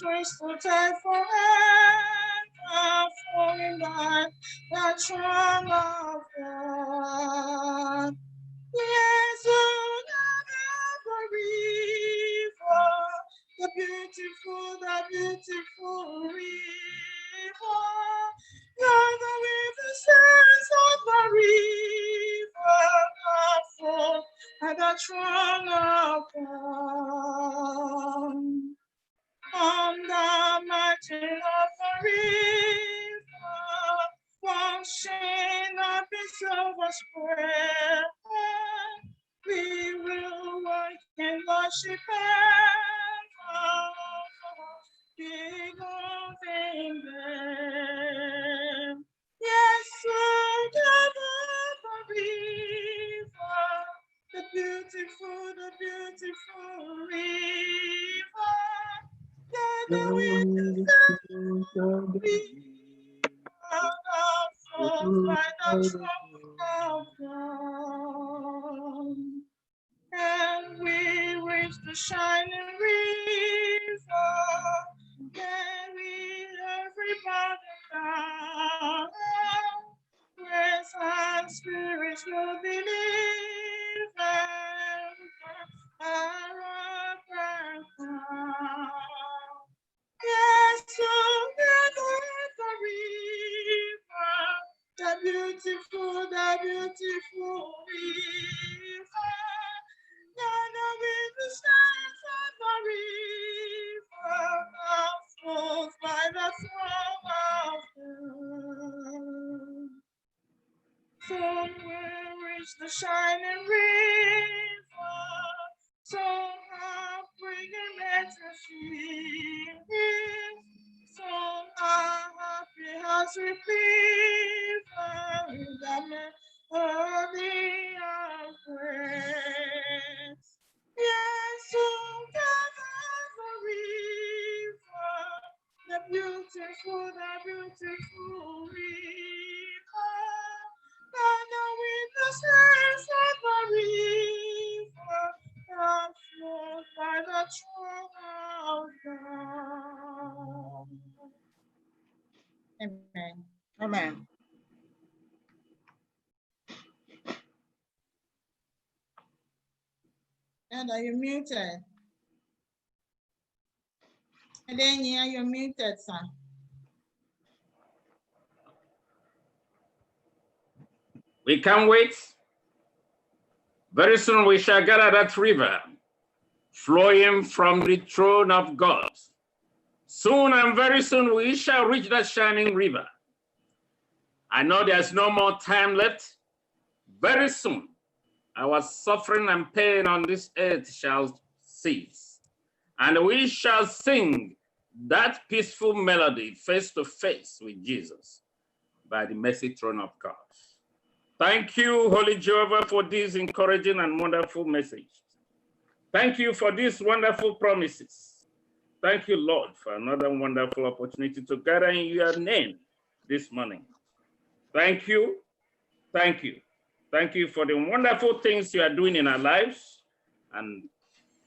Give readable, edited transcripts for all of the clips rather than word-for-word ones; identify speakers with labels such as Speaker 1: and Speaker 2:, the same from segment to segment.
Speaker 1: restored forever, falling by the throne of God. Yes, the river, the beautiful river. You're the rivers of the river, fall at the throne of God. On the margin of the river, washing up in silver square, we will work and worship and moving them. Yes, together the river, the beautiful river. Together with the falls by the throne of God. And we reach the shining river, carry everybody down. Grace and spirits will believe and our crown. Yes, together the river, the beautiful river. Together with the stars of the river, flows by the throne of God. Soon we'll reach the shining river, so our bringing men to see Him. So our happy hearts repeat the melody of praise. Yes, together the river, the beautiful river. Together with the saints of the river, that flows by the throne of God. Amen. Amen. And are you muted? And then you're muted, son.
Speaker 2: We can't wait. Very soon we shall gather that river flowing from the throne of God. Soon and very soon we shall reach that shining river. I know there's no more time left. Very soon our suffering and pain on this earth shall cease. And we shall sing that peaceful melody face to face with Jesus by the mercy throne of God. Thank you, Holy Jehovah, for this encouraging and wonderful message. Thank you for these wonderful promises. Thank you, Lord, for another wonderful opportunity to gather in your name this morning. Thank you. Thank you. Thank you for the wonderful things you are doing in our lives. And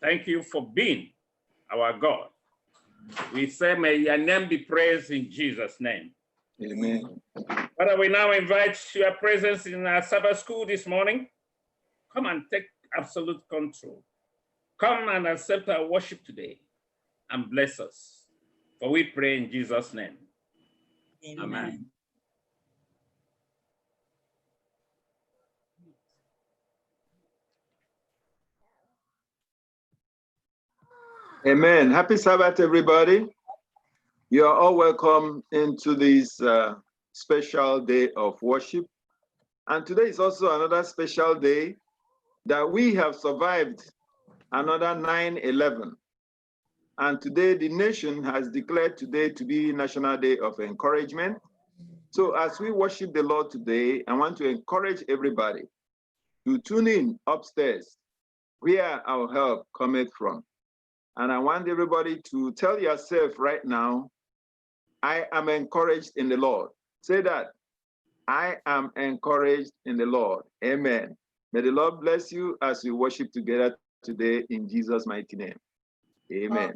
Speaker 2: thank you for being our God. We say, may your name be praised in Jesus' name.
Speaker 3: Amen.
Speaker 2: Father, we now invite your presence in our Sabbath school this morning. Come and take absolute control. Come and accept our worship today and bless us. For we pray in Jesus' name.
Speaker 1: Amen.
Speaker 2: Amen.
Speaker 3: Amen. Happy Sabbath, everybody. You are all welcome into this special day of worship. And today is also another special day that we have survived another 9/11. And today the nation has declared today to be National Day of Encouragement. So as we worship the Lord today, I want to encourage everybody to tune in upstairs where our help cometh from. And I want everybody to tell yourself right now, I am encouraged in the Lord. Say that. I am encouraged in the Lord. Amen. May the Lord bless you as we worship together today in Jesus' mighty name. Amen.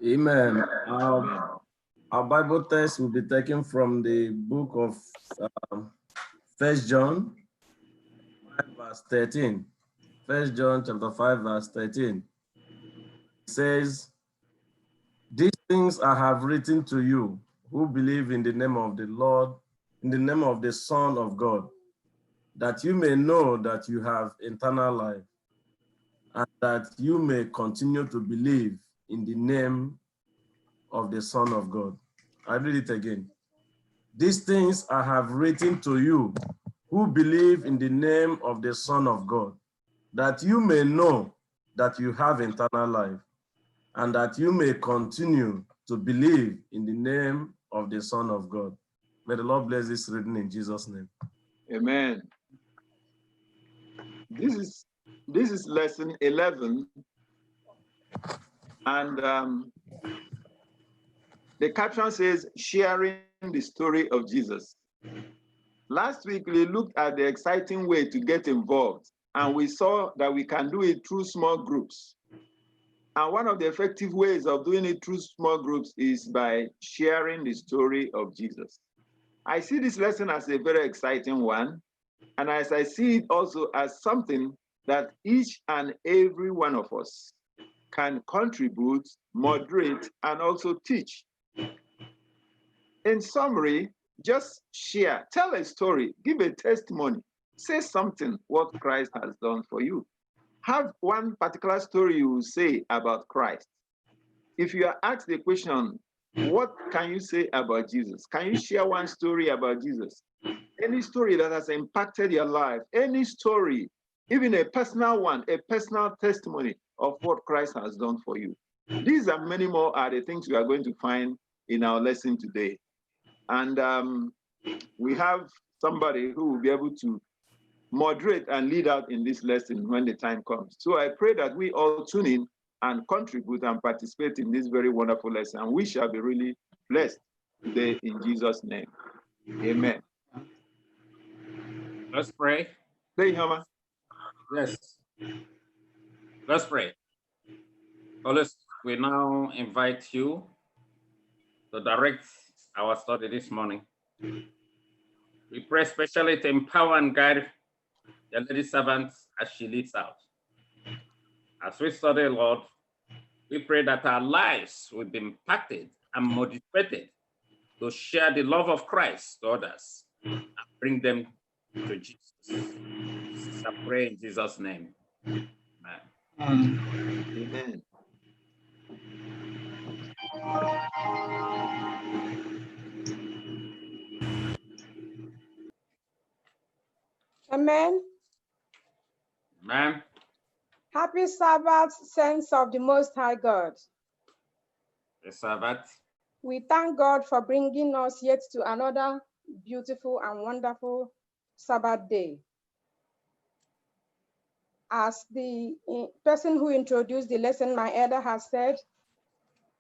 Speaker 4: Amen. Our Bible text will be taken from the book of 1 John 5, verse 13. 1 John chapter 5, verse 13. It says, "These things I have written to you who believe in the name of the Lord, in the name of the Son of God, that you may know that you have eternal life, and that you may continue to believe in the name of the Son of God." I read it again. "These things I have written to you who believe in the name of the Son of God, that you may know that you have eternal life, and that you may continue to believe in the name of the Son of God." May the Lord bless this reading in Jesus' name.
Speaker 3: Amen. This is lesson 11, and the caption says, "Sharing the story of Jesus." Last week, we looked at the exciting way to get involved, and we saw that we can do it through small groups. And one of the effective ways of doing it through small groups is by sharing the story of Jesus. I see this lesson as a very exciting one, and as I see it also as something that each and every one of us can contribute, moderate, and also teach. In summary, just share, tell a story, give a testimony, say something what Christ has done for you. Have one particular story you will say about Christ. If you are asked the question, what can you say about Jesus? Can you share one story about Jesus? Any story that has impacted your life, any story, even a personal one, a personal testimony of what Christ has done for you. These and many more are the things we are going to find in our lesson today. And we have somebody who will be able to moderate and lead out in this lesson when the time comes. So I pray that we all tune in and contribute and participate in this very wonderful lesson. We shall be really blessed today in Jesus' name. Amen.
Speaker 2: Let's pray.
Speaker 3: Pray, Hama.
Speaker 2: Yes. Let's pray. We now invite you to direct our study this morning. We pray especially to empower and guide your lady servant as she leads out. As we study, Lord, we pray that our lives will be impacted and motivated to share the love of Christ to others and bring them to Jesus. I pray in Jesus' name. Amen.
Speaker 3: Amen.
Speaker 5: Amen.
Speaker 2: Amen.
Speaker 5: Happy Sabbath, saints of the Most High God.
Speaker 2: The Sabbath.
Speaker 5: We thank God for bringing us yet to another beautiful and wonderful Sabbath day. As the person who introduced the lesson, my elder has said,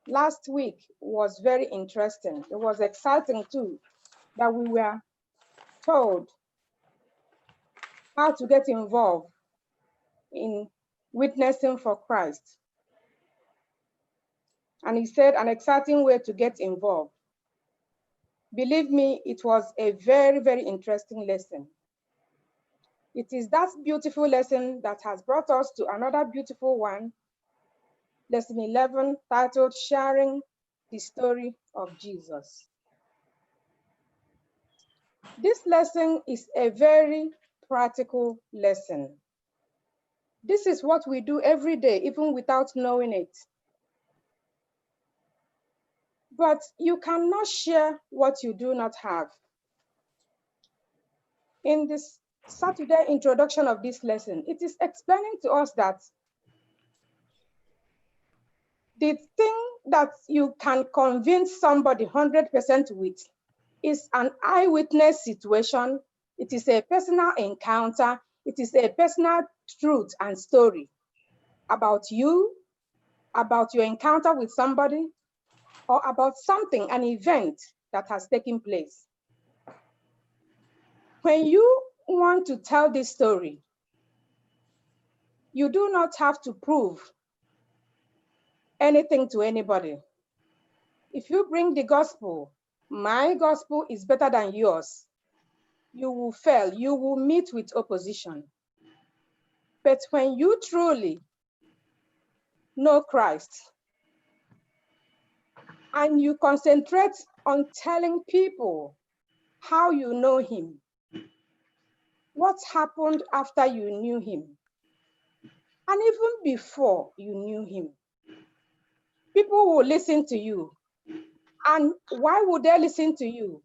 Speaker 5: last week was very interesting. It was exciting too, that we were told how to get involved in witnessing for Christ. And he said an exciting way to get involved. Believe me, it was a very, very interesting lesson. It is that beautiful lesson that has brought us to another beautiful one, lesson 11, titled Sharing the Story of Jesus. This lesson is a very practical lesson. This is what we do every day, even without knowing it. But you cannot share what you do not have. In this Saturday introduction of this lesson, it is explaining to us that the thing that you can convince somebody 100% with is an eyewitness situation. It is a personal encounter. It is a personal truth and story about you, about your encounter with somebody, or about something, an event that has taken place. When you want to tell this story, you do not have to prove anything to anybody. If you bring the gospel, my gospel is better than yours, you will fail, you will meet with opposition. But when you truly know Christ and you concentrate on telling people how you know him, what happened after you knew him, and even before you knew him, people will listen to you. And why would they listen to you?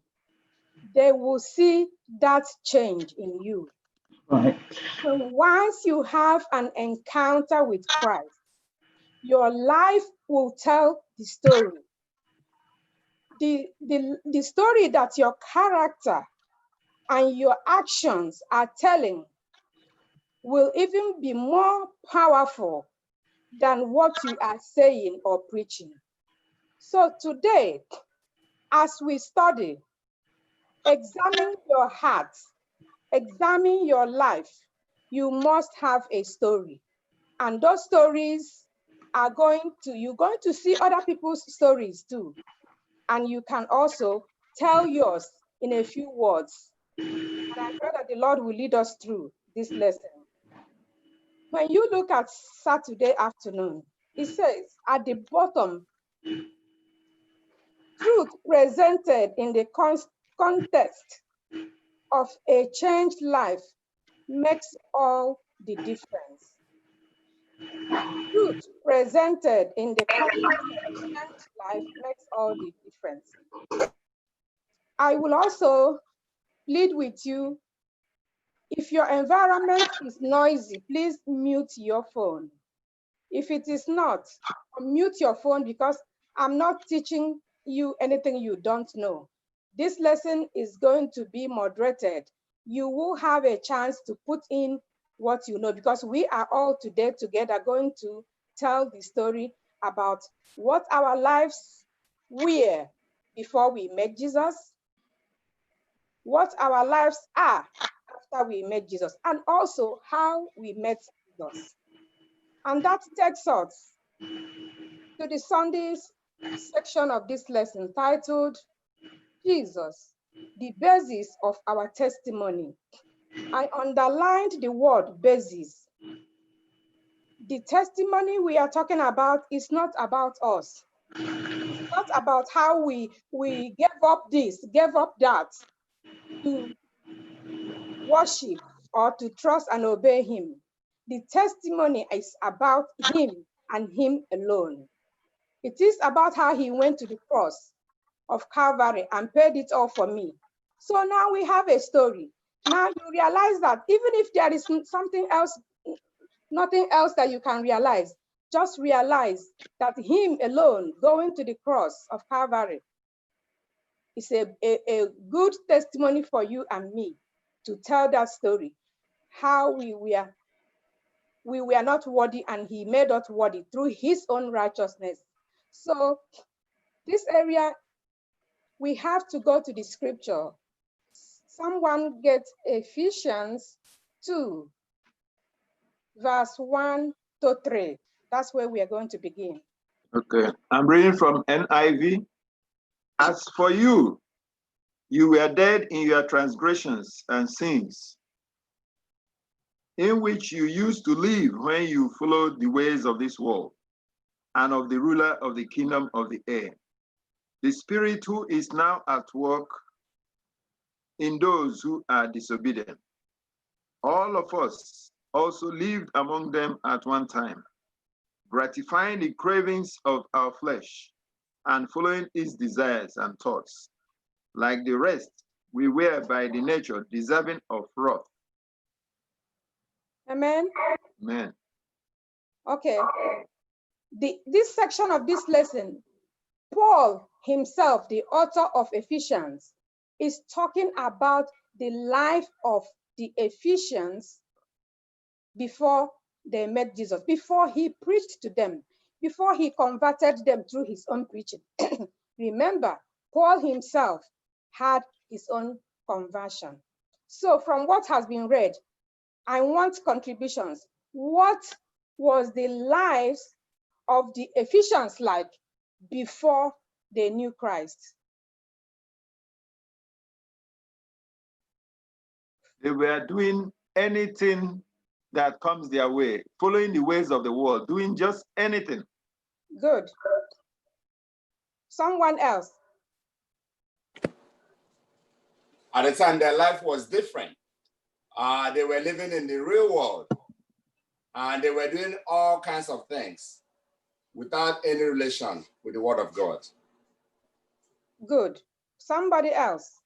Speaker 5: They will see that change in you.
Speaker 1: Right.
Speaker 5: So once you have an encounter with Christ, your life will tell the story. The story that your character and your actions are telling will even be more powerful than what you are saying or preaching. So today, as we study, examine your heart, examine your life. You must have a story. And those stories are you're going to see other people's stories too. And you can also tell yours in a few words. And I pray that the Lord will lead us through this lesson. When you look at Saturday afternoon, it says at the bottom, truth presented in the context of a changed life makes all the difference. Truth presented in the context of a changed life makes all the difference. I will also plead with you, if your environment is noisy, please mute your phone. If it is not, mute your phone, because I'm not teaching you anything you don't know. This lesson is going to be moderated. You will have a chance to put in what you know, because we are all today together going to tell the story about what our lives were before we met Jesus, what our lives are after we met Jesus, and also how we met Jesus. And that takes us to the Sundays section of this lesson titled, Jesus, the basis of our testimony. I underlined the word basis. The testimony we are talking about is not about us. It's not about how we gave up this, gave up that to worship or to trust and obey him. The testimony is about him and him alone. It is about how he went to the cross of Calvary and paid it all for me. So now we have a story. Now you realize that even if there is something else, nothing else that you can realize, just realize that him alone going to the cross of Calvary is a good testimony for you and me to tell that story, how we were not worthy and he made us worthy through his own righteousness. So this area, we have to go to the scripture. Someone get Ephesians 2, verse 1 to 3. That's where we are going to begin.
Speaker 3: Okay, I'm reading from NIV. As for you, you were dead in your transgressions and sins, in which you used to live when you followed the ways of this world and of the ruler of the kingdom of the air, the spirit who is now at work in those who are disobedient. All of us also lived among them at one time, gratifying the cravings of our flesh and following its desires and thoughts. Like the rest, we were by the nature deserving of wrath.
Speaker 5: Amen.
Speaker 3: Amen.
Speaker 5: Okay. This section of this lesson, Paul himself, the author of Ephesians, is talking about the life of the Ephesians before they met Jesus, before he preached to them, before he converted them through his own preaching. Remember, Paul himself had his own conversion. So from what has been read, I want contributions. What was the lives of the Ephesians like before they knew Christ.
Speaker 3: They were doing anything that comes their way, following the ways of the world, doing just anything.
Speaker 5: Good. Someone else.
Speaker 6: At the time, their life was different. They were living in the real world, and they were doing all kinds of things without any relation with the Word of God.
Speaker 5: Good. Somebody else.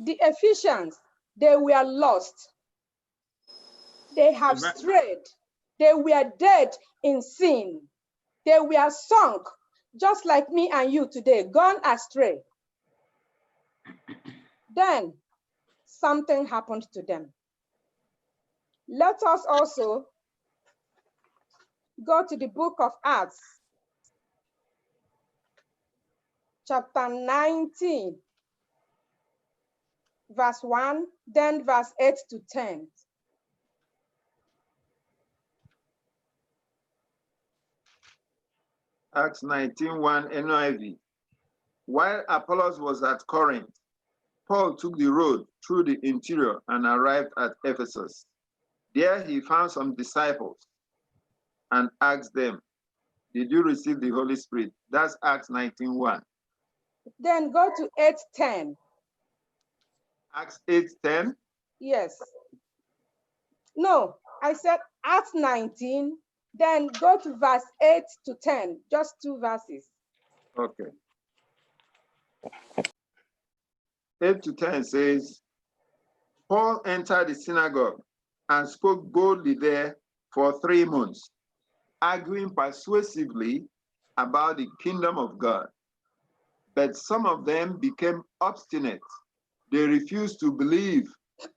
Speaker 5: The Ephesians, they were lost. They have strayed. They were dead in sin. They were sunk, just like me and you today, gone astray. Then something happened to them. Let us also go to the book of Acts, chapter 19, verse 1, then verse 8 to 10.
Speaker 3: Acts 19:1 NIV. While Apollos was at Corinth, Paul took the road through the interior and arrived at Ephesus. There he found some disciples and asked them, "Did you receive the Holy Spirit?" That's Acts 19:1.
Speaker 5: Then go to 8:10.
Speaker 3: Acts 8:10.
Speaker 5: Yes. No, I said Acts 19, then go to verse 8 to 10, just 2 verses.
Speaker 3: Okay. 8 to 10 says, Paul entered the synagogue and spoke boldly there for 3 months, arguing persuasively about the kingdom of God. But some of them became obstinate. They refused to believe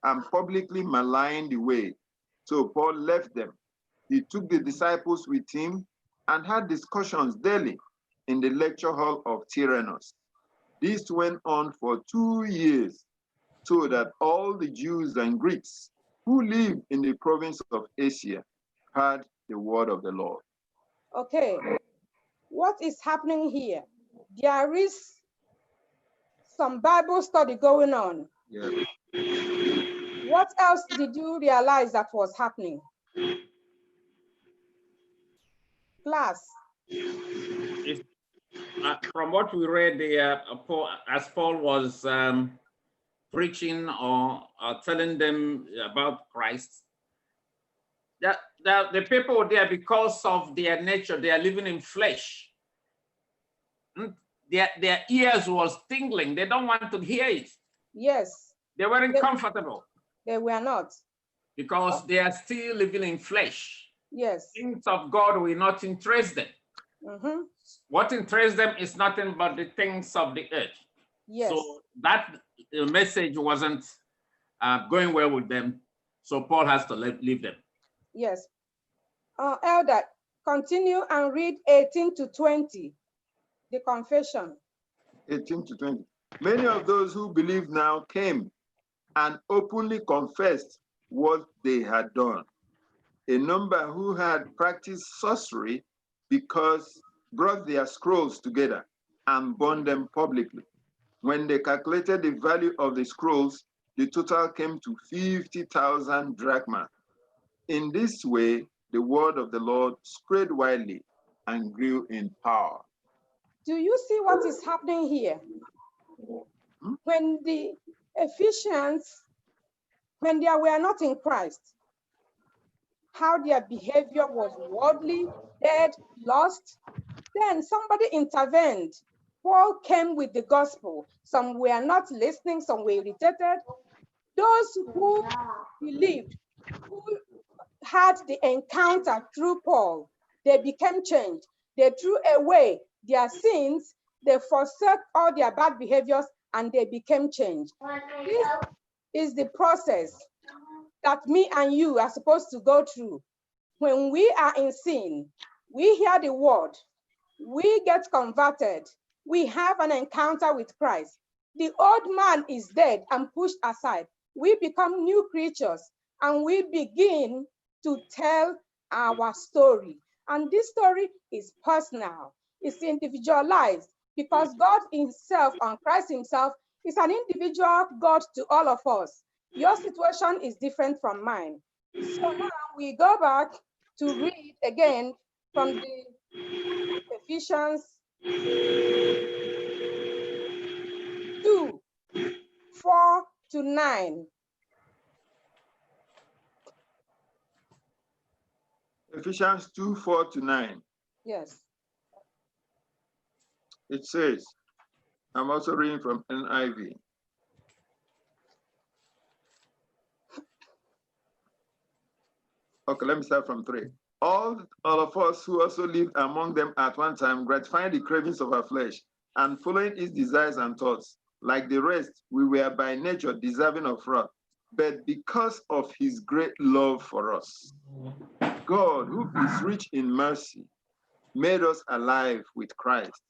Speaker 3: and publicly maligned the way. So Paul left them. He took the disciples with him and had discussions daily in the lecture hall of Tyrannus. This went on for 2 years, so that all the Jews and Greeks who lived in the province of Asia heard the word of the Lord.
Speaker 5: Okay, what is happening here? There is some Bible study going on.
Speaker 3: Yeah.
Speaker 5: What else did you realize that was happening? Class.
Speaker 2: From what we read, as Paul was preaching or telling them about Christ, that the people there, because of their nature, they are living in flesh. Their ears was tingling. They don't want to hear it.
Speaker 5: Yes.
Speaker 2: They weren't comfortable.
Speaker 5: They were not.
Speaker 2: Because they are still living in flesh.
Speaker 5: Yes.
Speaker 2: Things of God will not interest them.
Speaker 5: Mm-hmm.
Speaker 2: What interests them is nothing but the things of the earth.
Speaker 5: Yes.
Speaker 2: So that message wasn't going well with them. So Paul has to leave them.
Speaker 5: Yes. Elder, continue and read 18 to 20, the confession.
Speaker 3: 18 to 20. Many of those who believe now came and openly confessed what they had done. A number who had practiced sorcery because brought their scrolls together and burned them publicly. When they calculated the value of the scrolls, the total came to 50,000 drachma. In this way, the word of the Lord spread widely and grew in power.
Speaker 5: Do you see what is happening here? When the Ephesians, when they were not in Christ, how their behavior was worldly, dead, lost, then somebody intervened. Paul came with the gospel. Some were not listening, some were irritated. Those who believed, who had the encounter through Paul, they became changed. They threw away their sins, they forsake all their bad behaviors, and they became changed. This is the process that me and you are supposed to go through. When we are in sin, we hear the word, we get converted, we have an encounter with Christ. The old man is dead and pushed aside. We become new creatures and we begin to tell our story. And this story is personal, it's individualized, because God himself and Christ himself is an individual God to all of us. Your situation is different from mine. So now we go back to read again from the Ephesians 2, 4 to 9.
Speaker 3: Ephesians 2, 4 to 9.
Speaker 5: Yes.
Speaker 3: It says, I'm also reading from NIV. Okay, let me start from 3. All of us who also lived among them at one time, gratifying the cravings of our flesh and following its desires and thoughts. Like the rest, we were by nature deserving of wrath. But because of his great love for us, God, who is rich in mercy, made us alive with Christ,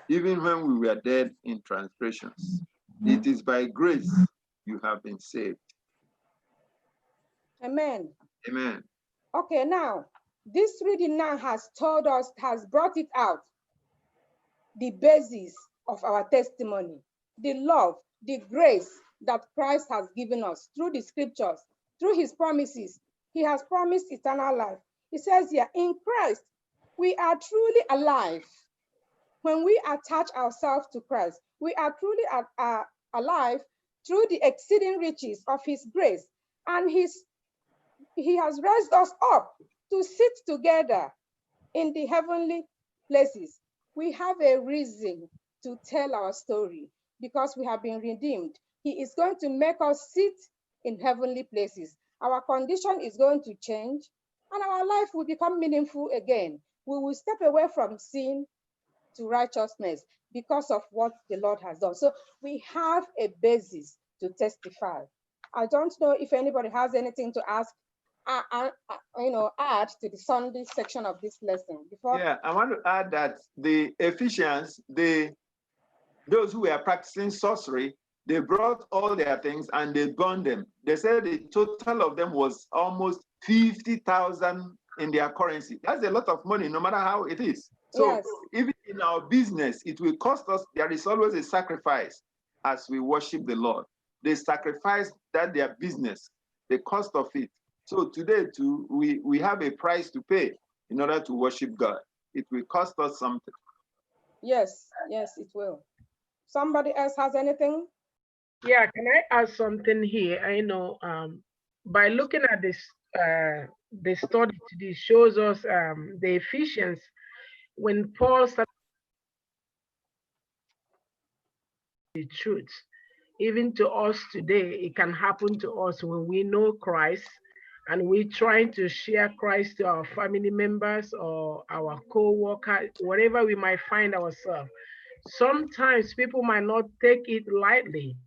Speaker 3: even when we were dead in transgressions. It is by grace you have been saved.
Speaker 5: Amen.
Speaker 3: Amen.
Speaker 5: Okay, now, this reading now has told us, has brought it out, the basis of our testimony, the love, the grace that Christ has given us through the scriptures, through his promises. He has promised eternal life. He says here, in Christ, we are truly alive. When we attach ourselves to Christ, we are truly alive through the exceeding riches of his grace. And he has raised us up to sit together in the heavenly places. We have a reason to tell our story because we have been redeemed. He is going to make us sit in heavenly places. Our condition is going to change and our life will become meaningful again. We will step away from sin to righteousness because of what the Lord has done. So we have a basis to testify. I don't know if anybody has anything to ask, add to the Sunday section of this lesson.
Speaker 3: Yeah, I want to add that the Ephesians, those who were practicing sorcery, they brought all their things and they burned them. They said the total of them was almost 50,000 in their currency. That's a lot of money, no matter how it is. So
Speaker 5: yes,
Speaker 3: even in our business, it will cost us. There is always a sacrifice as we worship the Lord. They sacrifice that their business, the cost of it. So today too, we have a price to pay in order to worship God. It will cost us something.
Speaker 5: yes, it will. Somebody else has anything?
Speaker 7: Yeah, can I add something here? I know by looking at this, the study today shows us the Ephesians when Paul started the truth. Even to us today, it can happen to us when we know Christ and we're trying to share Christ to our family members or our co-workers, wherever we might find ourselves. Sometimes people might not take it lightly.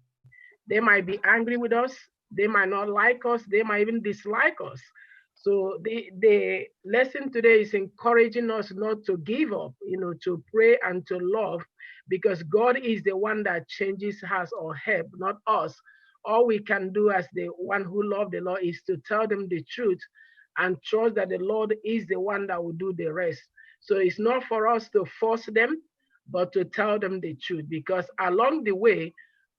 Speaker 7: They might be angry with us. They might not like us. They might even dislike us. So the lesson today is encouraging us not to give up, to pray and to love, because God is the one that changes us or help, not us. All we can do as the one who love the Lord is to tell them the truth and trust that the Lord is the one that will do the rest. So it's not for us to force them, but to tell them the truth, because along the way,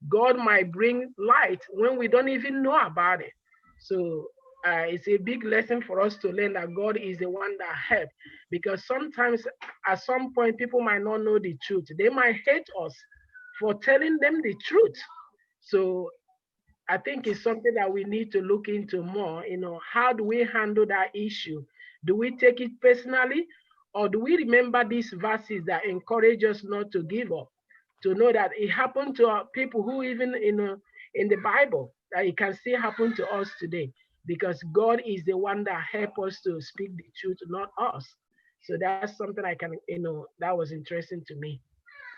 Speaker 7: God might bring light when we don't even know about it. So it's a big lesson for us to learn that God is the one that helps, because sometimes at some point people might not know the truth. They might hate us for telling them the truth. So I think it's something that we need to look into more. How do we handle that issue? Do we take it personally, or do we remember these verses that encourage us not to give up? To know that it happened to people who even in the Bible, that it can still happen to us today, because God is the one that helps us to speak the truth, not us. So that's something I can, that was interesting to me.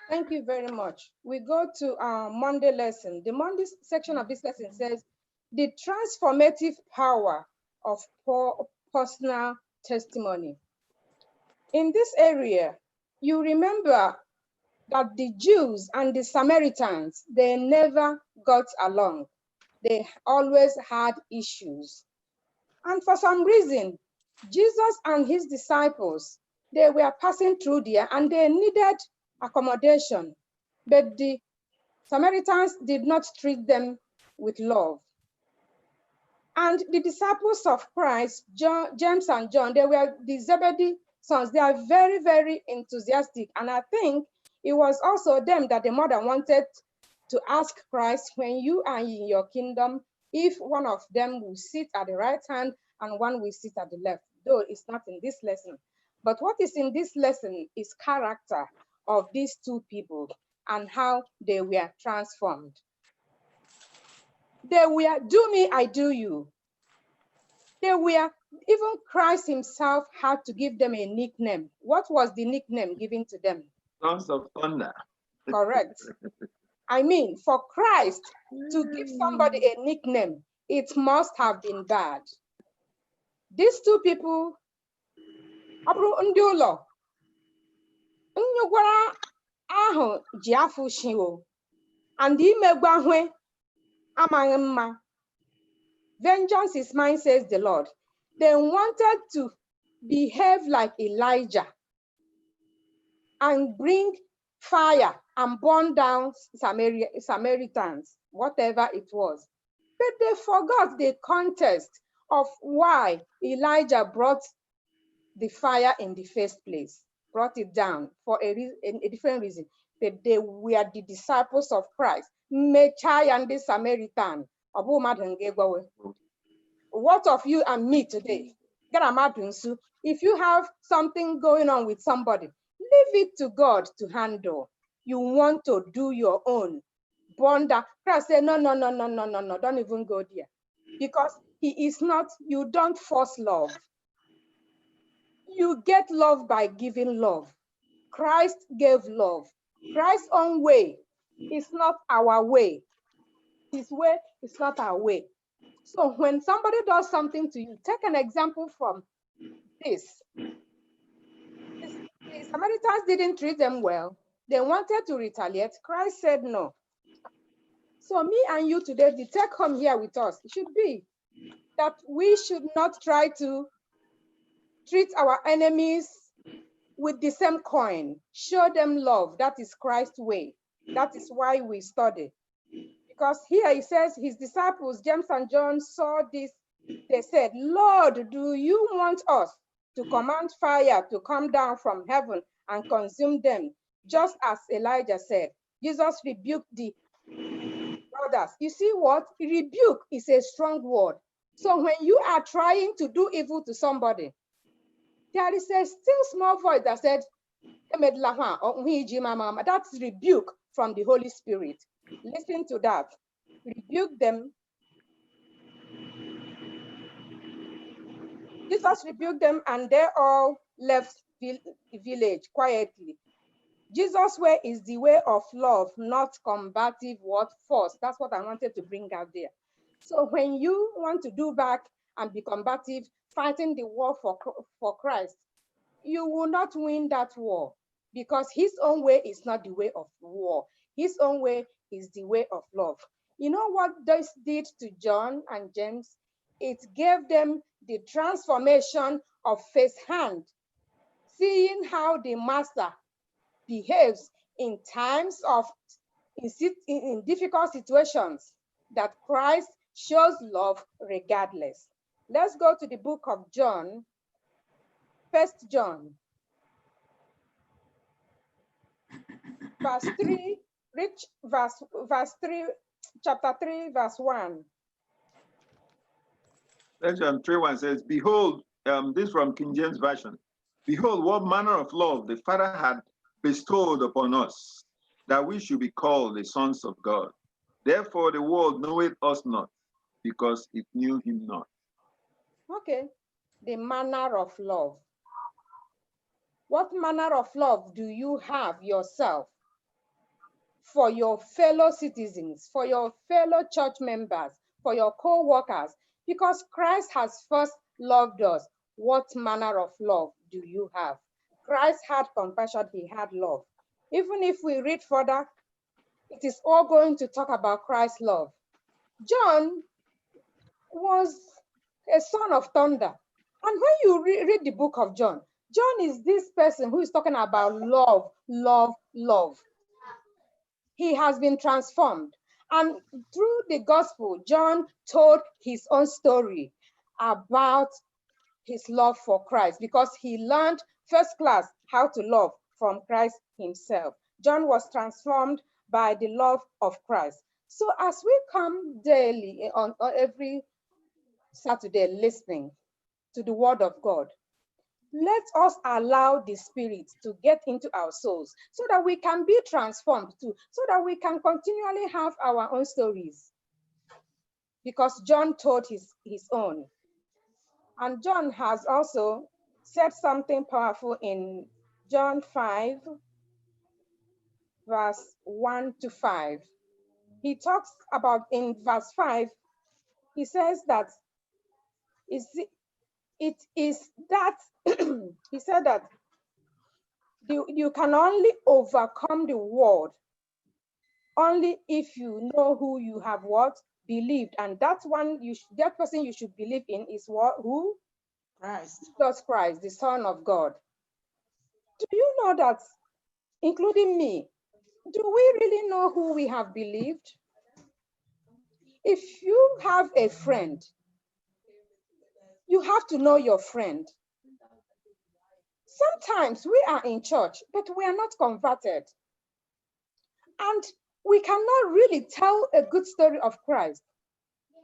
Speaker 5: Thank you very much. We go to our Monday lesson. The Monday section of this lesson says, the transformative power of personal testimony. In this area, you remember that the Jews and the Samaritans, they never got along. They always had issues. And for some reason, Jesus and his disciples They were passing through there and they needed accommodation, but the Samaritans did not treat them with love. And the disciples of Christ, James and John, they were the Zebedee sons. They are very, very enthusiastic. And I think it was also them that the mother wanted to ask Christ, when you are in your kingdom, if one of them will sit at the right hand and one will sit at the left. Though it's not in this lesson. But what is in this lesson is character of these two people and how they were transformed. They were, do me, I do you. They were, even Christ himself had to give them a nickname. What was the nickname given to them?
Speaker 3: Sons of thunder.
Speaker 5: Correct. I mean, for Christ to give somebody a nickname, it must have been bad. These two people, and vengeance is mine, says the Lord. They wanted to behave like Elijah and bring fire and burn down Samaritans, whatever it was. But they forgot the context of why Elijah brought the fire in the first place, brought it down for a different reason. That they were the disciples of Christ. Mechai and the Samaritan. What of you and me today? If you have something going on with somebody, leave it to God to handle. You want to do your own. Bonda. Christ said, no, don't even go there. Because he is not, you don't force love. You get love by giving love. Christ gave love. Christ's own way is not our way. His way is not our way. So when somebody does something to you, take an example from this. The Samaritans didn't treat them well. They wanted to retaliate. Christ said no. So me and you today, the take home here with us, it should be that we should not try to treat our enemies with the same coin. Show them love. That is Christ's way. That is why we study. Because here he says his disciples, James and John, saw this. They said, Lord, do you want us to command fire to come down from heaven and consume them? Just as Elijah said. Jesus rebuked the brothers. You see what? Rebuke is a strong word. So when you are trying to do evil to somebody, there is a still small voice that said, that's rebuke from the Holy Spirit. Listen to that. Rebuke them. Jesus rebuked them and they all left the village quietly. Jesus' way is the way of love, not combative word force. That's what I wanted to bring out there. So when you want to do back and be combative, fighting the war for Christ, you will not win that war because his own way is not the way of war. His own way is the way of love. You know what this did to John and James? It gave them the transformation of firsthand, seeing how the master behaves in times of in difficult situations, that Christ shows love regardless. Let's go to the book of John, 1 John, verse 3, verse 3, chapter 3, verse 1.
Speaker 3: John 3:1 says, behold, this from King James Version. Behold, what manner of love the Father had bestowed upon us, that we should be called the sons of God. Therefore the world knoweth us not, because it knew him not.
Speaker 5: Okay, the manner of love. What manner of love do you have yourself for your fellow citizens, for your fellow church members, for your co-workers? Because Christ has first loved us. What manner of love do you have? Christ had compassion, he had love. Even if we read further, it is all going to talk about Christ's love. John was a son of thunder. And when you read the book of John, John is this person who is talking about love, love, love. He has been transformed. And through the gospel, John told his own story about his love for Christ because he learned first class how to love from Christ himself. John was transformed by the love of Christ. So as we come daily on every Saturday listening to the word of God, let us allow the Spirit to get into our souls so that we can be transformed too, so that we can continually have our own stories. Because John told his own. And John has also said something powerful in John 5, verse 1 to 5. He talks about, in verse 5, he says that it is that, he said that you can only overcome the world only if you know who you have what? Believed. And that person you should believe in is what? Who?
Speaker 1: Christ.
Speaker 5: Jesus Christ, the Son of God. Do you know that, including me, do we really know who we have believed? If you have a friend, you have to know your friend. Sometimes we are in church, but we are not converted. And we cannot really tell a good story of Christ,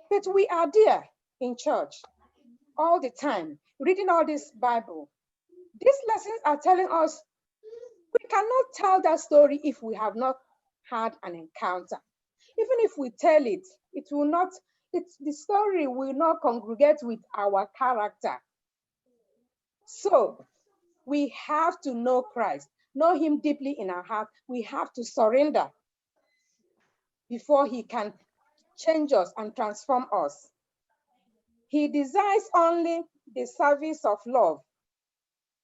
Speaker 5: but we are there in church all the time, reading all this Bible. These lessons are telling us we cannot tell that story if we have not had an encounter. Even if we tell it, the story will not congregate with our character. So we have to know Christ, know him deeply in our heart. We have to surrender before he can change us and transform us. He desires only the service of love,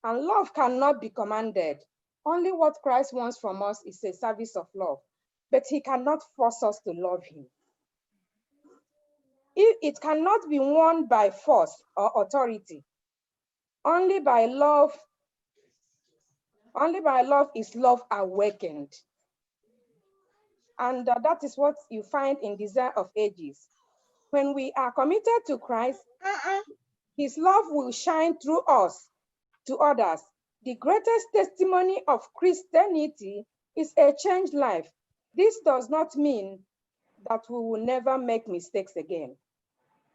Speaker 5: and love cannot be commanded. Only what Christ wants from us is a service of love, but he cannot force us to love him. It cannot be won by force or authority. Only by love is love awakened. And that is what you find in Desire of Ages. When we are committed to Christ, his love will shine through us to others. The greatest testimony of Christianity is a changed life. This does not mean that we will never make mistakes again.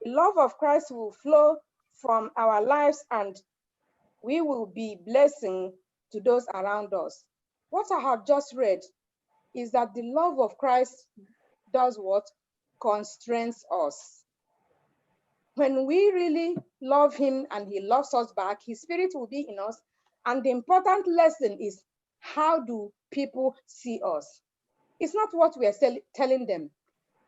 Speaker 5: The love of Christ will flow from our lives and we will be blessing to those around us. What I have just read is that the love of Christ does what? Constrains us. When we really love him and he loves us back, his spirit will be in us. And the important lesson is, how do people see us? It's not what we are telling them.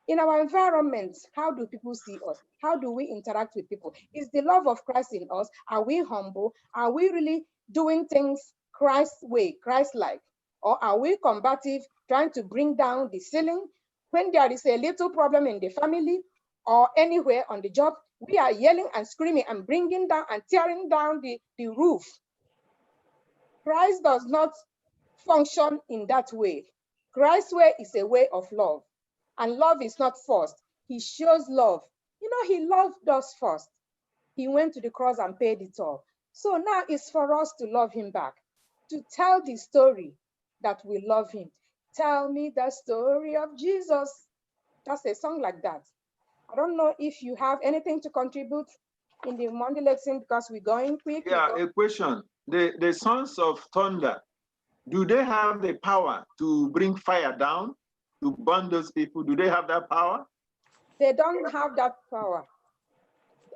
Speaker 5: In our environment, how do people see us? How do we interact with people? Is the love of Christ in us? Are we humble? Are we really doing things Christ's way, Christ-like? Or are we combative, trying to bring down the ceiling? When there is a little problem in the family or anywhere on the job, we are yelling and screaming and bringing down and tearing down the roof. Christ does not function in that way. Christ's way is a way of love. And love is not forced. He shows love. You know, he loved us first. He went to the cross and paid it all. So now it's for us to love him back, to tell the story that we love him. Tell me the story of Jesus. That's a song like that. I don't know if you have anything to contribute in the Monday lesson because we're going quick.
Speaker 3: Yeah, a question. The sons of thunder, do they have the power to bring fire down, to burn those people? Do they have that power?
Speaker 5: They don't have that power.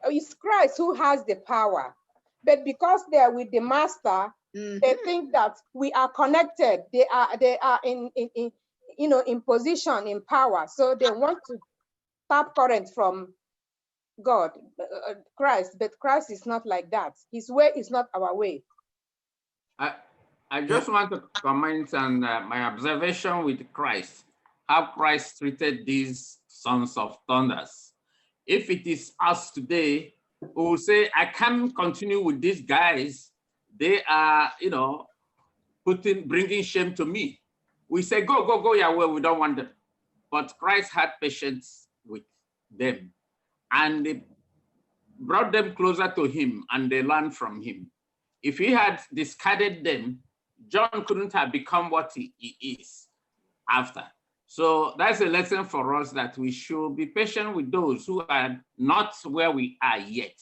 Speaker 5: It's Christ who has the power. But because they are with the master, they think that we are connected. They are in position, in power. So they want to tap current from God, Christ. But Christ is not like that. His way is not our way.
Speaker 2: I just want to comment on my observation with Christ, how Christ treated these sons of thunders. If it is us today, who will say, I can't continue with these guys. they are, bringing shame to me. We say, go your way, we don't want them. But Christ had patience with them, and they brought them closer to him, and they learned from him. If he had discarded them, John couldn't have become what he is after. So that's a lesson for us, that we should be patient with those who are not where we are yet.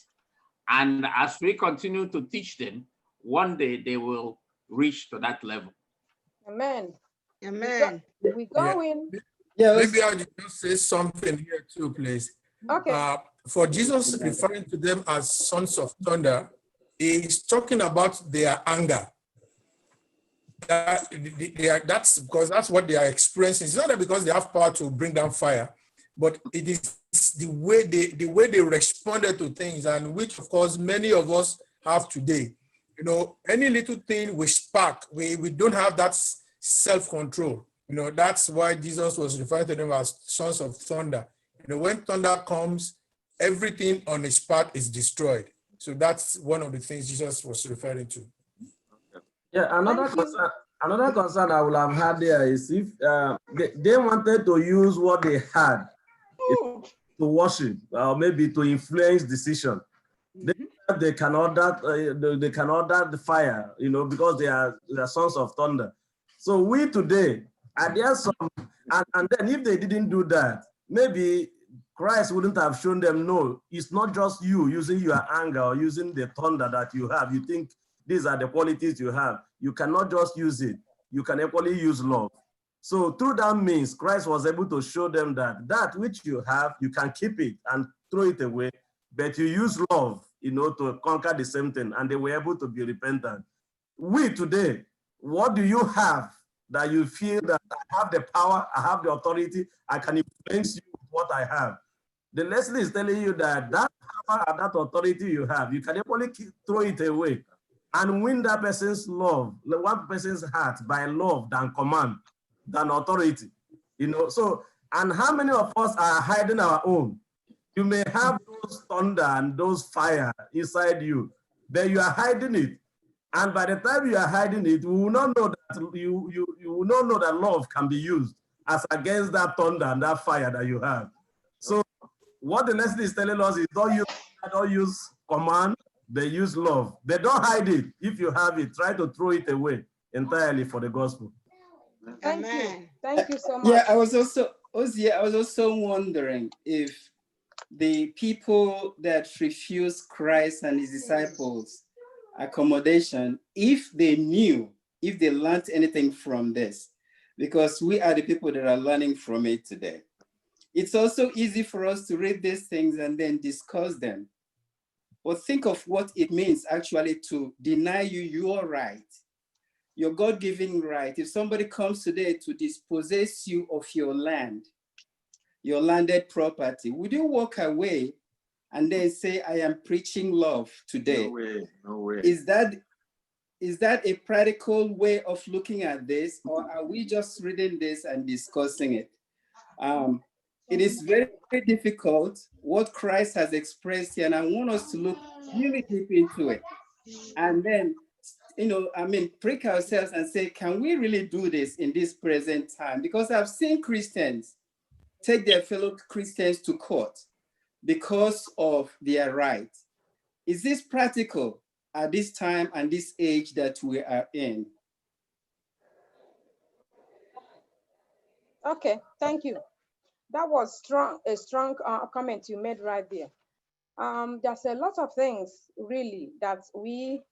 Speaker 2: And as we continue to teach them, one day they will reach to that level.
Speaker 5: Amen.
Speaker 1: Amen.
Speaker 5: We go in.
Speaker 8: Maybe I'll just say something here too, please.
Speaker 5: Okay.
Speaker 8: For Jesus referring to them as sons of thunder, he's talking about their anger. That's because that's what they are experiencing. It's not that because they have power to bring down fire, but it is the way they responded to things, and which of course many of us have today. Any little thing we spark, we don't have that self-control. That's why Jesus was referring to them as sons of thunder. When thunder comes, everything on his path is destroyed. So that's one of the things Jesus was referring to.
Speaker 4: Yeah, another concern I will have had there is if they wanted to use what they had to worship, or maybe to influence decision. They can order the fire, because they are sons of thunder. So we today, are there some, and then if they didn't do that, maybe Christ wouldn't have shown them, no, it's not just you using your anger or using the thunder that you have. You think these are the qualities you have. You cannot just use it. You can equally use love. So through that means, Christ was able to show them that which you have, you can keep it and throw it away, but you use love, to conquer the same thing, and they were able to be repentant. We today, what do you have that you feel that I have the power, I have the authority, I can influence you with what I have? The lesson is telling you that power and that authority you have, you can equally throw it away and win that person's love, one person's heart by love than command, than authority. So, and how many of us are hiding our own? You may have those thunder and those fire inside you, but you are hiding it. And by the time you are hiding it, you will not know that you will not know that love can be used as against that thunder and that fire that you have. So what the lesson is telling us is don't use command, they use love. They don't hide it. If you have it, try to throw it away entirely for the gospel.
Speaker 5: Thank you. Thank you so much.
Speaker 9: Yeah, I was also wondering if the people that refuse Christ and his disciples accommodation, if they learned anything from this, because we are the people that are learning from it today. It's also easy for us to read these things and then discuss them. But think of what it means actually to deny you your right, your God-given right. If somebody comes today to dispossess you of your land, your landed property, would you walk away and then say, I am preaching love today?
Speaker 3: No way, no way.
Speaker 9: Is that a practical way of looking at this, or are we just reading this and discussing it? It is very, very difficult what Christ has expressed here, and I want us to look really deep into it. And then, prick ourselves and say, can we really do this in this present time? Because I've seen Christians take their fellow Christians to court because of their rights. Is this practical at this time and this age that we are in?
Speaker 5: Okay, thank you. That was a strong comment you made right there. There's a lot of things really that we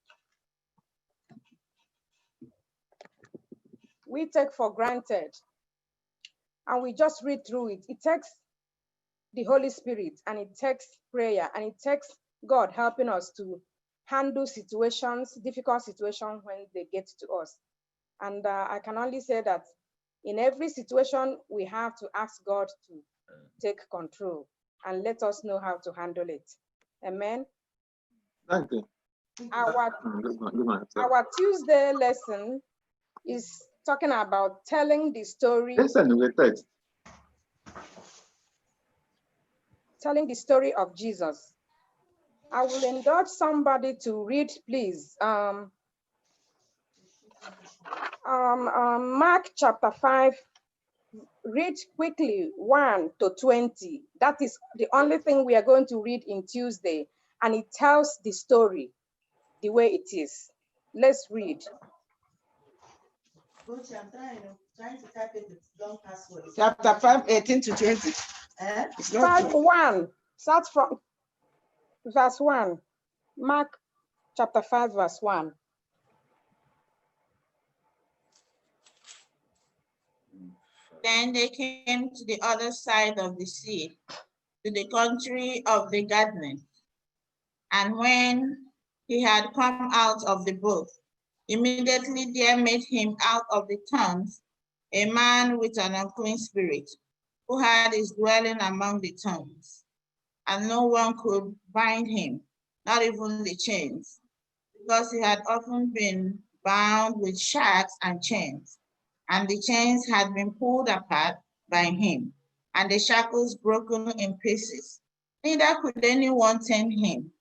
Speaker 5: take for granted, and we just read through it. It takes the Holy Spirit, and it takes prayer, and it takes God helping us to handle situations, difficult situations when they get to us. And I can only say that in every situation, we have to ask God to take control and let us know how to handle it. Amen.
Speaker 3: Thank you.
Speaker 5: Our Tuesday lesson is talking about telling the story.
Speaker 3: Listen to the text.
Speaker 5: Telling the story of Jesus. I will indulge somebody to read, please. Mark chapter 5, read quickly 1 to 20. That is the only thing we are going to read in Tuesday, and it tells the story the way it is. Let's read.
Speaker 1: Chapter 5, 18 to 20. It's not
Speaker 5: Start 1. Start from verse 1. Mark chapter 5, verse 1.
Speaker 1: Then they came to the other side of the sea, to the country of the Gadarenes. And when he had come out of the boat, immediately there met him out of the tombs a man with an unclean spirit, who had his dwelling among the tombs. And no one could bind him, not even the chains, because he had often been bound with shackles and chains. And the chains had been pulled apart by him, and the shackles broken in pieces. Neither could anyone tame him.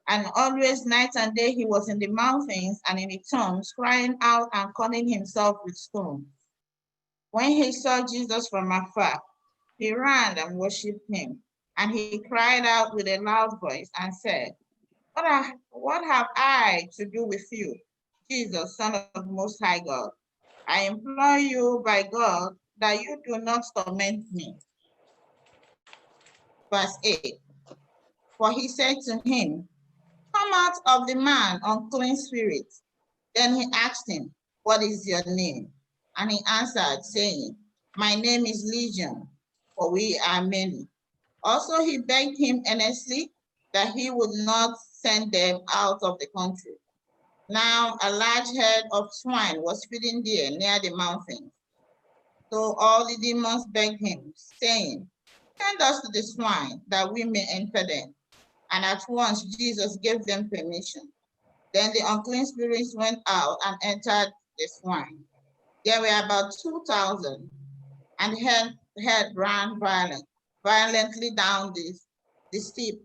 Speaker 1: And always night and day he was in the mountains and in the tombs, crying out and cutting himself with stones. When he saw Jesus from afar, he ran and worshipped him. And he cried out with a loud voice and said, What have I to do with you, Jesus, Son of the Most High God? I implore you by God that you do not torment me. Verse 8, for he said to him, Come out of the man, unclean spirit. Then he asked him, What is your name? And he answered, saying, My name is Legion, for we are many. Also he begged him earnestly that he would not send them out of the country. Now a large herd of swine was feeding there near the mountains. So all the demons begged him, saying, Send us to the swine, that we may enter them. And at once Jesus gave them permission. Then the unclean spirits went out and entered the swine. There were about 2,000, and the herd ran violently down the steep.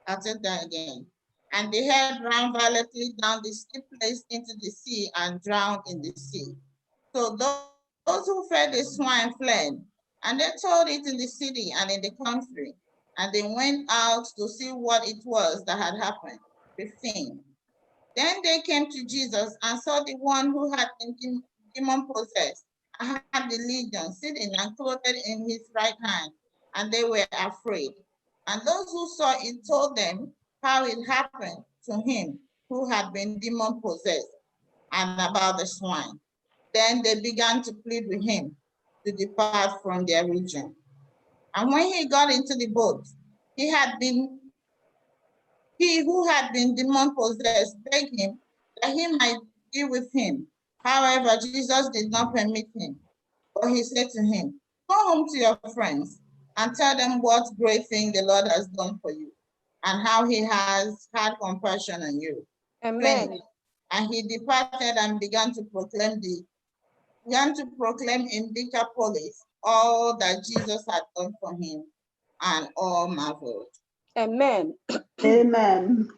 Speaker 1: I'll take that again. And the herd ran violently down the steep place into the sea and drowned in the sea. So those who fed the swine fled, and they told it in the city and in the country. And they went out to see what it was that had happened. 15. Then they came to Jesus and saw the one who had been demon-possessed and had the legion sitting and clothed in his right hand, and they were afraid. And those who saw it told them how it happened to him who had been demon-possessed and about the swine. Then they began to plead with him to depart from their region. And when he got into the boat, he who had been demon-possessed begged him that he might be with him. However, Jesus did not permit him, but he said to him, Go home to your friends and tell them what great thing the Lord has done for you and how he has had compassion on you.
Speaker 5: Amen.
Speaker 1: And he departed and began to proclaim in Decapolis all that Jesus had done for him, and all marveled.
Speaker 5: Amen.
Speaker 10: Amen.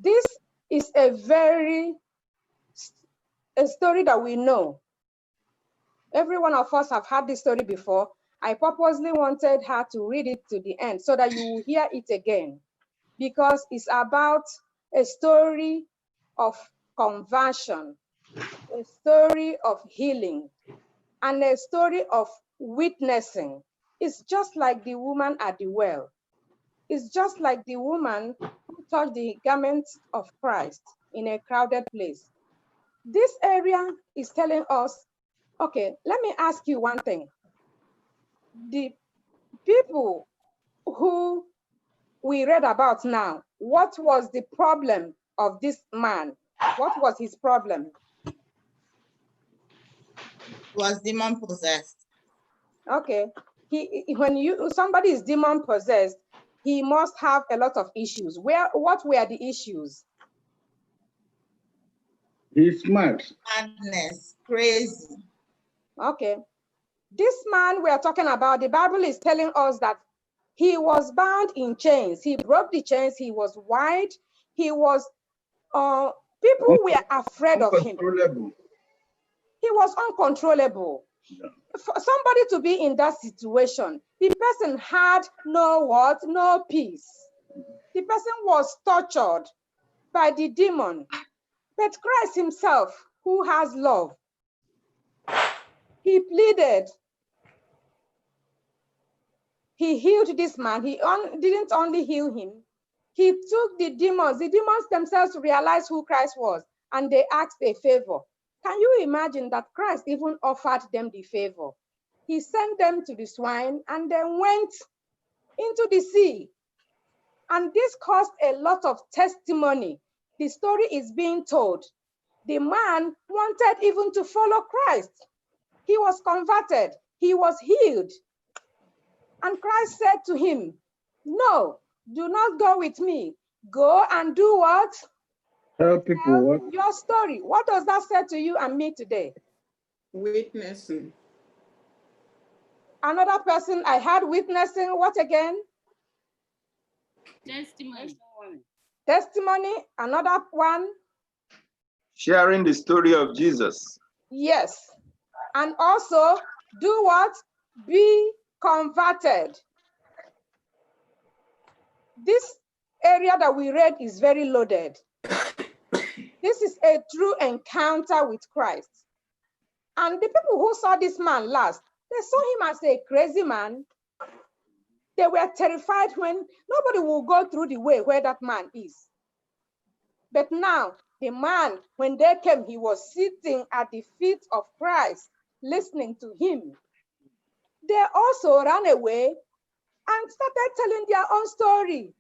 Speaker 5: This is a story that we know. Every one of us have heard this story before. I purposely wanted her to read it to the end so that you will hear it again, because it's about a story of conversion, a story of healing, and a story of witnessing. It's just like the woman at the well. It's just like the woman who touched the garments of Christ in a crowded place. This area is telling us, okay, let me ask you one thing. The people who we read about now, what was the problem of this man? What was his problem?
Speaker 1: Was demon possessed.
Speaker 5: Okay, when somebody is demon possessed, he must have a lot of issues. What were the issues?
Speaker 10: He's smart.
Speaker 1: Madness, crazy.
Speaker 5: Okay, this man we are talking about, the Bible is telling us that he was bound in chains. He broke the chains. He was white. He was People were afraid of him.
Speaker 10: Uncontrollable.
Speaker 5: He was uncontrollable.
Speaker 10: Yeah.
Speaker 5: For somebody to be in that situation, the person had no peace. The person was tortured by the demon. But Christ himself, who has love, he pleaded. He healed this man. He didn't only heal him. He took the demons. The demons themselves realized who Christ was, and they asked a favor. Can you imagine that Christ even offered them the favor? He sent them to the swine and then went into the sea. And this caused a lot of testimony. The story is being told. The man wanted even to follow Christ. He was converted. He was healed. And Christ said to him, "No, do not go with me. Go and do what?
Speaker 10: Tell people
Speaker 5: Tell
Speaker 10: what.
Speaker 5: your story." What does that say to you and me today?
Speaker 10: Witnessing.
Speaker 5: Another person I had witnessing what again?
Speaker 11: Testimony.
Speaker 5: Testimony. Another one.
Speaker 3: Sharing the story of Jesus.
Speaker 5: Yes. And also do what? Be converted. This area that we read is very loaded. This is a true encounter with Christ. And the people who saw this man last, they saw him as a crazy man. They were terrified when nobody will go through the way where that man is. But now, the man, when they came, he was sitting at the feet of Christ, listening to him. They also ran away and started telling their own story.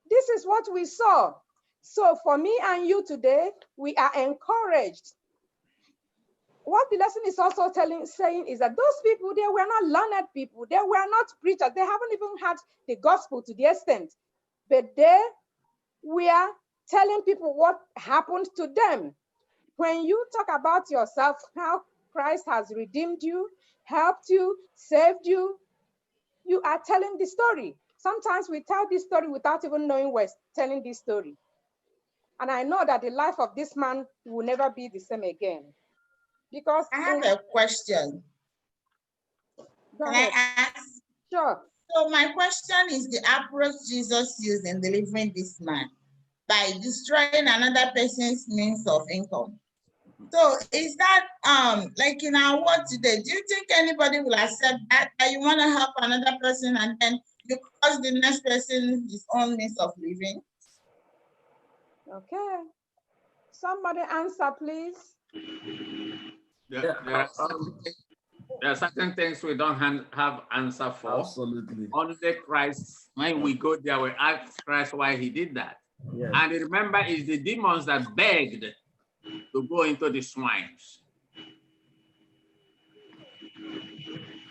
Speaker 5: This is what we saw. So for me and you today, we are encouraged. What the lesson is also saying is that those people, they were not learned people. They were not preachers. They haven't even had the gospel to the extent. But they were telling people what happened to them. When you talk about yourself, how Christ has redeemed you, helped you, saved you, you are telling the story. Sometimes we tell this story without even knowing we're telling this story. And I know that the life of this man will never be the same again. Because
Speaker 1: I have a question.
Speaker 5: Go
Speaker 1: Can
Speaker 5: ahead.
Speaker 1: I ask?
Speaker 5: Sure.
Speaker 1: So my question is the approach Jesus used in delivering this man by destroying another person's means of income. So is that like in our world today, do you think anybody will accept that you want to help another person and then you cause the next person his own means of living?
Speaker 5: Okay. Somebody answer, please.
Speaker 2: There are certain things we don't have answer for.
Speaker 4: Absolutely.
Speaker 2: Only Christ, when we go there, we ask Christ why he did that.
Speaker 4: Yes.
Speaker 2: And remember, it's the demons that begged to go into the swines.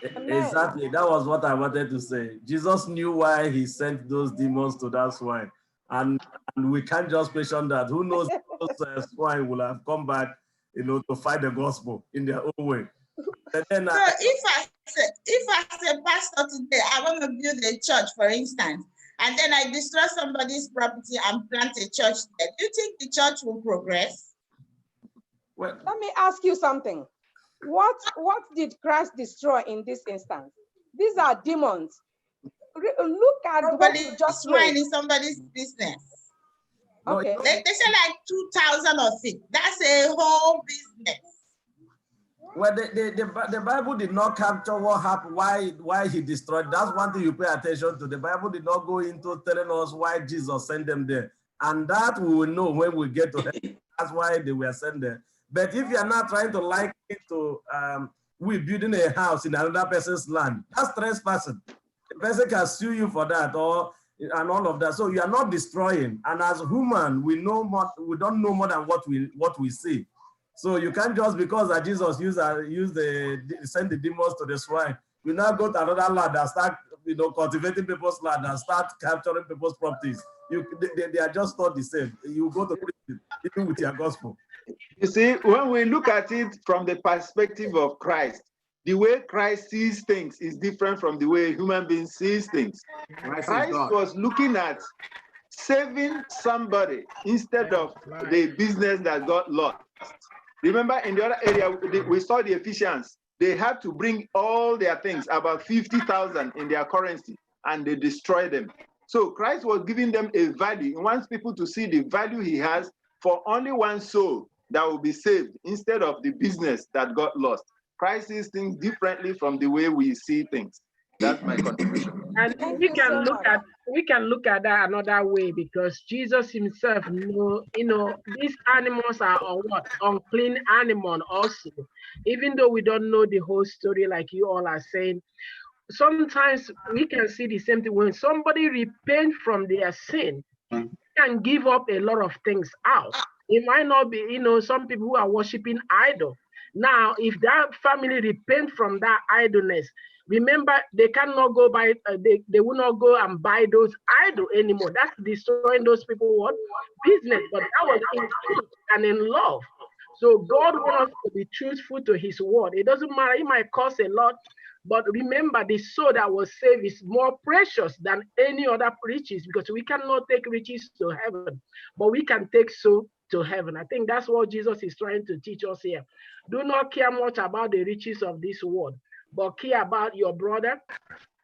Speaker 4: Exactly. That was what I wanted to say. Jesus knew why he sent those demons to that swine. And we can't just question that. Who knows those swine will have come back, to fight the gospel in their own way. And then,
Speaker 1: so if as a pastor today, I want to build a church, for instance, and then I destroy somebody's property and plant a church there, do you think the church will progress?
Speaker 4: well,
Speaker 5: Let me ask you something. What did Christ destroy in this instance? These are demons. Look at what you just read.
Speaker 1: In somebody's business.
Speaker 5: Okay.
Speaker 1: They say like 2,000 of it. That's a whole business.
Speaker 4: well, the Bible did not capture what happened, why he destroyed. That's one thing you pay attention to. The Bible did not go into telling us why Jesus sent them there. And that we will know when we get to heaven. That's why they were sent there. But if you're not trying to liken it to we building a house in another person's land, that's trespassing. The person can sue you for that and all of that. So you are not destroying. And as human, we know more, we don't know more than what we see. So you can't just because that Jesus send the demons to the swine, we now go to another land and start cultivating people's land and start capturing people's properties. They are just not the same. You go to prison even with your gospel.
Speaker 3: You see, when we look at it from the perspective of Christ, the way Christ sees things is different from the way human beings sees things. Christ was looking at saving somebody instead of the business that got lost. Remember, in the other area, we saw the Ephesians. They had to bring all their things, about 50,000 in their currency, and they destroyed them. So Christ was giving them a value. He wants people to see the value he has for only one soul that will be saved instead of the business that got lost. Christ sees things differently from the way we see things. That's my contribution.
Speaker 7: And we can look at that another way, because Jesus himself knew, these animals are what? Unclean animal also. Even though we don't know the whole story like you all are saying, sometimes we can see the same thing. When somebody repent from their sin, can give up a lot of things out. It might not be, some people who are worshiping idol. Now, if that family repent from that idleness, remember, they cannot go buy, they will not go and buy those idol anymore. That's destroying those people what? Business. But that was in truth and in love. So God wants us to be truthful to his word. It doesn't matter, it might cost a lot, but remember, the soul that was saved is more precious than any other riches, because we cannot take riches to heaven, but we can take soul to heaven. I think that's what Jesus is trying to teach us here. Do not care much about the riches of this world, but care about your brother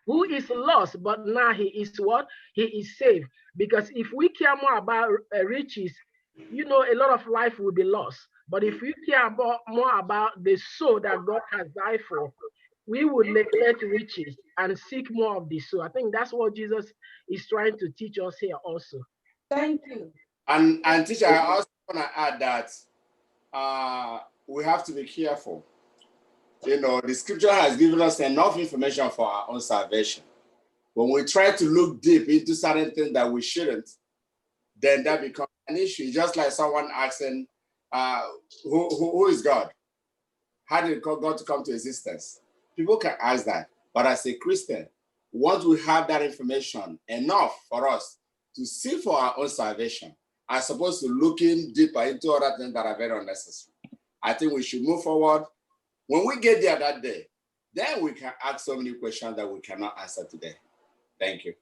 Speaker 7: who is lost, but now he is what? He is saved. Because if we care more about riches, a lot of life will be lost. But if we care more about the soul that God has died for, we will neglect riches and seek more of the soul. I think that's what Jesus is trying to teach us here also.
Speaker 5: Thank you.
Speaker 6: And teacher, I also want to add that we have to be careful. The scripture has given us enough information for our own salvation. When we try to look deep into certain things that we shouldn't, then that becomes an issue. Just like someone asking, who is God? How did God to come to existence? People can ask that. But as a Christian, once we have that information enough for us to see for our own salvation, as opposed to looking deeper into other things that are very unnecessary, I think we should move forward. When we get there that day, then we can ask so many questions that we cannot answer today. Thank you.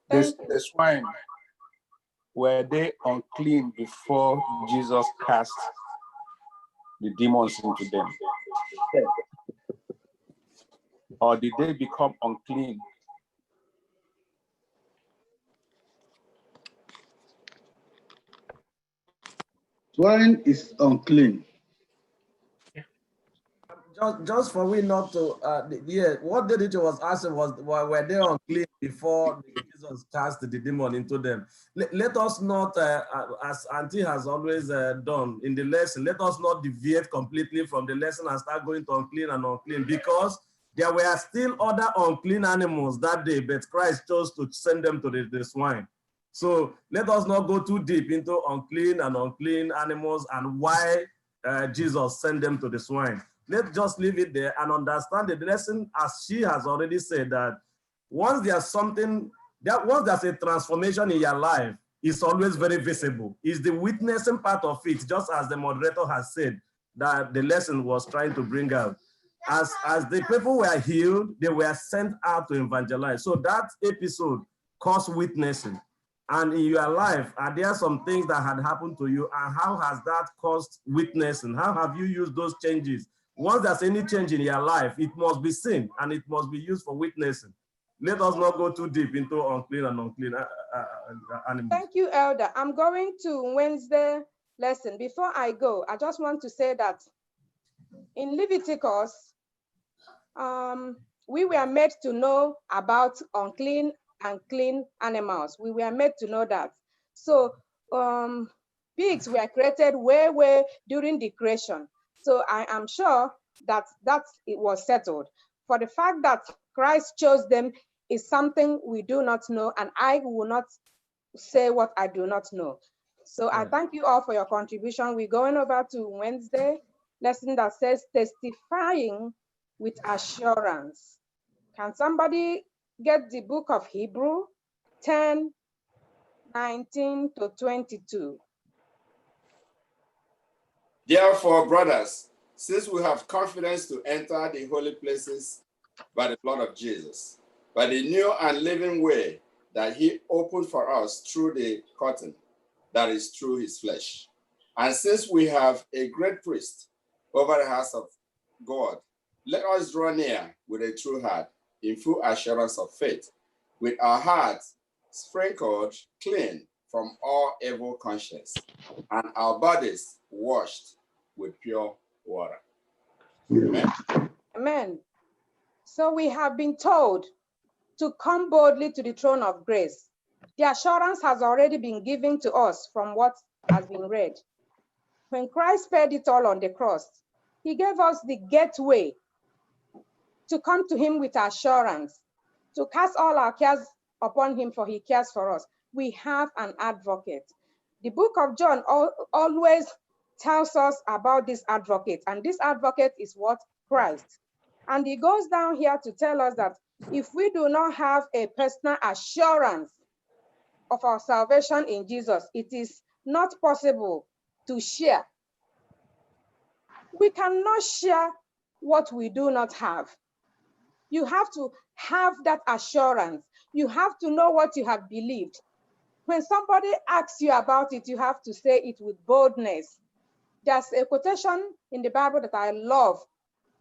Speaker 11: The swine, were they unclean before Jesus cast the demons into them? Or did they become unclean?
Speaker 10: Swine is unclean.
Speaker 4: Just for we not to, what the teacher was asking was, were they unclean before Jesus cast the demon into them? Let us not, as Auntie has always done in the lesson, let us not deviate completely from the lesson and start going to unclean, because there were still other unclean animals that day, but Christ chose to send them to the swine. So let us not go too deep into unclean animals and why Jesus sent them to the swine. Let's just leave it there and understand the lesson, as she has already said, that once there's a transformation in your life, it's always very visible. It's the witnessing part of it, just as the moderator has said, that the lesson was trying to bring out. As the people were healed, they were sent out to evangelize. So that episode caused witnessing. And in your life, are there some things that had happened to you, and how has that caused witnessing? How have you used those changes? Once there's any change in your life, it must be seen and it must be used for witnessing. Let us not go too deep into unclean animals.
Speaker 5: Thank you, Elder. I'm going to Wednesday lesson. Before I go, I just want to say that in Leviticus, we were made to know about unclean and clean animals. We were made to know that. So pigs were created way during the creation. So I am sure that it was settled. For the fact that Christ chose them is something we do not know, and I will not say what I do not know. So I thank you all for your contribution. We're going over to Wednesday lesson that says testifying with assurance. Can somebody get the book of Hebrew 10:19 to 22?
Speaker 6: Therefore, brothers, since we have confidence to enter the holy places by the blood of Jesus, by the new and living way that he opened for us through the curtain, that is through his flesh. And since we have a great priest over the house of God, let us draw near with a true heart, in full assurance of faith, with our hearts sprinkled clean from all evil conscience, and our bodies washed with pure water. Amen.
Speaker 5: Amen. So we have been told to come boldly to the throne of grace. The assurance has already been given to us from what has been read. When Christ paid it all on the cross, he gave us the gateway to come to him with assurance, to cast all our cares upon him, for he cares for us. We have an advocate. The book of John always tells us about this advocate, and this advocate is what? Christ. And he goes down here to tell us that if we do not have a personal assurance of our salvation in Jesus, it is not possible to share. We cannot share what we do not have. You have to have that assurance. You have to know what you have believed. When somebody asks you about it, you have to say it with boldness. There's a quotation in the Bible that I love,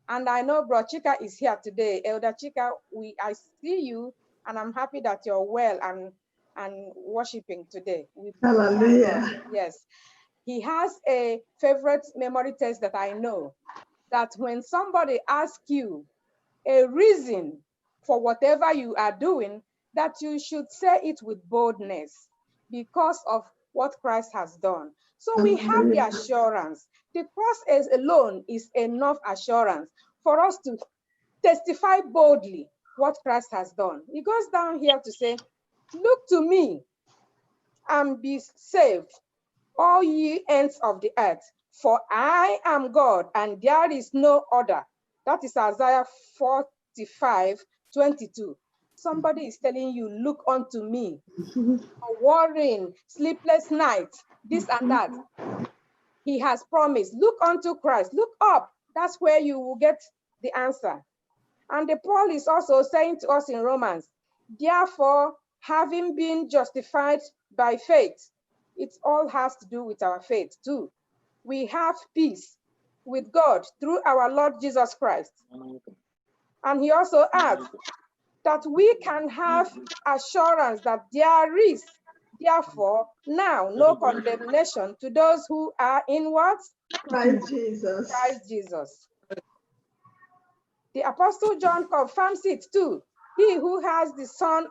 Speaker 5: and I know Bro Chika is here today. Elder Chika, I see you, and I'm happy that you're well and worshiping today.
Speaker 12: Hallelujah.
Speaker 5: Yes. He has a favorite memory test that I know, that when somebody asks you a reason for whatever you are doing, that you should say it with boldness because of what Christ has done. So we have the assurance. The cross alone is enough assurance for us to testify boldly what Christ has done. He goes down here to say, look to me and be saved, all ye ends of the earth, for I am God and there is no other. That is Isaiah 45:22. Somebody is telling you, look unto me. Worrying, sleepless nights, this and that. He has promised, look unto Christ, look up. That's where you will get the answer. And the Paul is also saying to us in Romans, therefore, having been justified by faith, it all has to do with our faith too. We have peace with God through our Lord Jesus Christ. And he also adds that we can have assurance that there is, therefore, now no condemnation to those who are in what?
Speaker 12: Christ Jesus.
Speaker 5: Christ Jesus. The Apostle John confirms it too. He who has the Son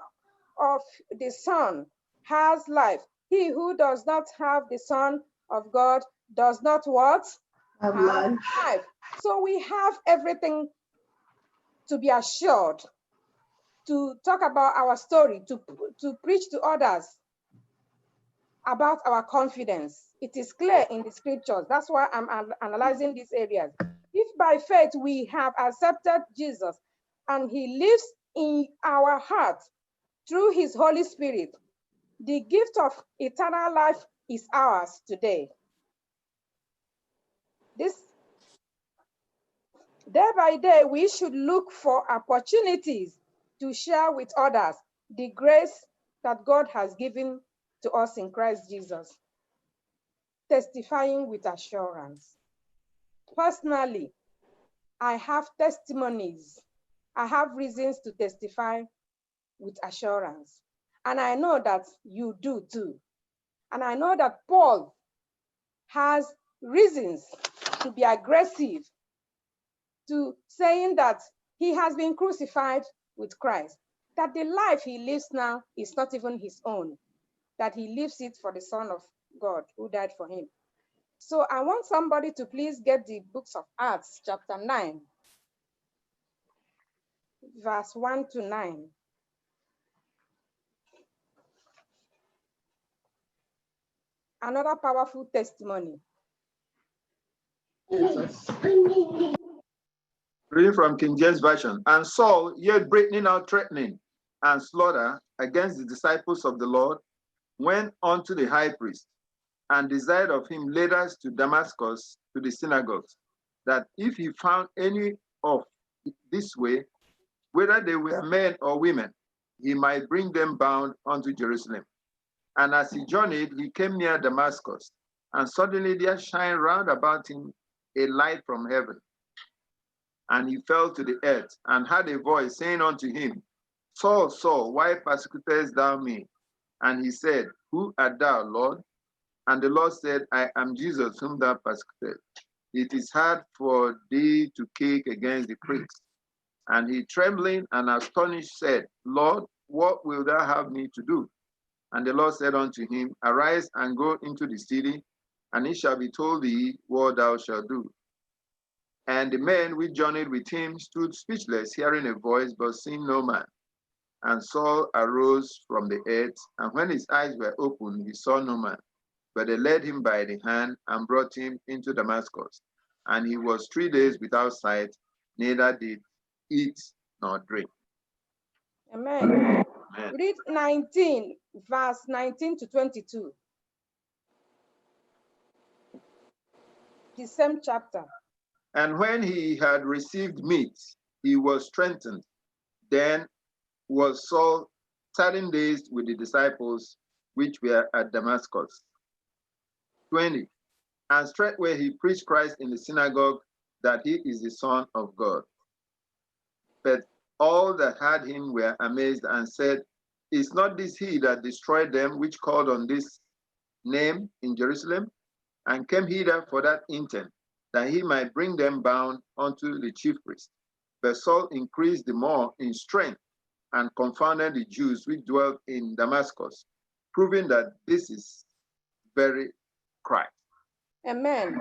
Speaker 5: of the Son has life. He who does not have the Son of God does not what?
Speaker 12: Have life.
Speaker 5: So we have everything to be assured, to talk about our story, to preach to others about our confidence. It is clear in the scriptures. That's why I'm analyzing these areas. If by faith we have accepted Jesus and he lives in our heart through his Holy Spirit, the gift of eternal life is ours today. This day by day, we should look for opportunities to share with others the grace that God has given to us in Christ Jesus, testifying with assurance. Personally, I have testimonies. I have reasons to testify with assurance. And I know that you do too. And I know that Paul has reasons to be aggressive, to saying that he has been crucified with Christ, that the life he lives now is not even his own, that he lives it for the Son of God who died for him. So I want somebody to please get the books of Acts, chapter 9, verse 1 to 9. Another powerful testimony.
Speaker 3: Reading from King James Version. And Saul, yet breaking out threatening and slaughter against the disciples of the Lord, went unto the high priest and desired of him letters to Damascus to the synagogues, that if he found any of this way, whether they were men or women, he might bring them bound unto Jerusalem. And as he journeyed, he came near Damascus, and suddenly there shined round about him a light from heaven. And he fell to the earth, and heard a voice saying unto him, Saul, Saul, why persecutest thou me? And he said, Who art thou, Lord? And the Lord said, I am Jesus, whom thou persecutest. It is hard for thee to kick against the pricks. And he, trembling and astonished, said, Lord, what wilt thou have me to do? And the Lord said unto him, Arise and go into the city, and it shall be told thee what thou shalt do. And the men which journeyed with him stood speechless, hearing a voice, but seeing no man. And Saul arose from the earth, and when his eyes were opened, he saw no man. But they led him by the hand and brought him into Damascus. And he was 3 days without sight, neither did eat nor drink.
Speaker 5: Amen.
Speaker 3: Amen.
Speaker 5: Read 19, verse 19 to 22. The same chapter.
Speaker 3: And when he had received meat, he was strengthened. Then was Saul 13 days with the disciples which were at Damascus. 20. And straightway he preached Christ in the synagogue, that he is the Son of God. But all that heard him were amazed and said, Is not this he that destroyed them which called on this name in Jerusalem? And came hither for that intent, that he might bring them bound unto the chief priest. But Saul increased the more in strength, and confounded the Jews which dwelt in Damascus, proving that this is very Christ.
Speaker 5: Amen.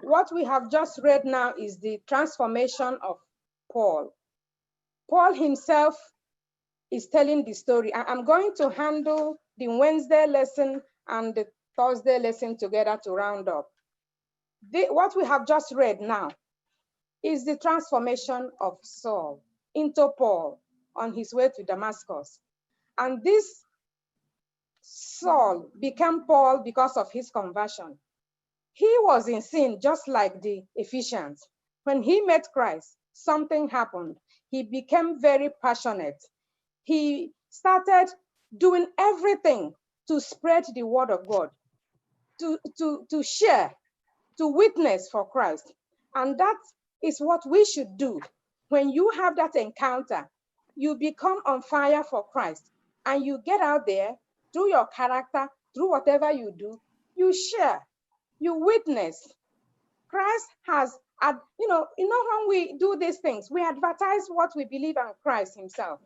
Speaker 5: What we have just read now is the transformation of Paul. Paul himself is telling the story. I'm going to handle the Wednesday lesson and the Thursday lesson together to round up. What we have just read now is the transformation of Saul into Paul on his way to Damascus. And this Saul became Paul because of his conversion. He was in sin just like the Ephesians. When he met Christ, something happened. He became very passionate. He started doing everything to spread the word of God, to share, to witness for Christ. And that is what we should do. When you have that encounter, you become on fire for Christ, and you get out there through your character, through whatever you do, you share, you witness. Christ has, when we do these things, we advertise what we believe in Christ himself.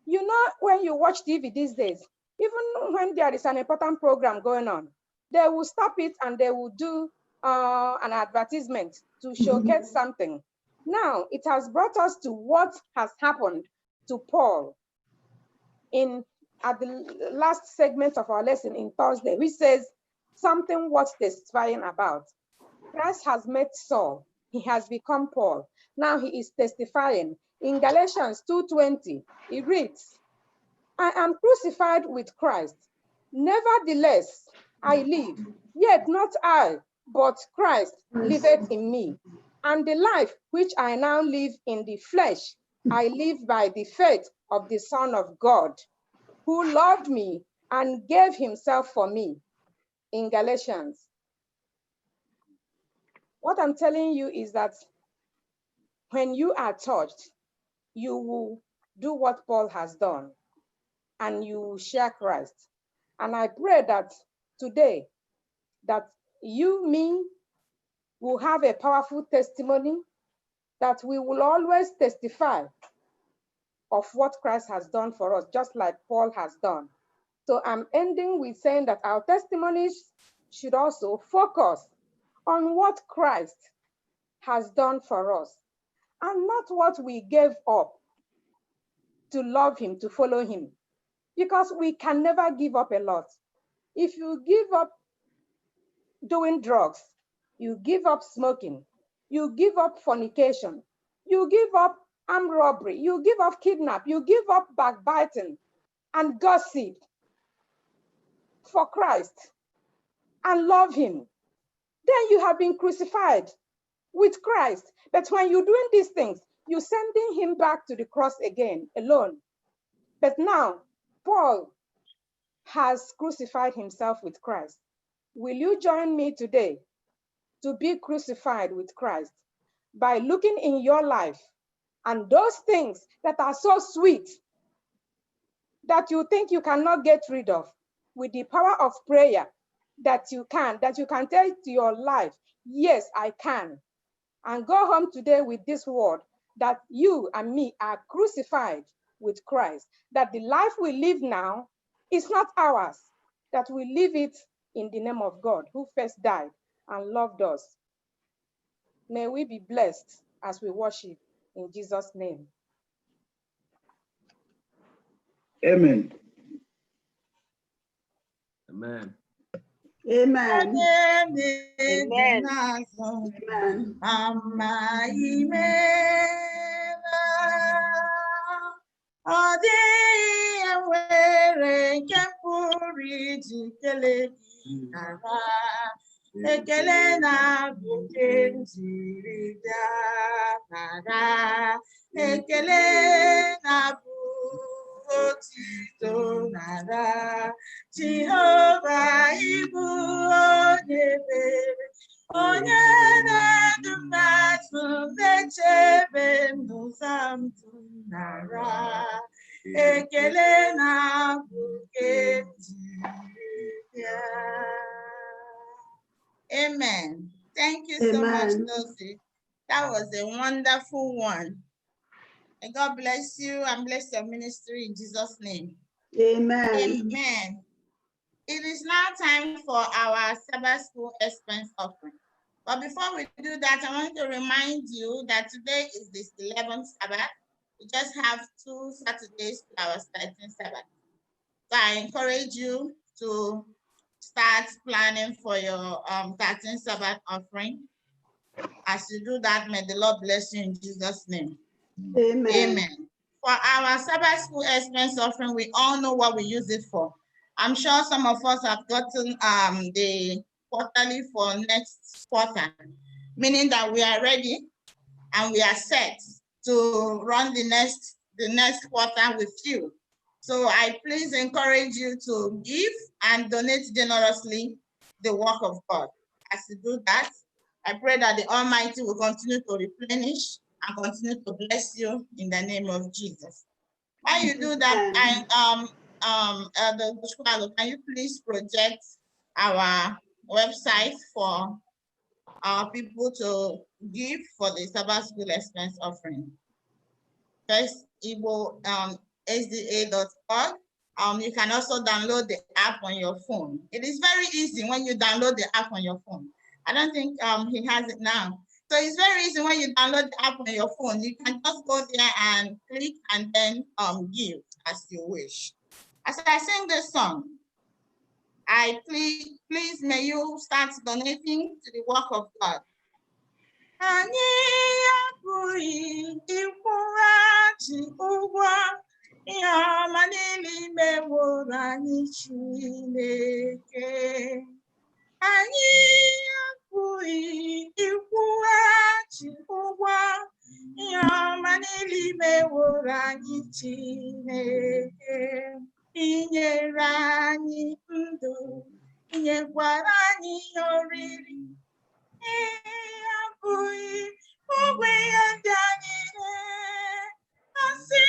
Speaker 5: You know, when you watch TV these days, even when there is an important program going on, they will stop it and they will do an advertisement to showcase something. Now, it has brought us to what has happened to Paul at the last segment of our lesson in Thursday, which says something worth testifying about. Christ has met Saul. He has become Paul. Now he is testifying. In Galatians 2:20, it reads, I am crucified with Christ. Nevertheless, I live, yet not I, but Christ liveth in me. And the life which I now live in the flesh, I live by the faith of the Son of God, who loved me and gave himself for me. In Galatians. What I'm telling you is that when you are touched, you will do what Paul has done, and you will share Christ. And I pray that today, that you, me, will have a powerful testimony, that we will always testify of what Christ has done for us, just like Paul has done. So I'm ending with saying that our testimonies should also focus on what Christ has done for us, and not what we gave up to love him, to follow him, because we can never give up a lot. If you give up doing drugs, you give up smoking, you give up fornication, you give up armed robbery, you give up kidnap, you give up backbiting and gossip for Christ and love him, then you have been crucified with Christ. But when you're doing these things, you're sending him back to the cross again, alone. But now, Paul has crucified himself with Christ. Will you join me today to be crucified with Christ by looking in your life and those things that are so sweet that you think you cannot get rid of, with the power of prayer that you can tell to your life, yes, I can. And go home today with this word that you and me are crucified with Christ, that the life we live now is not ours, that we live it in the name of God who first died and loved us. May we be blessed as we worship in Jesus' name.
Speaker 10: Amen.
Speaker 12: Amen.
Speaker 1: Amen.
Speaker 12: Amen.
Speaker 1: Ama imela, ọ dịghị enwere nke pụrụ iji kelee gị nara. Ekele na-abụ nke njiri bịa nara. Ekele na-abụ otito nara. Jehova ịbụ onye ebere, onye na-edu mmadụ na-echebe ndụ zamdụ nara. Ekele na-abụ nke njiri bịa. Amen. Thank you so much, Lucy. That was a wonderful one. And God bless you and bless your ministry in Jesus' name.
Speaker 12: Amen.
Speaker 1: Amen. It is now time for our Sabbath School expense offering. But before we do that, I want to remind you that today is this 11th Sabbath. We just have 2 Saturdays to our 13th Sabbath. So I encourage you to start planning for your 13th Sabbath offering. As you do that, may the Lord bless you in Jesus' name.
Speaker 12: Amen.
Speaker 1: Amen. For our Sabbath School expense offering, we all know what we use it for. I'm sure some of us have gotten the quarterly for next quarter, meaning that we are ready and we are set to run the next quarter with you. So I please encourage you to give and donate generously the work of God. As you do that, I pray that the Almighty will continue to replenish and continue to bless you in the name of Jesus. While you do that, can you please project our website for our people to give for the Sabbath School expense offering? First, Igbo SDA.org. You can also download the app on your phone. It is very easy when you download the app on your phone. I don't think he has it now. So it's very easy when you download the app on your phone. You can just go there and click and then give as you wish. As I sing this song, I please may you start donating to the work of God. Anyị abụghị ịkwụghachi ụgwọ ihe ọma niile meworo anyị Chineke. Anyị abụghị ịkwụghachi ụgwọ ihe ọma niile meworo anyị Chineke. Inyere anyị ndụ, inyekwara anyị ihe oriri. Abụghị ụgwọ ihe ndị anyị na-asị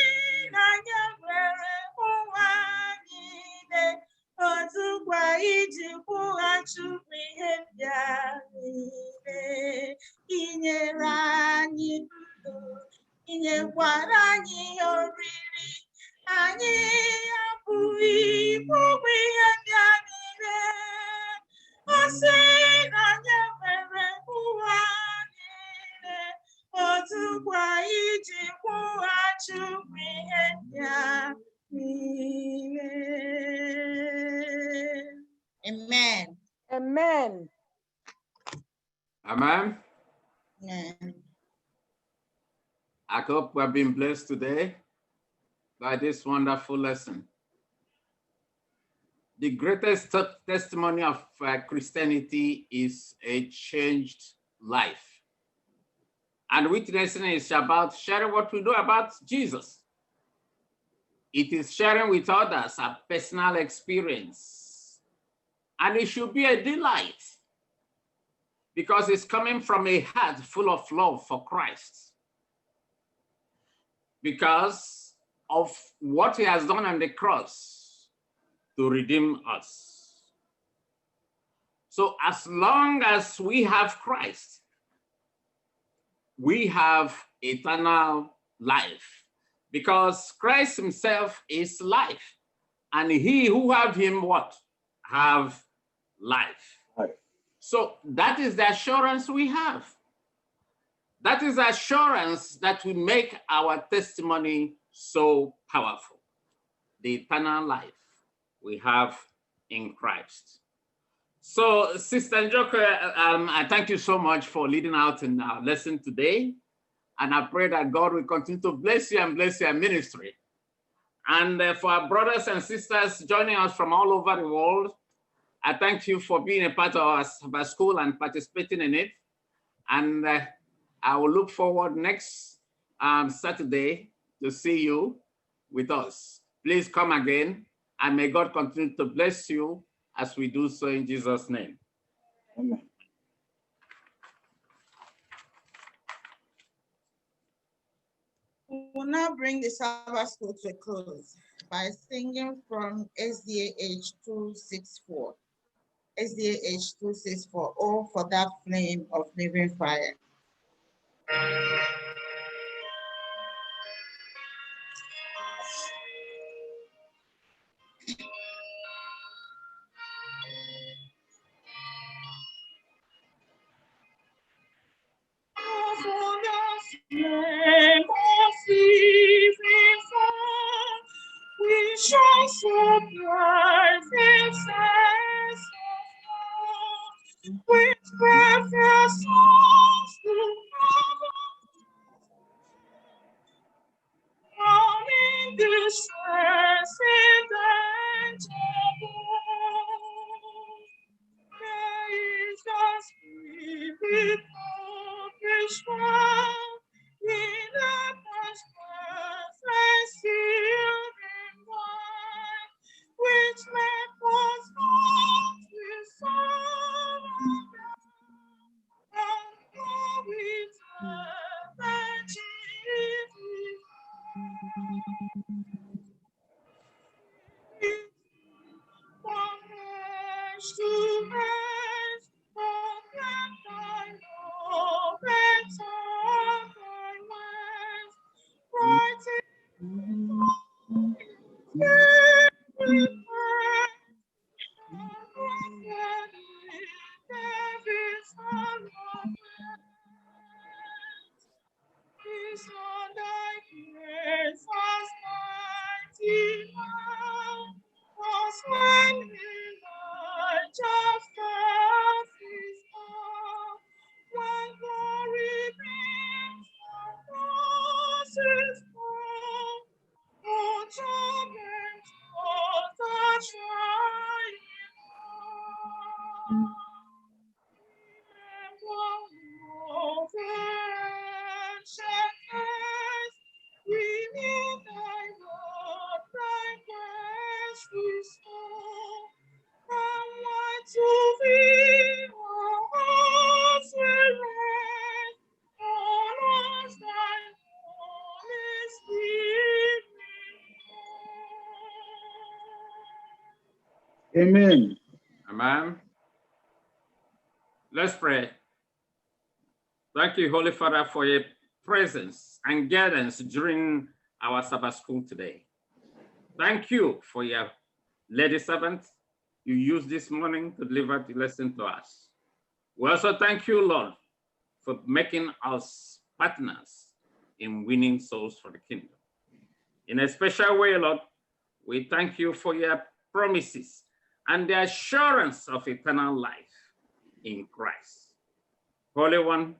Speaker 1: na anyị nwere ụwa niile, ozugbo iji kwụghachi ụgwọ ihe ndị niile. Inyere anyị ndụ, inyekwara anyị ihe oriri. Anyị abụghị ụgwọ ihe ndị anyị na-asị na anyị nwere ụwa niile, ozugbo iji kwụghachi ụgwọ ihe ndị niile. Amen.
Speaker 5: Amen.
Speaker 2: Amen.
Speaker 1: Amen.
Speaker 2: I hope we have been blessed today by this wonderful lesson. The greatest testimony of Christianity is a changed life. And witnessing is about sharing what we know about Jesus. It is sharing with others a personal experience. And it should be a delight because it's coming from a heart full of love for Christ. Because of what he has done on the cross to redeem us. So as long as we have Christ, we have eternal life because Christ himself is life. And he who have him what? Have life.
Speaker 10: Right.
Speaker 2: So that is the assurance we have. That is assurance that will make our testimony so powerful. The eternal life we have in Christ. So, Sister Njoka, I thank you so much for leading out in our lesson today. And I pray that God will continue to bless you and bless your ministry. And for our brothers and sisters joining us from all over the world, I thank you for being a part of our school and participating in it. And I will look forward next Saturday to see you with us. Please come again, and may God continue to bless you as we do so in Jesus' name.
Speaker 10: Amen.
Speaker 1: We will now bring the Sabbath school to a close by singing from SDAH 264. SDAH 264, Oh, for that flame of living fire. We shall surprise in sense of God, with precious souls to come in distress in danger. There is a spirit of Israel in the presence sealed in wine, which make us bold with sorrow and glory and Jesus. From hands to hands, proclaim thy love and serve thy ways. Right in every prayer, is on thy grace as mighty now, as when Elijah felt his love, when glory beams from crosses fall, oh, torment of the shining light.
Speaker 10: Amen.
Speaker 2: Amen. Let's pray. Thank you, Holy Father, for your presence and guidance during our Sabbath school today. Thank you for your lady servant you used this morning to deliver the lesson to us. We also thank you, Lord, for making us partners in winning souls for the kingdom. In a special way, Lord, we thank you for your promises and the assurance of eternal life in Christ. Holy One,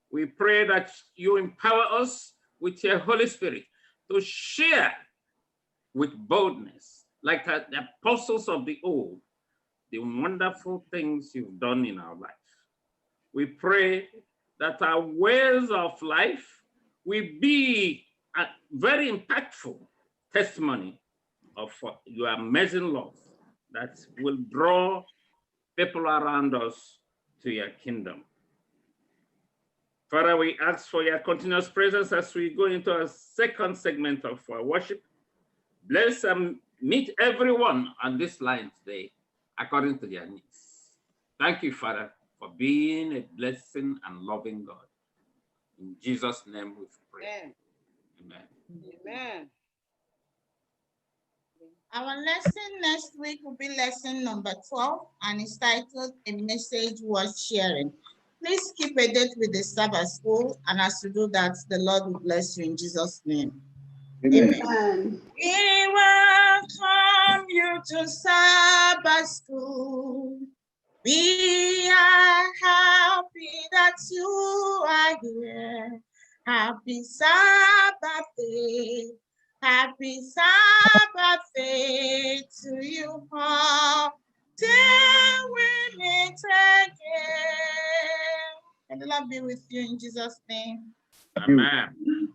Speaker 2: we pray that you empower us with your Holy Spirit to share with boldness, like the apostles of the old, the wonderful things you've done in our life. We pray that our ways of life will be a very impactful testimony of your amazing love that will draw people around us to your kingdom. Father, we ask for your continuous presence as we go into our second segment of our worship. Bless and meet everyone on this line today according to their needs. Thank you, Father, for being a blessing and loving God. In Jesus' name we pray. Amen.
Speaker 1: Amen. Our lesson next week will be lesson number 12, and it's titled A Message Worth Sharing. Please keep a date with the Sabbath School, and as you do that, the Lord will bless you in Jesus' name.
Speaker 10: Amen.
Speaker 1: Amen. We welcome you to Sabbath School. We are happy that you are here. Happy Sabbath day. Happy Sabbath day to you all. Till we meet again. And the Lord be with you in Jesus' name.
Speaker 2: Amen.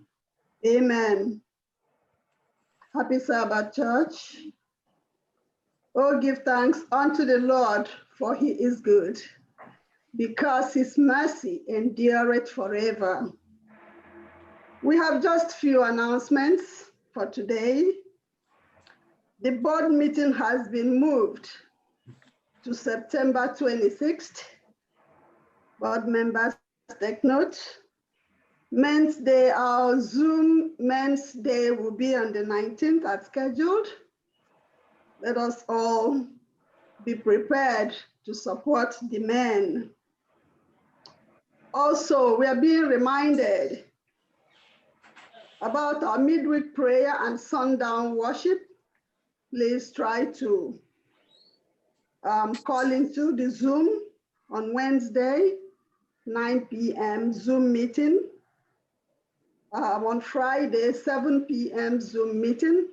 Speaker 12: Amen. Happy Sabbath, church. Oh, give thanks unto the Lord, for he is good, because his mercy endureth forever. We have just few announcements for today. The board meeting has been moved to September 26th. Board members, take note. Men's Day, our Zoom Men's Day will be on the 19th as scheduled. Let us all be prepared to support the men. Also, we are being reminded about our midweek prayer and sundown worship. Please try to call into the Zoom on Wednesday, 9 p.m. Zoom meeting. On Friday, 7 p.m. Zoom meeting.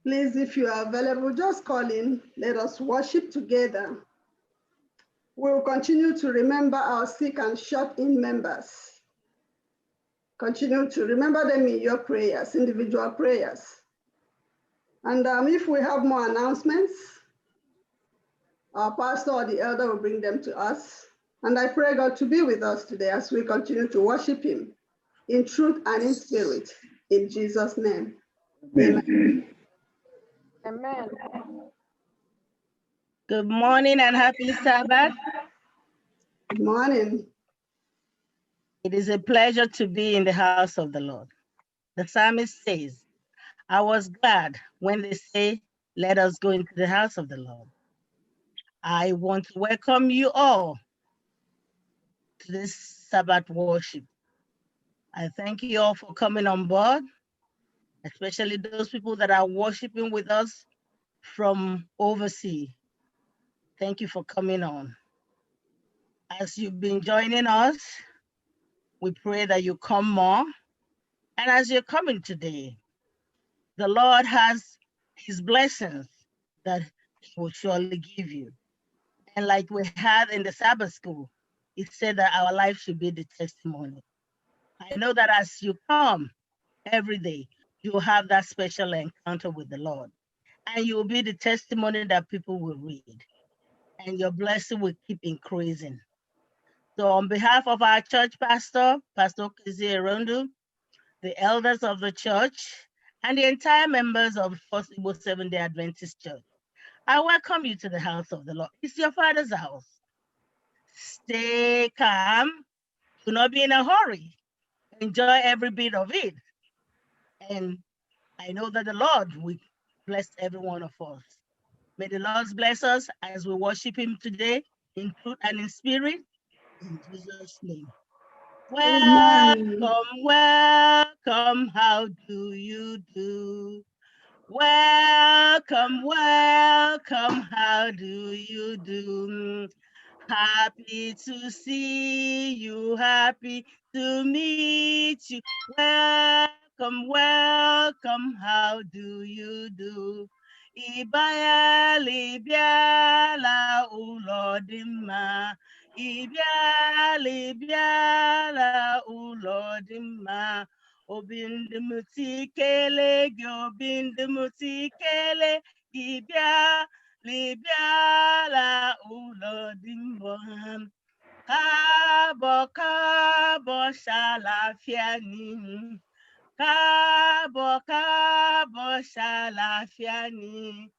Speaker 12: Please, if you are available, just call in. Let us worship together. We will continue to remember our sick and shut-in members. Continue to remember them in your prayers, individual prayers. And if we have more announcements, our pastor or the elder will bring them to us. And I pray God to be with us today as we continue to worship him in truth and in spirit. In Jesus' name. Amen.
Speaker 5: Amen.
Speaker 13: Good morning and happy Sabbath.
Speaker 12: Good morning.
Speaker 13: It is a pleasure to be in the house of the Lord. The psalmist says, I was glad when they say, let us go into the house of the Lord. I want to welcome you all to this Sabbath worship. I thank you all for coming on board, especially those people that are worshiping with us from overseas. Thank you for coming on. As you've been joining us, we pray that you come more. And as you're coming today, the Lord has his blessings that he will surely give you. And like we had in the Sabbath school, it said that our life should be the testimony. I know that as you come every day, you'll have that special encounter with the Lord. And you will be the testimony that people will read. And your blessing will keep increasing. So on behalf of our church pastor, Pastor Kizzy Erondu, the elders of the church, and the entire members of First Igbo Seventh-day Adventist Church, I welcome you to the house of the Lord. It's your Father's house. Stay calm. Do not be in a hurry. Enjoy every bit of it. And I know that the Lord will bless every one of us. May the Lord bless us as we worship him today in truth and in spirit. In Jesus' name. Welcome, welcome, how do you do? Welcome, welcome, how do you do? Happy to see you, happy to meet you. Welcome, welcome, how do you do? Ibaya libyala ulodima. Ibiala, Ibiala, Ulodima. Obindimutikele, obindimutikele, Libya, Libya, la ulodimbo. Kabo, kabo, shalafiani. Kabo, kabo, shalafiani.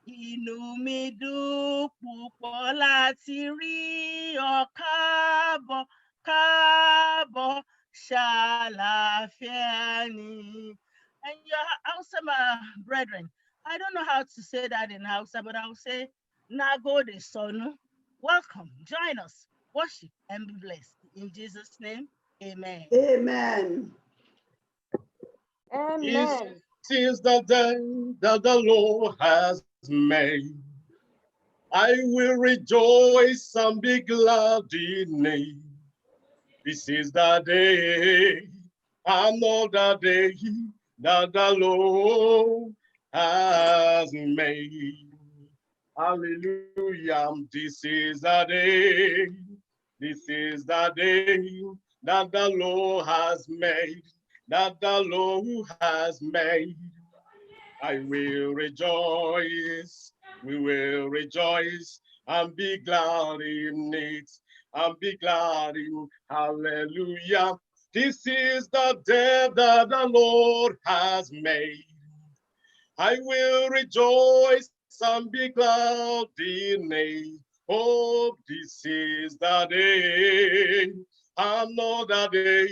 Speaker 13: Inú mi dùn púpọ̀ láti rí ọ. Káàbọ̀, káàbọ̀, ṣàlàáfíà ni. And your Hausa brethren, I don't know how to say that in Hausa, but I'll say, Nagode Sonu. Welcome, join us, worship and be blessed. In Jesus' name, amen.
Speaker 12: Amen.
Speaker 5: Amen.
Speaker 14: This is the day that the Lord has made. I will rejoice and be glad in it. This is the day, another day that the Lord has made. Hallelujah. This is the day. This is the day that the Lord has made. That the Lord has made. I will rejoice. We will rejoice and be glad in it. And be glad in hallelujah. This is the day that the Lord has made. I will rejoice and be glad in it. Oh, this is the day, another day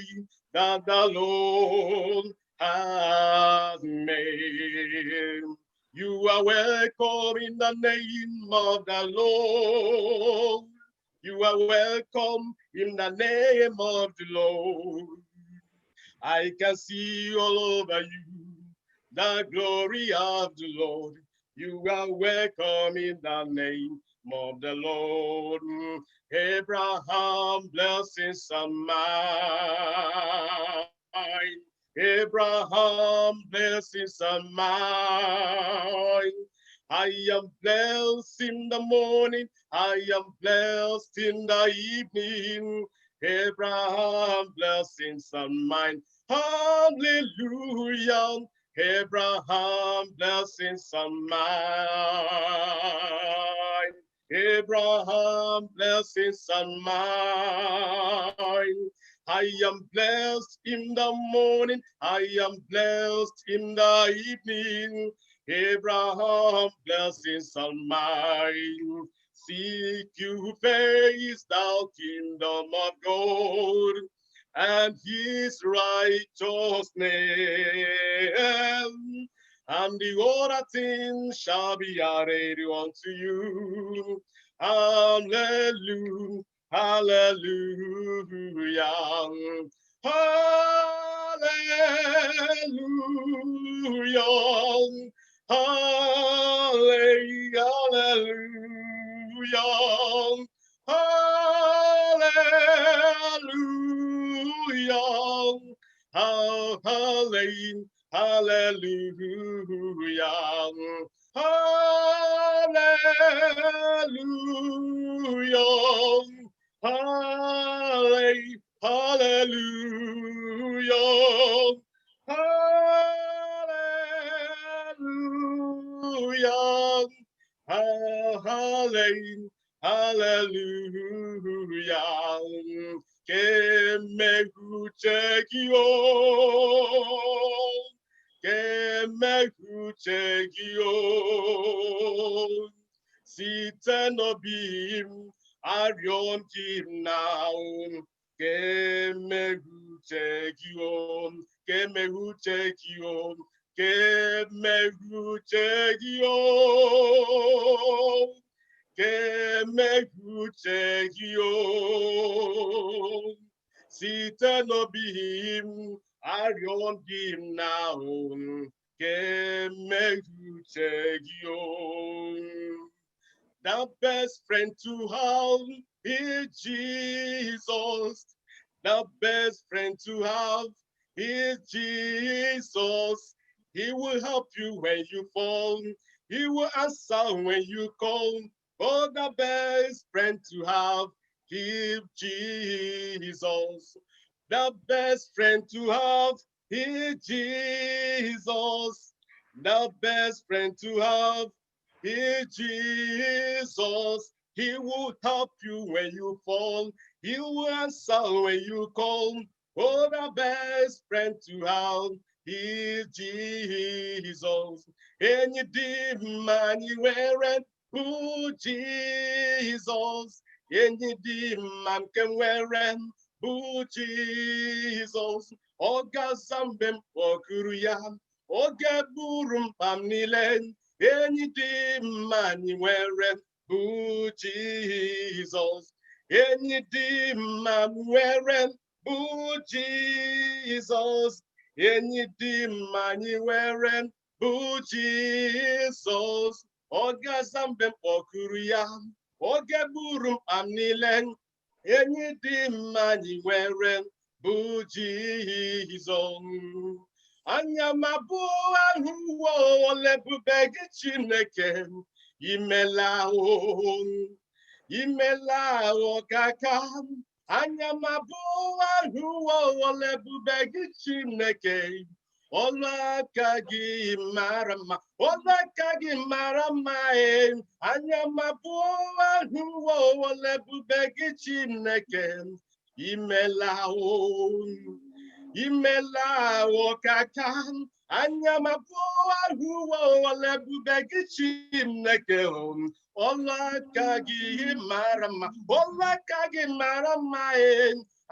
Speaker 14: that the Lord has made. You are welcome in the name of the Lord. You are welcome in the name of the Lord. I can see all over you the glory of the Lord. You are welcome in the name of the Lord. Abraham, blessings are mine. Abraham, blessings are mine. I am blessed in the morning. I am blessed in the evening. Abraham, blessings are mine. Hallelujah. Abraham, blessings are mine. Abraham, blessings are mine. I am blessed in the morning. I am blessed in the evening. Abraham, blessings are mine. Seek you face thou kingdom of God and his righteousness, and the other things shall be added unto you. Hallelujah, hallelujah, hallelujah, hallelujah, hallelujah, hallelujah, hallelujah, hallelujah, hallelujah, hallelujah, hallelujah, hallelujah. Que me escuche Dios, que me escuche Dios. Si te no bim, arion kim now. Que me escuche Dios, que me escuche Dios, que me escuche Dios. Que me escuche Dios. Si te no bim, arion bim now. Que me escuche Dios. The best friend to have is Jesus. The best friend to have is Jesus. He will help you when you fall. He will answer when you call. Oh, the best friend to have is Jesus. The best friend to have He Jesus, the best friend to have. He Jesus, he will help you when you fall. He will answer when you call. Oh, the best friend to have. He Jesus. Any demon you wearing, who Jesus. Any demon can wear him, who Jesus. Oga zambem okuruya, oga burum pamnilen, any demon you wearing, who Jesus. Any demon wearing, who Jesus. Any demon you wearing, who Jesus. Oga zambem okuruya, oga burum pamnilen, any demon you wearing, bụ Jizọs. Anya m abụọ ahụwo ebube gị Chineke, imela ọkaka. Anya m abụọ ahụwo ebube gị Chineke, ọlụ aka gị mara mma, ọlụ aka gị mara mma. Anya m abụọ ahụwo ebube gị Chineke, imela ọkaka. Anya m abụọ ahụwo ebube gị Chineke, ọlụ aka gị mara mma, ọlụ aka gị mara mma.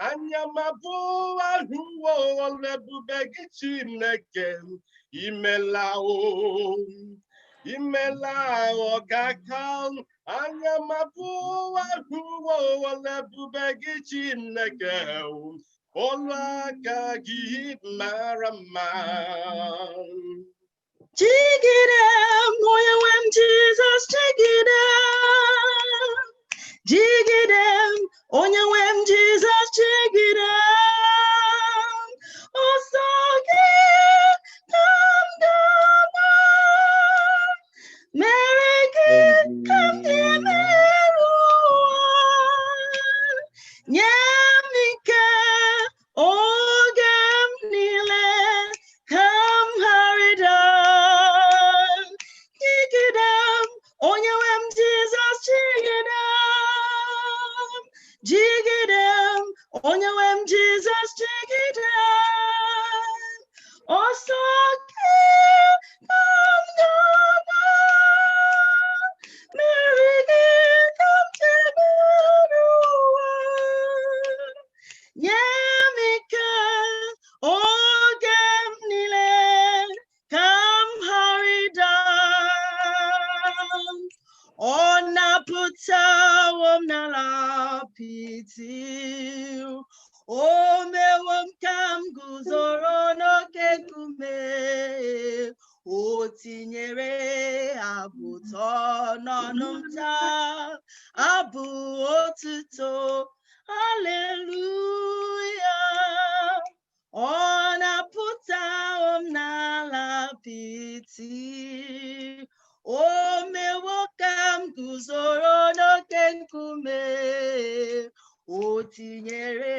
Speaker 14: Anya m abụọ ahụwo ebube gị Chineke, imela ọkaka. Anya m abụọ ahụwo ebube gị Chineke, ọlụ aka gị mara mma.
Speaker 15: Jigide onye nwe m Jizọs, jigide. Jigide onye nwe m Jizọs, jigide. Ọsọ gị ka m ga-agba, mere gị ka m ga-emerụ ụwa. Nye m ike oge m niile, ka m ghara ịda. Jigide onye nwe m Jizọs, jigide. Jigide onye nwe m Jizọs, jigide. Ọsọ gị ka m ga-agba, mere gị ka m ga-emerụ ụwa. Nye m ike oge m niile, ka m ghara ịda. Ọ napụtawo m n'ala apịtị, o mewo m ka m guzoro n'oke nkume. O tinyere abụ ụtọ n'ọnụ m taa, abụ otuto, haleluya. Ọ napụtawo m n'ala apịtị, o mewo ka m guzoro n'oke nkume. O tinyere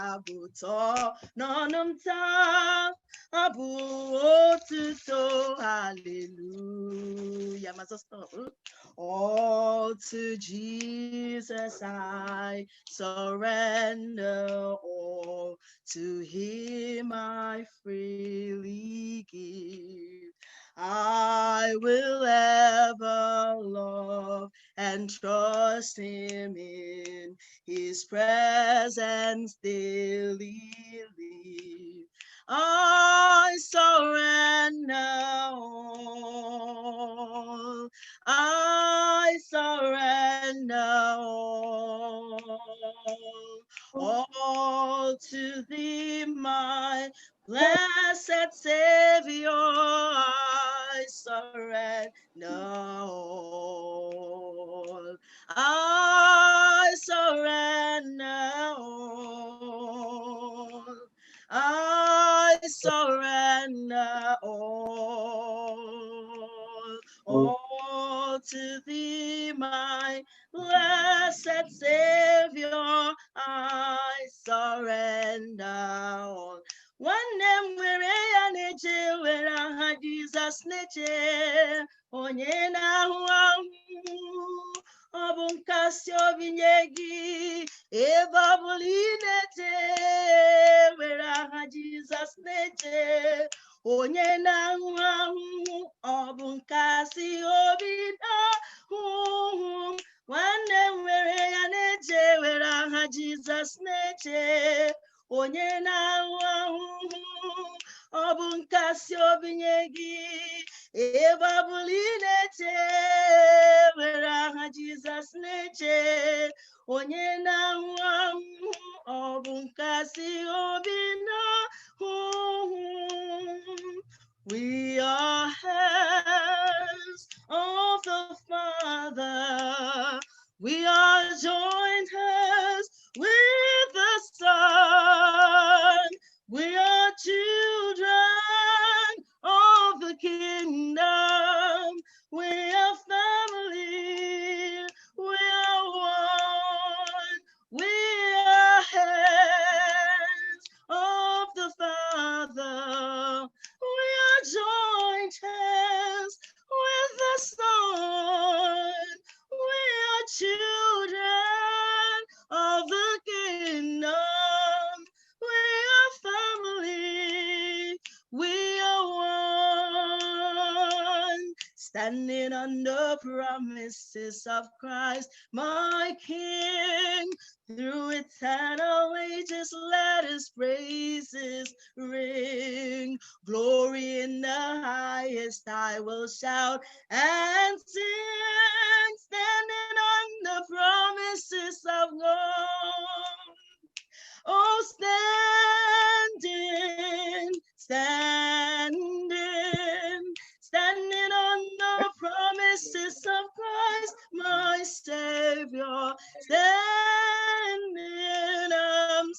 Speaker 15: abụ ụtọ n'ọnụ m taa, abụ otuto, hallelujah. Must stop. All to Jesus I surrender, all to him I freely give. I will ever love and trust him, in his presence daily live. I surrender all, I surrender all to thee, my blessed Savior. I surrender all, I surrender all, I surrender all to thee, my blessed Savior. I surrender all. One name will Jizọs na-eche onye na-ahụ ahụ. Ọ bụ nkasi obi nye gị ebe ọ bụla ị na-eche, were aha Jizọs na-eche onye na-ahụ ahụhụ. Ọ bụ nkasi obi na-ahụ nwanne m, were ya na-eche, were aha Jizọs na-eche onye na-ahụ ahụhụ. Ọ bụ nkasi obi nye gị ebe ọ bụla ị na-eche, were aha Jizọs na-eche onye na-ahụ ahụhụ. Ọ bụ nkasi obi na-ahụ. We are hands of the Father. We are joined hands with the Son. We are children of the kingdom. We are family. We are one. We are hands of the Father. We are joined hands with the Son. We are children of the kingdom. We are family. We are one. Standing on the promises of Christ, my King. Through eternal ages, let his praises ring. Glory in the highest, I will shout and sing. Standing on the promises of God. Oh, standing on the promises of Christ, my Savior. Standing on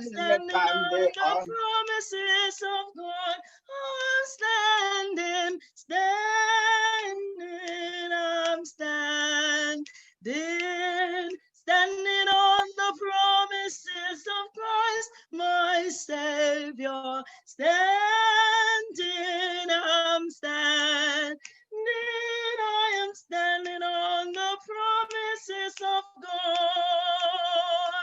Speaker 15: the promises of God. Oh, standing on the promises of Christ, my Savior. Standing, I'm standing, I am standing on the promises of God.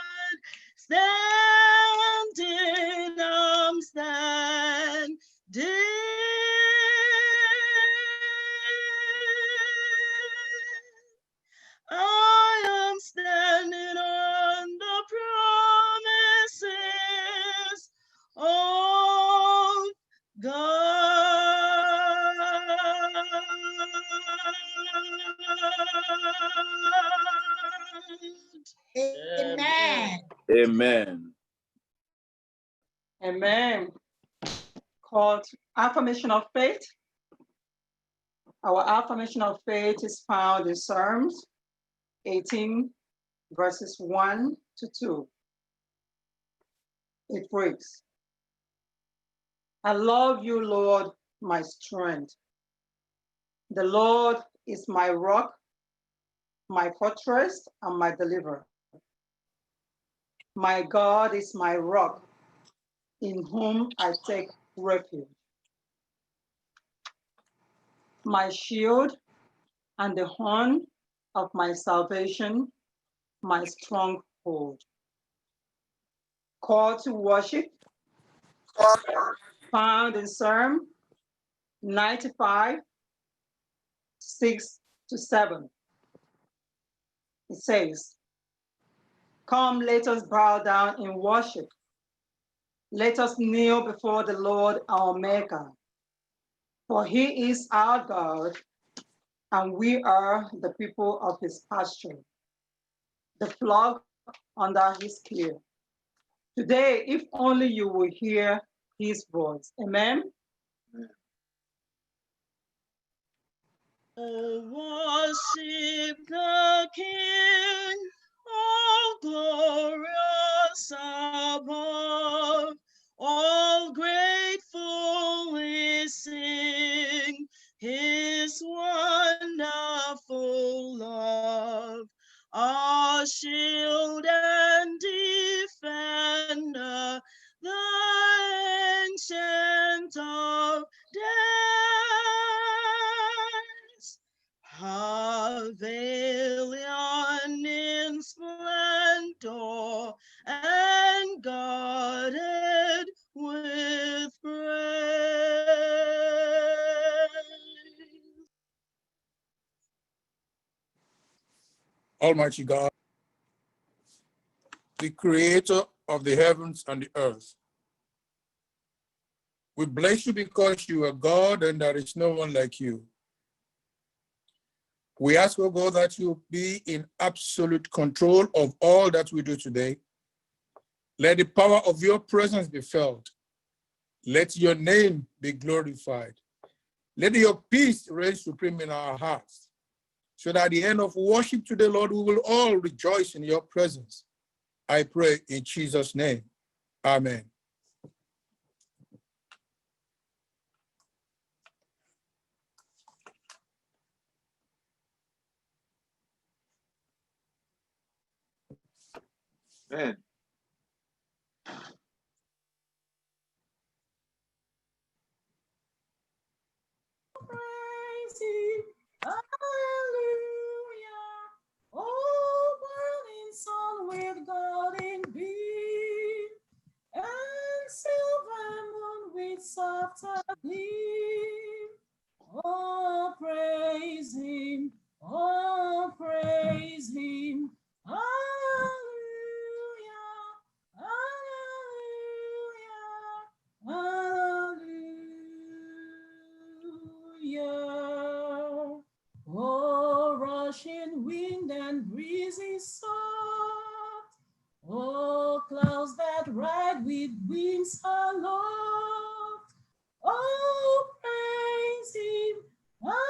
Speaker 15: Standing, I'm standing. I am standing on the promises of God.
Speaker 1: Amen.
Speaker 3: Amen.
Speaker 16: Amen. Called affirmation of faith. Our affirmation of faith is found in Psalms 18, verses 1 to 2. It reads, I love you, Lord, my strength. The Lord is my rock, my fortress, and my deliverer. My God is my rock, in whom I take refuge. My shield and the horn of my salvation, my stronghold. Call to worship, found in Psalm 95, 6 to 7. It says, come, let us bow down in worship. Let us kneel before the Lord our Maker. For he is our God, and we are the people of his pasture, the flock under his care. Today, if only you will hear his voice. Amen.
Speaker 15: Worship the King, all glorious above, all gratefully sing his wonderful love. Our shield and defender, the ancient
Speaker 8: Almighty God, the creator of the heavens and the earth. We bless you because you are God and there is no one like you. We ask, oh God, that you be in absolute control of all that we do today. Let the power of your presence be felt. Let your name be glorified. Let your peace reign supreme in our hearts, so that at the end of worship today, Lord, we will all rejoice in your presence. I pray in Jesus' name. Amen.
Speaker 3: Amen.
Speaker 15: Praise him, hallelujah. Oh, burning sun with God in beam, and silver moon with softer gleam. Oh, praise him, oh, praise him, hallelujah, hallelujah, hallelujah. Oh, rushing wind and breezy soft, oh, clouds that ride with wings aloft. Oh, praise him, hallelujah.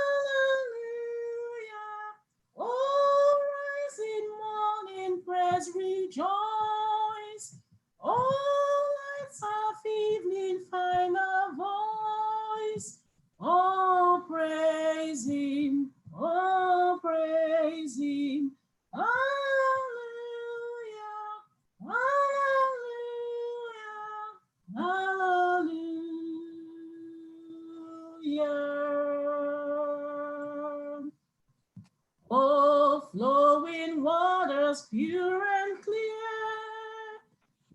Speaker 15: Oh, rising morning, praise, rejoice. Oh, lights of evening, find a voice. Oh, praise him, oh, praise him, hallelujah, hallelujah, hallelujah. Oh, flowing waters pure and clear,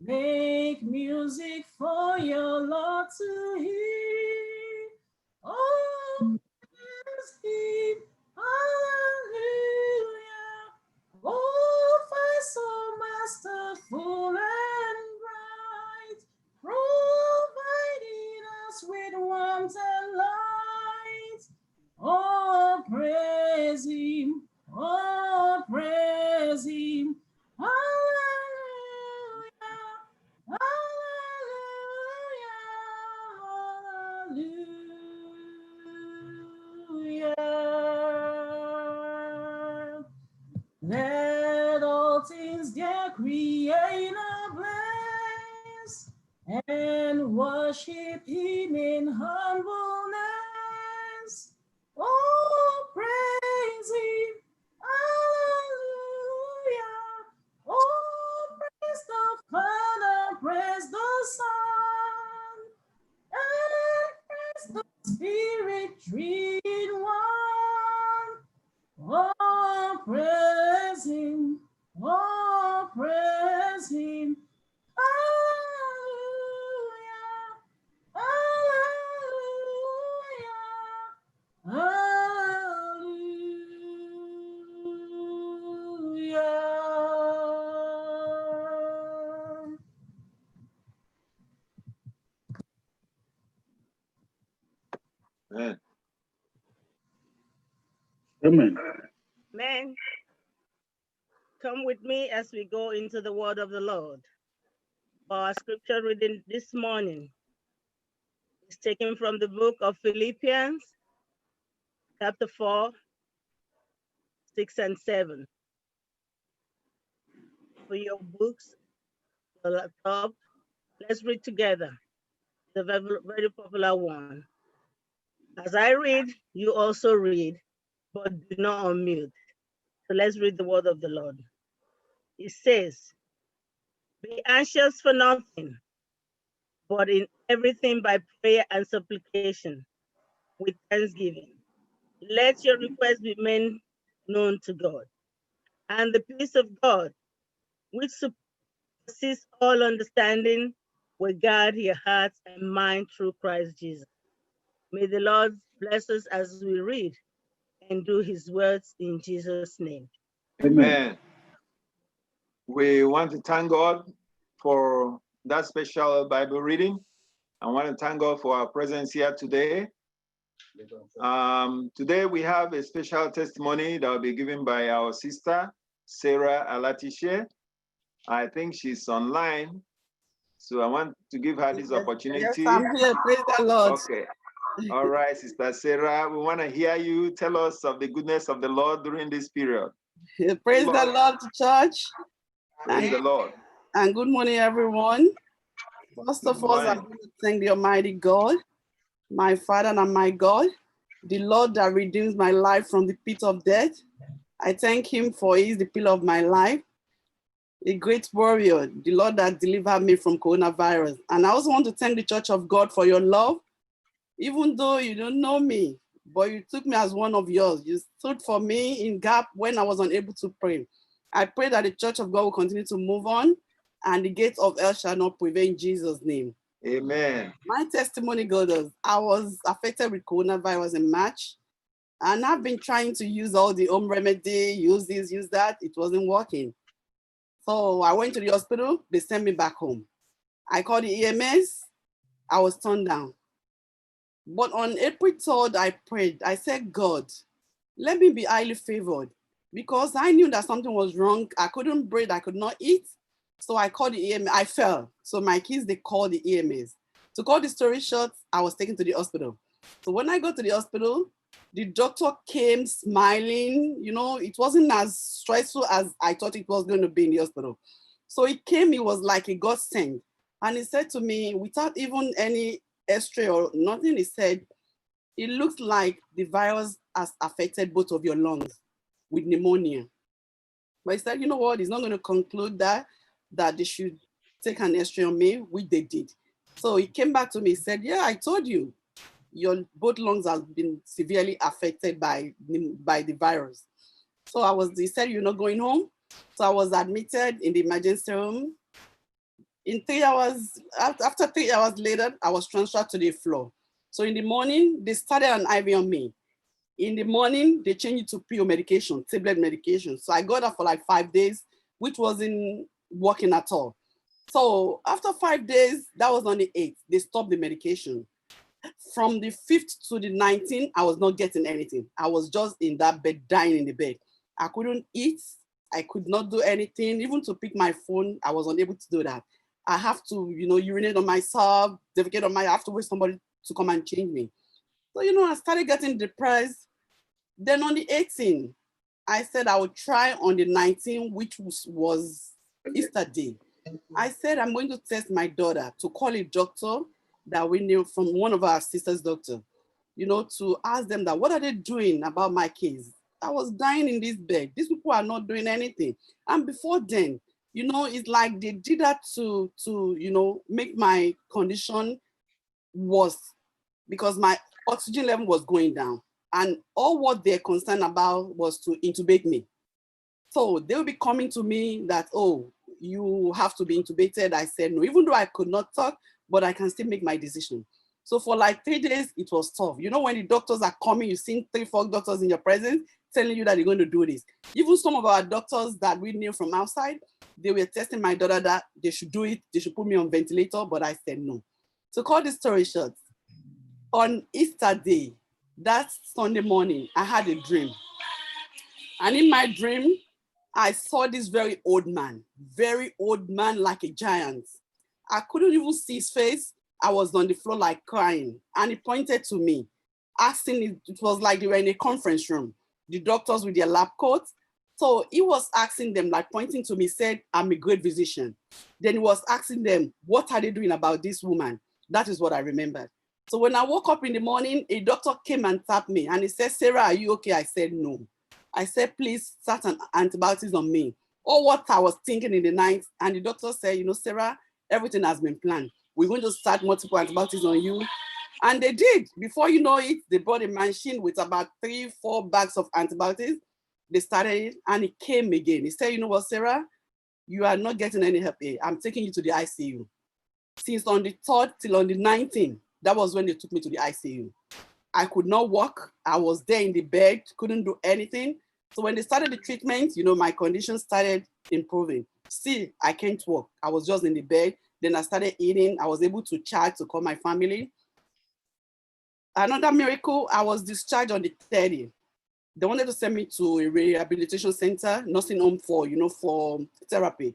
Speaker 15: make music for your Lord to hear. Oh, praise him, hallelujah. Oh, find so masterful and bright, providing us with warmth and light. Oh, praise him, oh, praise him, hallelujah, hallelujah, hallelujah. Let all things their Creator bless, and worship him in humbleness. Oh, praise him, hallelujah. Oh, praise the Father, praise the Son, and praise the Spirit, three in one. Oh, praise him, oh, praise him, hallelujah.
Speaker 3: Amen.
Speaker 10: Amen.
Speaker 13: Amen. Come with me as we go into the word of the Lord. Our scripture reading this morning is taken from the book of Philippians, chapter 4, 6 and 7. For your books, the laptop, let's read together, the very popular one. As I read, you also read, but do not unmute. So let's read the word of the Lord. It says, be anxious for nothing, but in everything by prayer and supplication, with thanksgiving. Let your requests be made known to God. And the peace of God, which surpasses all understanding, will guard your hearts and mind through Christ Jesus. May the Lord bless us as we read and do his words in Jesus' name.
Speaker 3: Amen. We want to thank God for that special Bible reading. I want to thank God for our presence here today. Today we have a special testimony that will be given by our sister, Sarah Alatishe. I think she's online, so I want to give her this opportunity.
Speaker 17: Yes, I'm here. Praise the Lord.
Speaker 3: Okay. All right, Sister Sarah, we want to hear you tell us of the goodness of the Lord during this period.
Speaker 17: Praise the Lord, church.
Speaker 3: Praise the Lord.
Speaker 17: And good morning, everyone. First of all, I want to thank the Almighty God, my Father and my God, the Lord that redeems my life from the pit of death. I thank him for he is the pillar of my life, a great warrior, the Lord that delivered me from coronavirus. And I also want to thank the Church of God for your love. Even though you don't know me, but you took me as one of yours. You stood for me in gap when I was unable to pray. I pray that the Church of God will continue to move on and the gates of hell shall not prevail in Jesus' name.
Speaker 3: Amen.
Speaker 17: My testimony goes, I was affected with coronavirus in March, and I've been trying to use all the home remedy, use this, use that. It wasn't working. So I went to the hospital, they sent me back home. I called the EMS, I was turned down. But on April 3rd, I prayed. I said, God, let me be highly favored, because I knew that something was wrong. I couldn't breathe, I could not eat. So I called the EMS, I fell. So my kids, they called the EMS. To cut the story short, I was taken to the hospital. So when I got to the hospital, the doctor came smiling. You know, it wasn't as stressful as I thought it was going to be in the hospital. So he came, he was like a godsend. And he said to me, without even any X-ray or nothing, he said, it looks like the virus has affected both of your lungs with pneumonia. But he said, you know what, he's not going to conclude that they should take an X-ray on me, which they did. So he came back to me, he said, yeah, I told you, your both lungs have been severely affected by the virus. So he said, you're not going home. So I was admitted in the emergency room. In 3 hours, after 3 hours later, I was transferred to the floor. So in the morning, they started an IV on me. In the morning, they changed it to PO medication, tablet medication. So I got that for like 5 days, which wasn't working at all. So after 5 days, that was on the 8th, they stopped the medication. From the 5th to the 19th, I was not getting anything. I was just in that bed, dying in the bed. I couldn't eat. I could not do anything. Even to pick my phone, I was unable to do that. I have to, urinate on myself, defecate on I have to wait somebody to come and change me. So, I started getting depressed. Then on the 18th, I said I would try on the 19th, which was Easter day. I said I'm going to test my daughter to call a doctor that we knew from one of our sister's doctor, to ask them that what are they doing about my case? I was dying in this bed. These people are not doing anything. And before then, it's like they did that to make my condition worse, because my oxygen level was going down. And all what they're concerned about was to intubate me. So they'll be coming to me that, oh, you have to be intubated. I said no, even though I could not talk, but I can still make my decision. So for like 3 days, it was tough. When the doctors are coming, you've seen 3-4 doctors in your presence telling you that you're going to do this. Even some of our doctors that we knew from outside, they were testing my daughter that they should do it, they should put me on ventilator, but I said no. To cut the story short, on Easter day, that Sunday morning, I had a dream. And in my dream, I saw this very old man like a giant. I couldn't even see his face. I was on the floor like crying. And he pointed to me, asking, it was like they were in a conference room, the doctors with their lab coats. So he was asking them, like pointing to me, said, I'm a great physician. Then he was asking them, what are they doing about this woman? That is what I remembered. So when I woke up in the morning, a doctor came and tapped me and he said, Sarah, are you okay? I said, no. I said, please start an antibiotics on me. Or what I was thinking in the night. And the doctor said, Sarah, everything has been planned. We're going to start multiple antibiotics on you. And they did. Before you know it, they brought a machine with about 3-4 bags of antibiotics. They started it and it came again. He said, you know what, Sarah, you are not getting any help here. I'm taking you to the ICU. Since on the 3rd till on the 19th, that was when they took me to the ICU. I could not walk. I was there in the bed, couldn't do anything. So when they started the treatment, my condition started improving. Still, I can't walk. I was just in the bed. Then I started eating. I was able to chat to call my family. Another miracle, I was discharged on the 30th. They wanted to send me to a rehabilitation center, nursing home for therapy.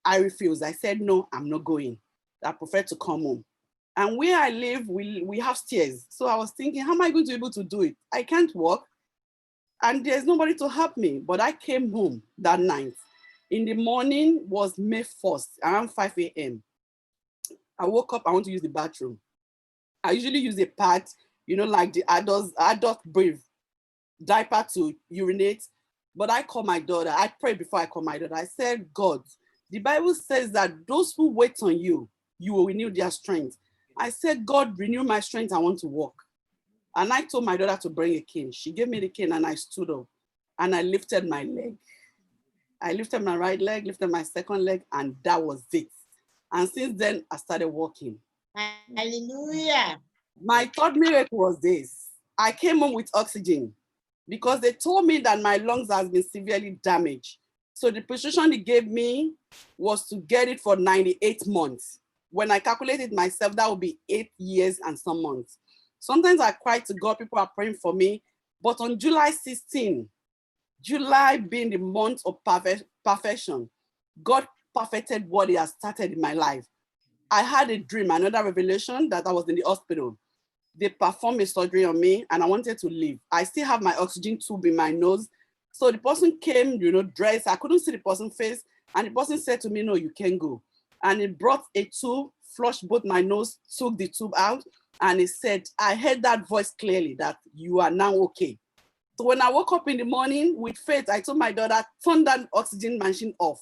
Speaker 17: I refused. I said, no, I'm not going. I prefer to come home. And where I live, we have stairs. So I was thinking, how am I going to be able to do it? I can't walk and there's nobody to help me. But I came home that night. In the morning was May 1st, around 5 a.m. I woke up, I want to use the bathroom. I usually use a pad, like the adult breathe, diaper to urinate. But I called my daughter. I prayed before I called my daughter. I said, God, the Bible says that those who wait on you, you will renew their strength. I said, God, renew my strength. I want to walk. And I told my daughter to bring a cane. She gave me the cane and I stood up and I lifted my leg. I lifted my right leg, lifted my second leg, and that was it. And since then, I started walking.
Speaker 1: Hallelujah.
Speaker 17: My third miracle was this. I came home with oxygen because they told me that my lungs has been severely damaged. So the prescription they gave me was to get it for 98 months. When I calculated myself, that would be 8 years and some months. Sometimes I cry to God, people are praying for me. But on July 16, July being the month of perfection, God perfected what he has started in my life. I had a dream, another revelation, that I was in the hospital. They performed a surgery on me and I wanted to leave. I still have my oxygen tube in my nose. So the person came, dressed. I couldn't see the person's face. And the person said to me, no, you can't go. And he brought a tube, flushed both my nose, took the tube out. And he said, I heard that voice clearly that you are now okay. So when I woke up in the morning with faith, I told my daughter, turn that oxygen machine off.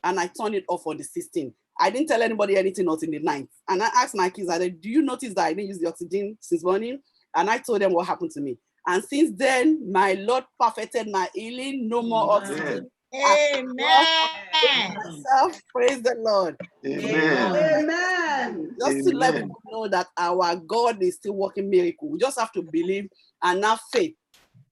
Speaker 17: And I turned it off on the 16th. I didn't tell anybody anything else in the night. And I asked my kids, I said, do you notice that I didn't use the oxygen since morning? And I told them what happened to me. And since then, my Lord perfected my healing, no more oxygen.
Speaker 1: Amen.
Speaker 17: Praise the Lord.
Speaker 3: Amen.
Speaker 12: Amen.
Speaker 17: Just to let people know that our God is still working miracles. We just have to believe and have faith.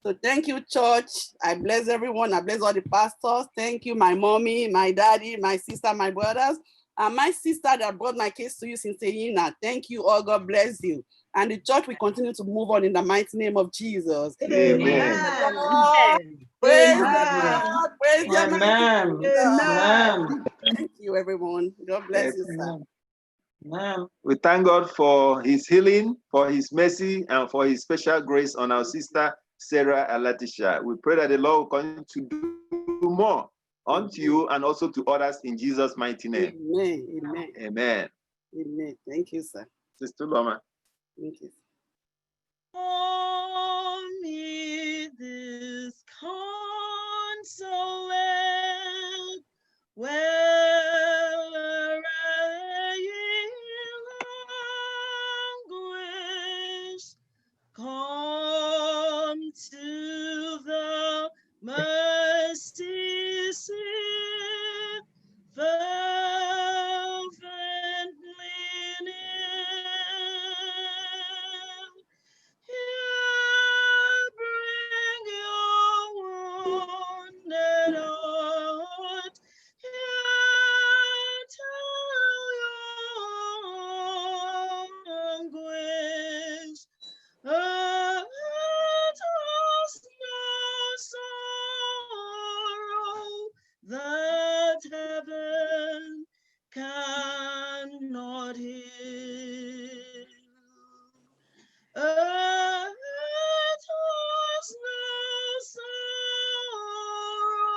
Speaker 17: So thank you, church. I bless everyone. I bless all the pastors. Thank you, my mommy, my daddy, my sister, my brothers, and my sister that brought my case to you, Sister. Thank you all. God bless you. And the church will continue to move on in the mighty name of Jesus.
Speaker 3: Amen.
Speaker 17: Praise the Lord. Praise the mighty
Speaker 12: Amen.
Speaker 17: God. Thank you, everyone. God bless you, sir.
Speaker 3: We thank God for his healing, for his mercy, and for his special grace on our sister, Sarah Alatisha. We pray that the Lord will continue to do more unto you and also to others in Jesus' mighty name.
Speaker 17: Amen. Amen.
Speaker 3: Amen.
Speaker 17: Amen. Thank you, sir.
Speaker 3: Sister Loma.
Speaker 17: Thank you.
Speaker 15: For me this consolate, where language, come to the mercy seat, fervently near. Here bring your wounded heart, here tell your anguish. Let us no sorrow that heaven cannot heal. Let us no sorrow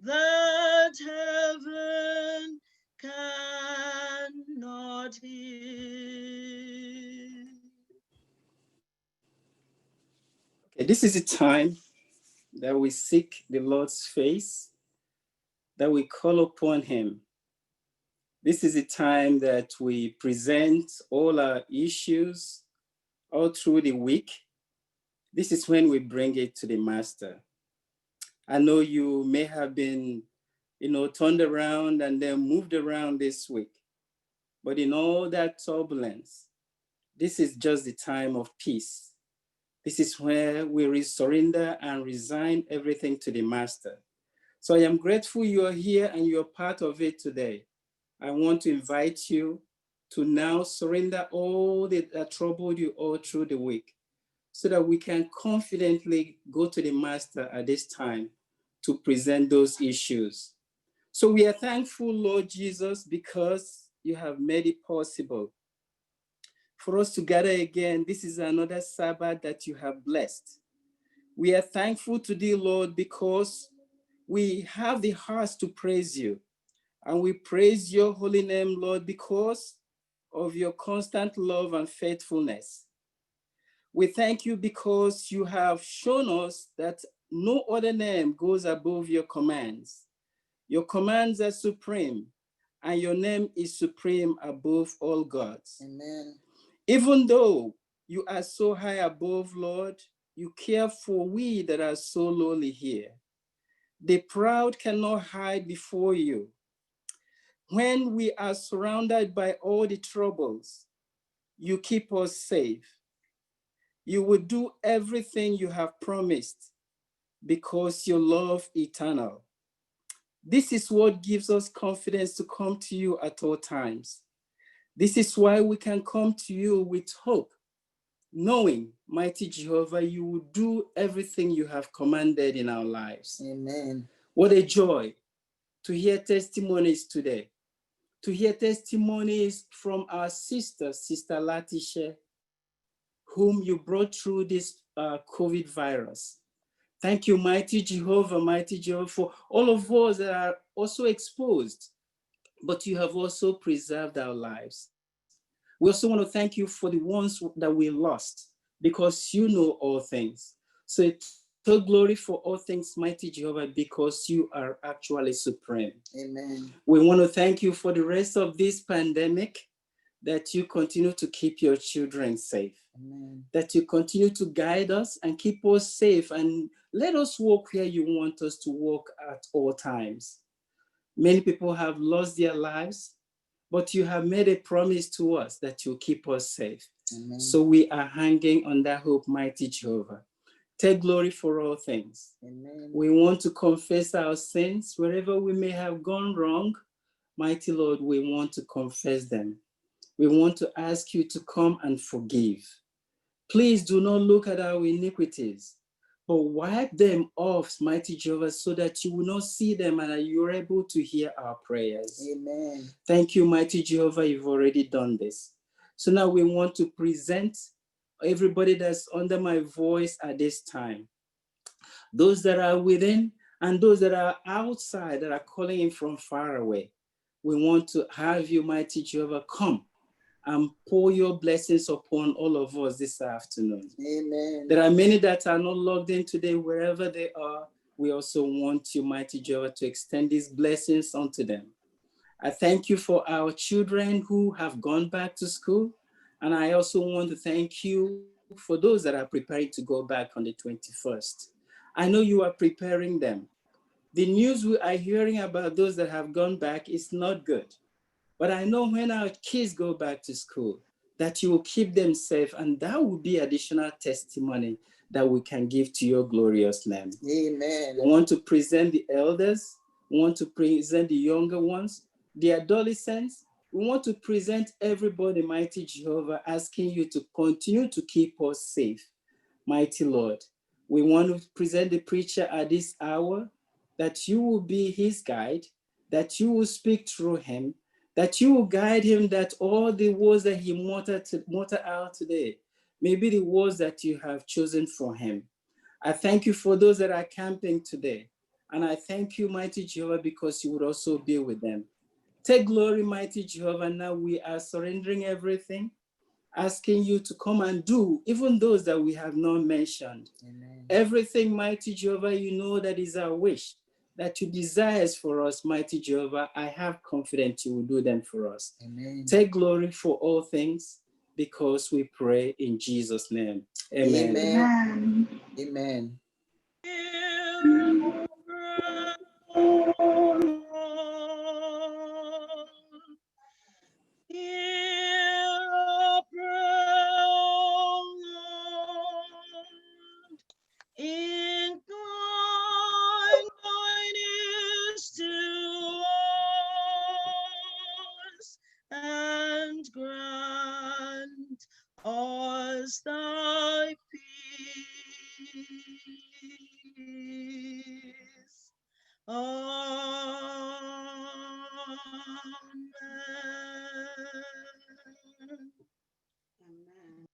Speaker 15: that heaven cannot heal.
Speaker 9: Okay, this is the time that we seek the Lord's face, that we call upon him. This is the time that we present all our issues all through the week. This is when we bring it to the Master. I know you may have been, turned around and then moved around this week, but in all that turbulence, this is just the time of peace. This is where we surrender and resign everything to the Master. So I am grateful you are here and you're part of it today. I want to invite you to now surrender all that troubled you all through the week so that we can confidently go to the Master at this time to present those issues. So we are thankful, Lord Jesus, because you have made it possible for us to gather again. This is another Sabbath that you have blessed. We are thankful to thee, Lord, because we have the hearts to praise you. And we praise your holy name, Lord, because of your constant love and faithfulness. We thank you because you have shown us that no other name goes above your commands. Your commands are supreme, and your name is supreme above all gods.
Speaker 15: Amen.
Speaker 9: Even though you are so high above, Lord, you care for we that are so lowly here. The proud cannot hide before you. When we are surrounded by all the troubles, you keep us safe. You will do everything you have promised because your love is eternal. This is what gives us confidence to come to you at all times. This is why we can come to you with hope, knowing, mighty Jehovah, you will do everything you have commanded in our lives.
Speaker 15: Amen.
Speaker 9: What a joy to hear testimonies today, to hear testimonies from our sister, Sister Latisha, whom you brought through this COVID virus. Thank you, mighty Jehovah, for all of us that are also exposed, but you have also preserved our lives. We also want to thank you for the ones that we lost, because you know all things. So take glory for all things, mighty Jehovah, because you are actually supreme.
Speaker 15: Amen.
Speaker 9: We want to thank you for the rest of this pandemic, that you continue to keep your children safe.
Speaker 15: Amen.
Speaker 9: That you continue to guide us and keep us safe, and let us walk where you want us to walk at all times. Many people have lost their lives, but you have made a promise to us that you'll keep us safe.
Speaker 15: Amen.
Speaker 9: So we are hanging on that hope, mighty Jehovah. Take glory for all things.
Speaker 15: Amen.
Speaker 9: We want to confess our sins wherever we may have gone wrong. Mighty Lord, we want to confess them. We want to ask you to come and forgive. Please do not look at our iniquities, but wipe them off, mighty Jehovah, so that you will not see them and that you are able to hear our prayers.
Speaker 15: Amen.
Speaker 9: Thank you, mighty Jehovah, you've already done this. So now we want to present everybody that's under my voice at this time. Those that are within and those that are outside that are calling in from far away. We want to have you, mighty Jehovah, come and pour your blessings upon all of us this afternoon.
Speaker 15: Amen.
Speaker 9: There are many that are not logged in today, wherever they are. We also want you, mighty Jehovah, to extend these blessings unto them. I thank you for our children who have gone back to school. And I also want to thank you for those that are preparing to go back on the 21st. I know you are preparing them. The news we are hearing about those that have gone back is not good. But I know when our kids go back to school, that you will keep them safe, and that will be additional testimony that we can give to your glorious name.
Speaker 15: Amen.
Speaker 9: We want to present the elders, we want to present the younger ones, the adolescents. We want to present everybody, mighty Jehovah, asking you to continue to keep us safe, mighty Lord. We want to present the preacher at this hour, that you will be his guide, that you will speak through him, that you will guide him, that all the words that he mutter out today may be the words that you have chosen for him. I thank you for those that are camping today. And I thank you, mighty Jehovah, because you would also be with them. Take glory, mighty Jehovah. Now we are surrendering everything, asking you to come and do even those that we have not mentioned.
Speaker 15: Amen.
Speaker 9: Everything, mighty Jehovah, you know that is our wish, that you desires for us, mighty Jehovah. I have confidence you will do them for us.
Speaker 15: Amen.
Speaker 9: Take glory for all things, because we pray in Jesus' name. Amen.
Speaker 15: Amen. Amen. grant us thy peace. Amen.
Speaker 17: Amen.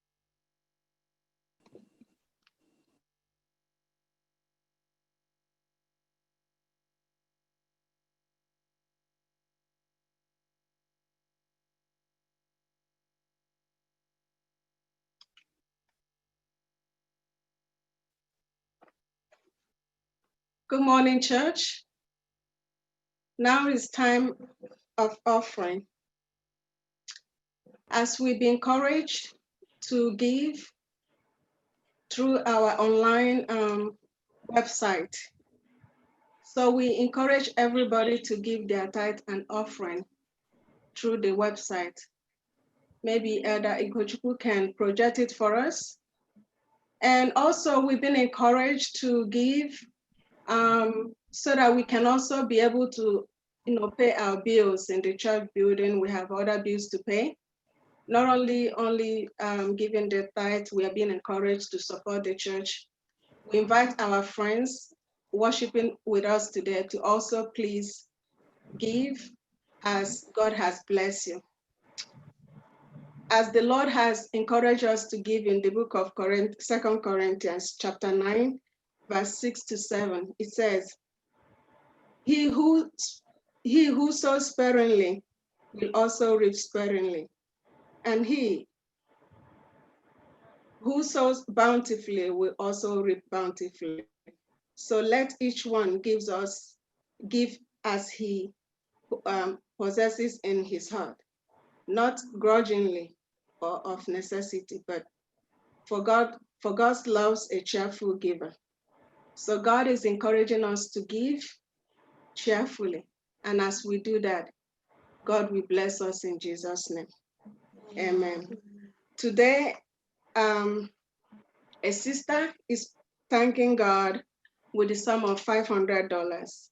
Speaker 12: Good morning, church. Now is time of offering. As we've been encouraged to give through our online website. So we encourage everybody to give their tithe and offering through the website. Maybe Elder Ikochukwu can project it for us. And also we've been encouraged to give so that we can also be able to pay our bills in the church building. We have other bills to pay. Not only giving the tithe, we are being encouraged to support the church. We invite our friends worshiping with us today to also please give as God has blessed you. As the Lord has encouraged us to give in the book of 2 Corinthians chapter 9, verse 6 to 7, it says, He who sows sparingly will also reap sparingly, and he who sows bountifully will also reap bountifully. So let each one give as he possesses in his heart, not grudgingly or of necessity, but for God loves a cheerful giver. So God is encouraging us to give cheerfully. And as we do that, God will bless us in Jesus' name. Amen. Today, a sister is thanking God with the sum of $500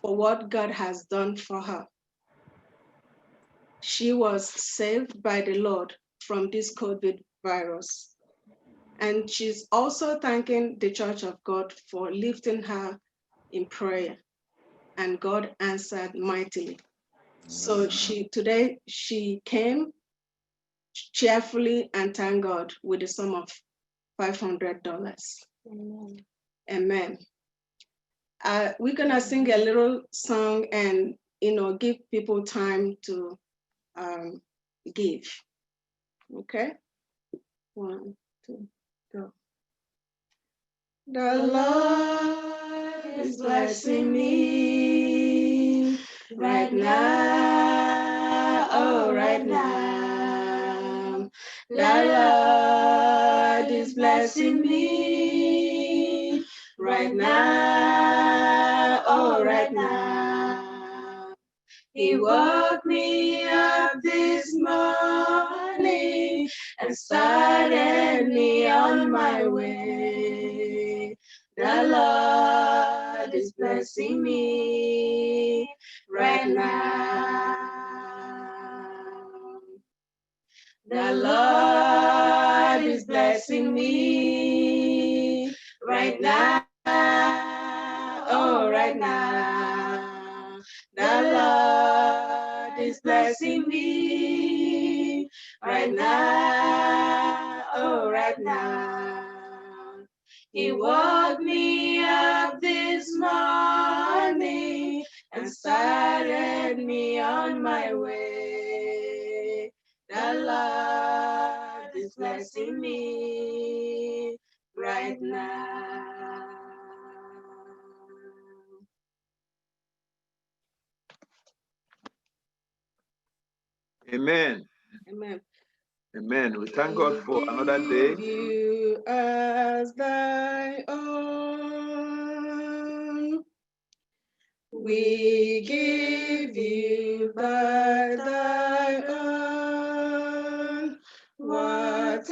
Speaker 12: for what God has done for her. She was saved by the Lord from this COVID virus. And she's also thanking the Church of God for lifting her in prayer. And God answered mightily. So today she came cheerfully and thanked God with the sum of $500. Amen. Amen. We're gonna sing a little song and give people time to give. Okay. 1, 2, go. The Lord is blessing me right now, oh, right now. The Lord is blessing me right now, oh, right now. He woke me up this morning and started me on my way. The Lord is blessing me right now. The Lord is blessing me right now, oh, right now. The Lord is blessing me right now, oh, right now. He woke me up this morning and started me on my way. The Lord is blessing me right now.
Speaker 3: Amen.
Speaker 12: Amen.
Speaker 3: Amen. We thank God for another day.
Speaker 12: You as thy own. We give you thy own. Whatever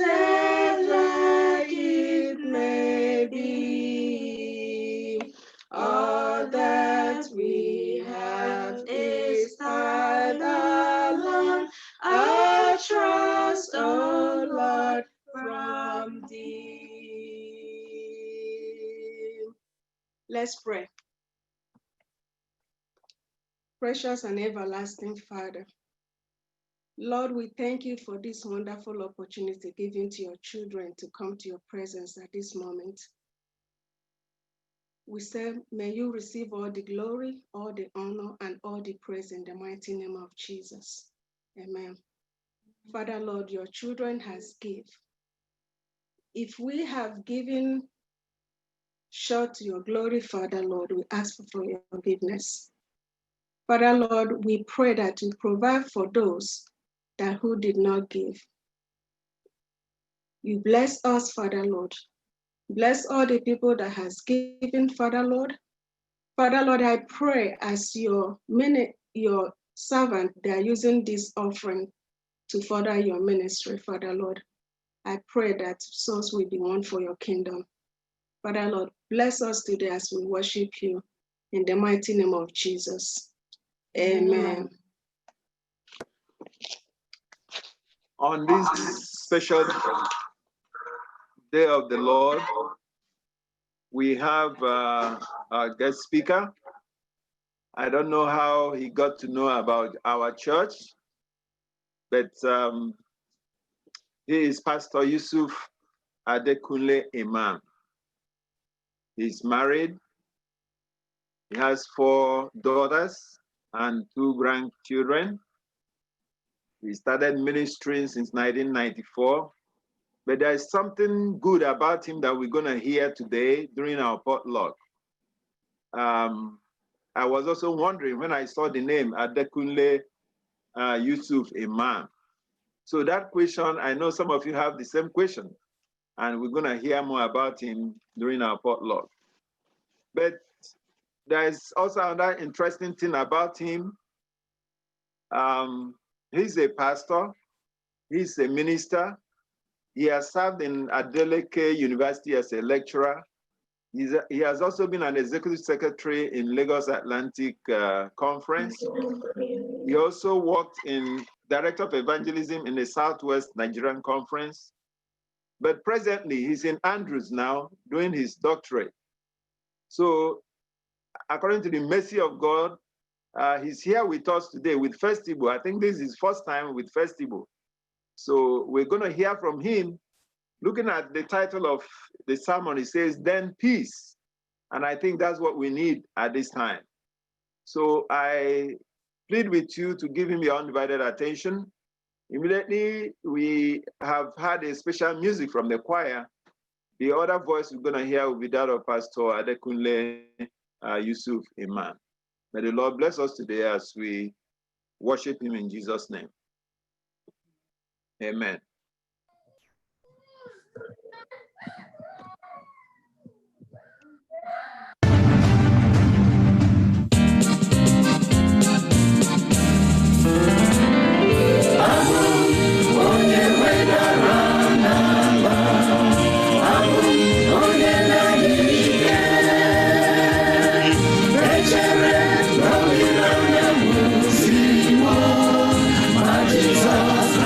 Speaker 12: it may be, all that we have is thy alone. Our Let's pray. Precious and everlasting Father, Lord, we thank you for this wonderful opportunity given to your children to come to your presence at this moment. We say, may you receive all the glory, all the honor, and all the praise in the mighty name of Jesus. Amen. Father, Lord, your children has given. If we have given short to your glory, Father, Lord, we ask for your forgiveness. Father, Lord, we pray that you provide for those that who did not give. You bless us, Father, Lord. Bless all the people that has given, Father, Lord. Father, Lord, I pray as your servant, they are using this offering to further your ministry, Father, Lord. I pray that souls will be won for your kingdom. Father, Lord, bless us today as we worship you in the mighty name of Jesus. Amen.
Speaker 3: On this special day of the Lord, we have our guest speaker. I don't know how he got to know about our church, but he is Pastor Yusuf Adekunle Imam. He's married. He has 4 daughters and 2 grandchildren. He started ministry since 1994. But there is something good about him that we're going to hear today during our potluck. I was also wondering when I saw the name Adekunle Yusuf Imam. So that question, I know some of you have the same question, and we're going to hear more about him during our potluck. But there's also another interesting thing about him. He's a pastor, he's a minister. He has served in Adeleke University as a lecturer. He has also been an executive secretary in Lagos Atlantic Conference. He also worked in Director of Evangelism in the Southwest Nigerian Conference. But presently, he's in Andrews now doing his doctorate. So according to the mercy of God, he's here with us today with Festival. I think this is his first time with Festival. So we're going to hear from him. Looking at the title of the sermon, it says, Then Peace. And I think that's what we need at this time. So I plead with you to give him your undivided attention. Immediately, we have had a special music from the choir. The other voice we're going to hear will be that of Pastor Adekunle Yusuf Imam. May the Lord bless us today as we worship him in Jesus' name. Amen.
Speaker 18: Jesus,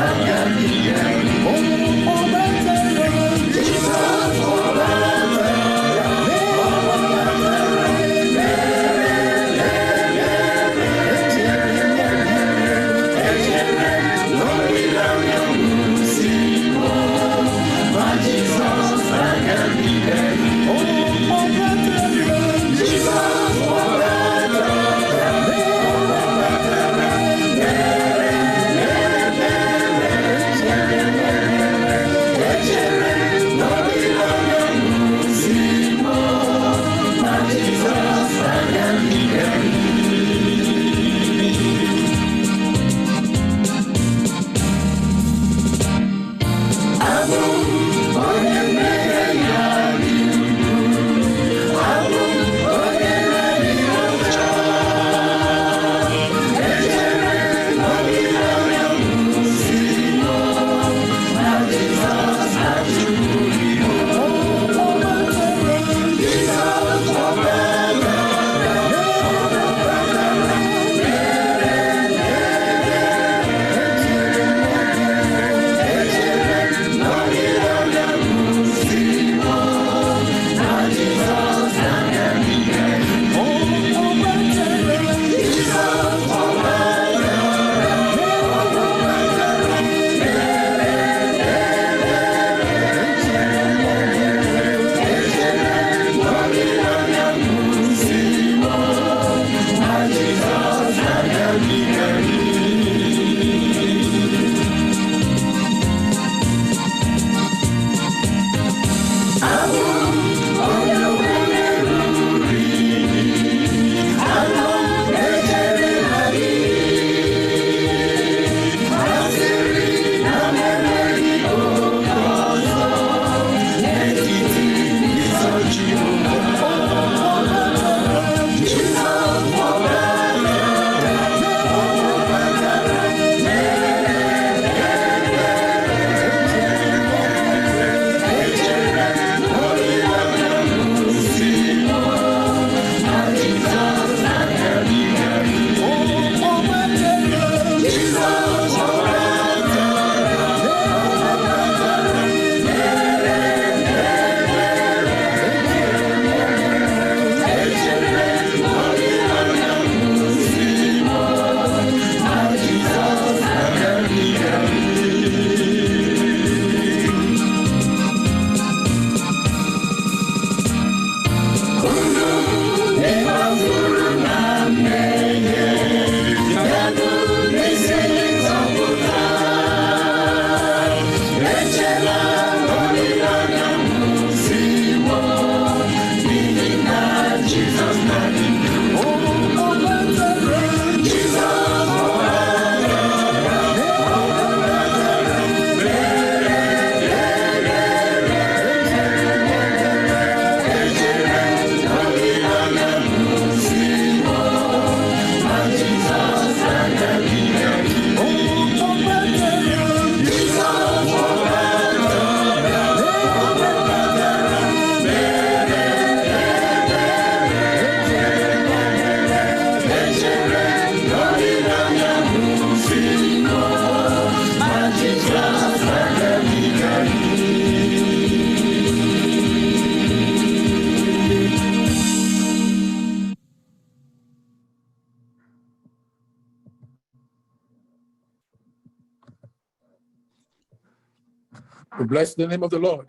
Speaker 8: We bless the name of the Lord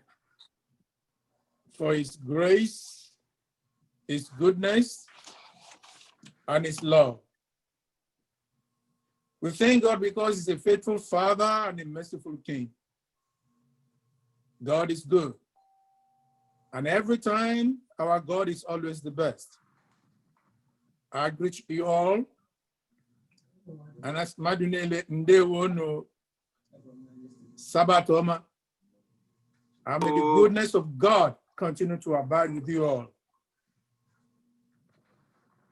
Speaker 8: for his grace, his goodness, and his love. We thank God because he's a faithful Father and a merciful King. God is good. And every time, our God is always the best. I greet you all. And as Madunele Ndewono Sabatoma, and may the goodness of God continue to abide with you all.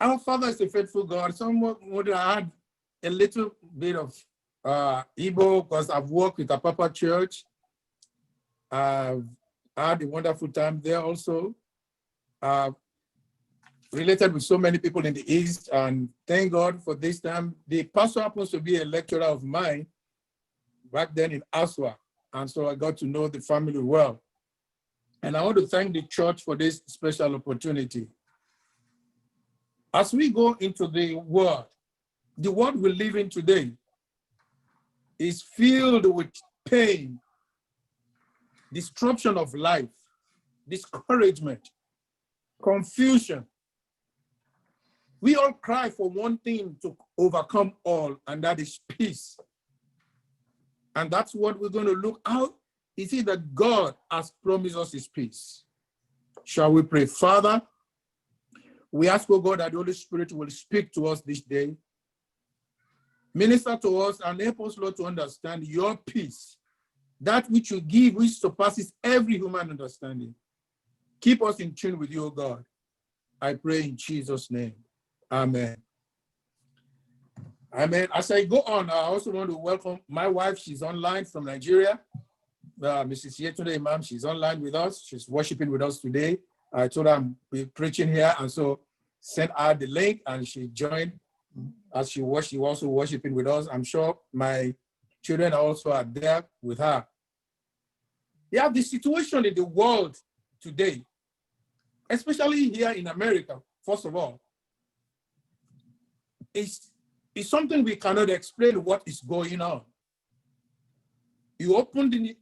Speaker 8: Our Father is a faithful God. Someone would add a little bit of Igbo because I've worked with a Papa Church. I've had a wonderful time there also. Related with so many people in the East, and thank God for this time. The pastor happens to be a lecturer of mine back then in Aswa, and so I got to know the family well. And I want to thank the church for this special opportunity. As we go into the world we live in today is filled with pain, disruption of life, discouragement, confusion. We all cry for one thing to overcome all, and that is peace. And that's what we're going to look out. Is it that God has promised us his peace? Shall we pray? Father, we ask, oh God, that the Holy Spirit will speak to us this day. Minister to us and help us, Lord, to understand your peace, that which you give, which surpasses every human understanding. Keep us in tune with you, oh God. I pray in Jesus' name. Amen. Amen. As I go on, I also want to welcome my wife. She's online from Nigeria. Mrs. Yetunde Imam, she's online with us. She's worshiping with us today. I told her I'm preaching here, and so sent her the link, and she joined as she was also worshiping with us. I'm sure my children also are there with her. Yeah, the situation in the world today, especially here in America, first of all, is something we cannot explain what is going on. You open the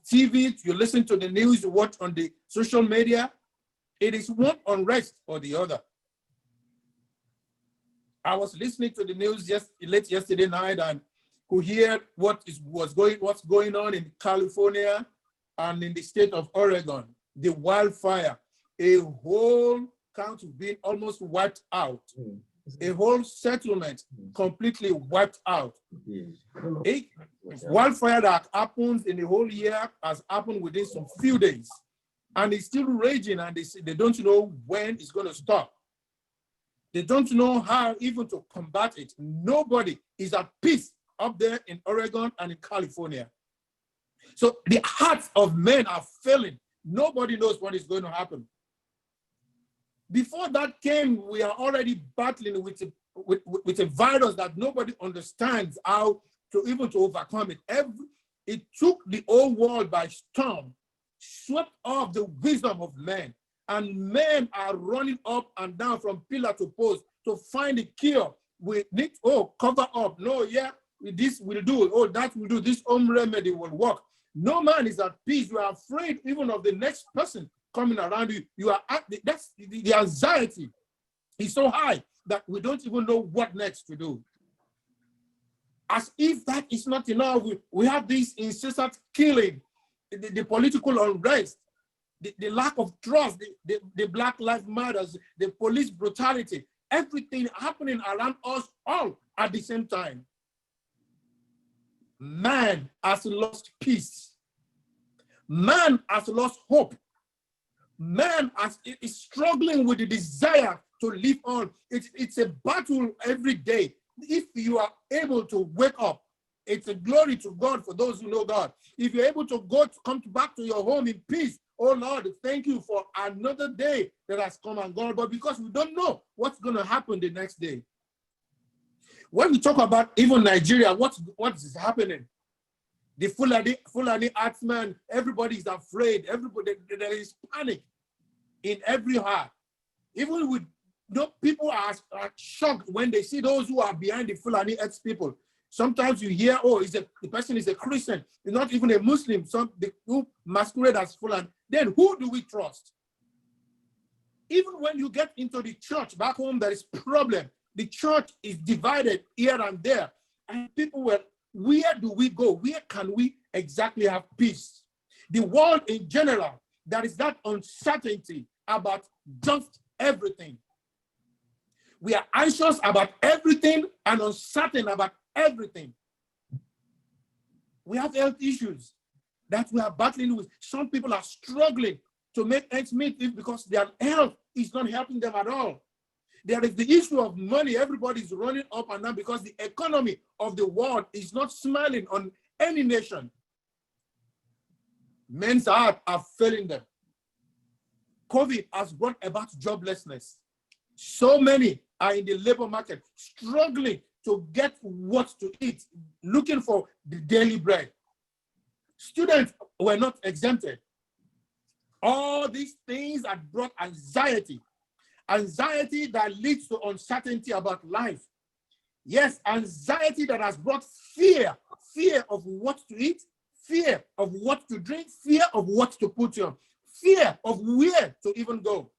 Speaker 8: TV, you listen to the news, you watch on the social media, it is one unrest or the other. I was listening to the news late yesterday night and could hear what's going on in California and in the state of Oregon, the wildfire, a whole county being almost wiped out. A whole settlement completely wiped out. A wildfire that happens in the whole year has happened within some few days, and it's still raging, and they don't know when it's going to stop. They don't know how even to combat it. Nobody is at peace up there in Oregon and in California. So the hearts of men are failing. Nobody knows what is going to happen. Before that came, we are already battling with a virus that nobody understands how to even to overcome it. It took the whole world by storm, swept off the wisdom of men, and men are running up and down from pillar to post to find a cure. We need, cover up. No, yeah, this will do. Oh, that will do. This home remedy will work. No man is at peace. You are afraid even of the next person coming around you. You are that's the anxiety is so high that we don't even know what next to do. As if that is not enough, we have this incessant killing, the political unrest, the lack of trust, the Black Lives Matter, the police brutality, everything happening around us all at the same time. Man has lost peace. Man has lost hope. Man is struggling with the desire to live on. It's a battle every day. If you are able to wake up, it's a glory to God for those who know God. If you're able to come back to your home in peace, oh Lord, thank you for another day that has come and gone. But because we don't know what's going to happen the next day. When we talk about even Nigeria, what is happening? The Fulani herdsmen, everybody is afraid. There is panic in every heart. Even with people are shocked when they see those who are behind the Fulani herds people. Sometimes you hear, oh, the person is a Christian, he's not even a Muslim, who masquerade as Fulani. Then who do we trust? Even when you get into the church back home, there is problem. The church is divided here and there. And people were, where do we go? Where can we exactly have peace? The world in general, there is that uncertainty about just everything. We are anxious about everything and uncertain about everything. We have health issues that we are battling with. Some people are struggling to make ends meet because their health is not helping them at all. There is the issue of money. Everybody's running up and down because the economy of the world is not smiling on any nation. Men's heart are failing them. COVID has brought about joblessness. So many are in the labor market struggling to get what to eat, looking for the daily bread. Students were not exempted. All these things have brought anxiety. Anxiety that leads to uncertainty about life. Yes, anxiety that has brought fear. Fear of what to eat, fear of what to drink, fear of what to put on, fear of where to even go.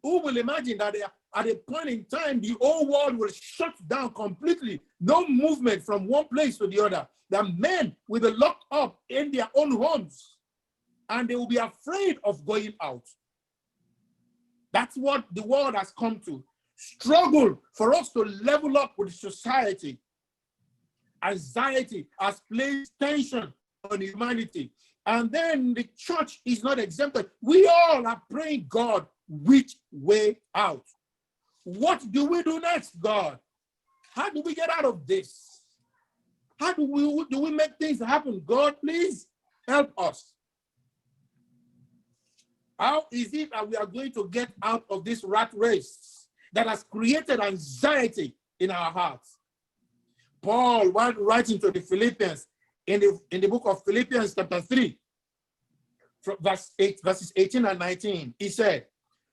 Speaker 8: Who will imagine that at a point in time, the whole world will shut down completely, no movement from one place to the other. The men will be locked up in their own homes and they will be afraid of going out. That's what the world has come to. Struggle for us to level up with society. Anxiety has placed tension on humanity. And then the church is not exempted. We all are praying, God, which way out? What do we do next, God? How do we get out of this? How do we make things happen? God, please help us. How is it that we are going to get out of this rat race that has created anxiety in our hearts? Paul, while writing to the Philippians, in the book of Philippians chapter 3, verses 18 and 19, he said,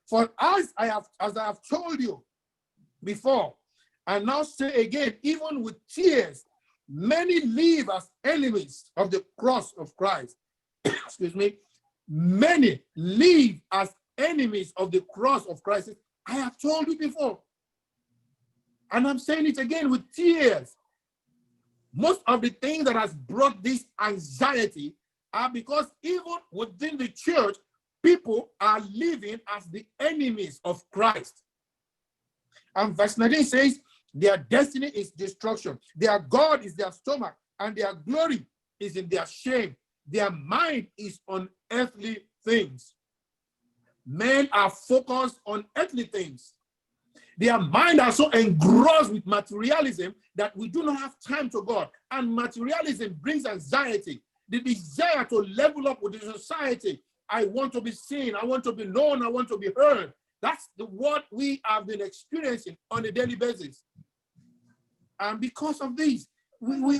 Speaker 8: "For as I have told you before, and now say again, even with tears, many live as enemies of the cross of Christ." Excuse me. Many live as enemies of the cross of Christ. I have told you before. And I'm saying it again with tears. Most of the things that has brought this anxiety are because even within the church, people are living as the enemies of Christ. And verse 19 says, their destiny is destruction. Their God is their stomach, and their glory is in their shame. Their mind is on earthly things. Men are focused on earthly things. Their mind are so engrossed with materialism that we do not have time to God. And materialism brings anxiety, the desire to level up with the society. I want to be seen, I want to be known, I want to be heard. That's what we have been experiencing on a daily basis. And because of this, we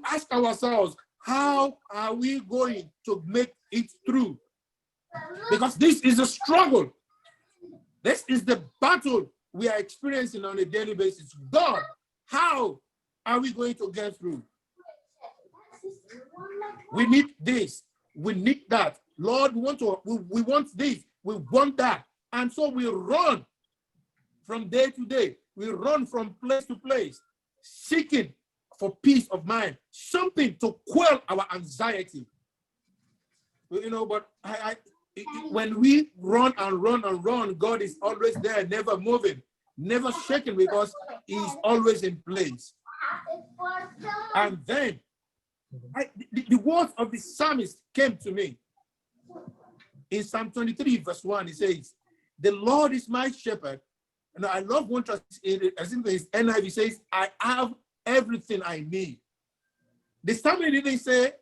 Speaker 8: ask ourselves, how are we going to make it through? Because this is a struggle. This is the battle we are experiencing on a daily basis. God, how are we going to get through? We need this. We need that. Lord, we want this. We want that. And so we run from day to day. We run from place to place, seeking for peace of mind, something to quell our anxiety. You know, but when we run and run and run, God is always there, never moving, never shaking, because he's always in place. And then the words of the psalmist came to me. In Psalm 23, verse 1, he says, "The Lord is my shepherd." And I love one translation, I think his NIV says, "I have everything I need." The psalmist didn't say,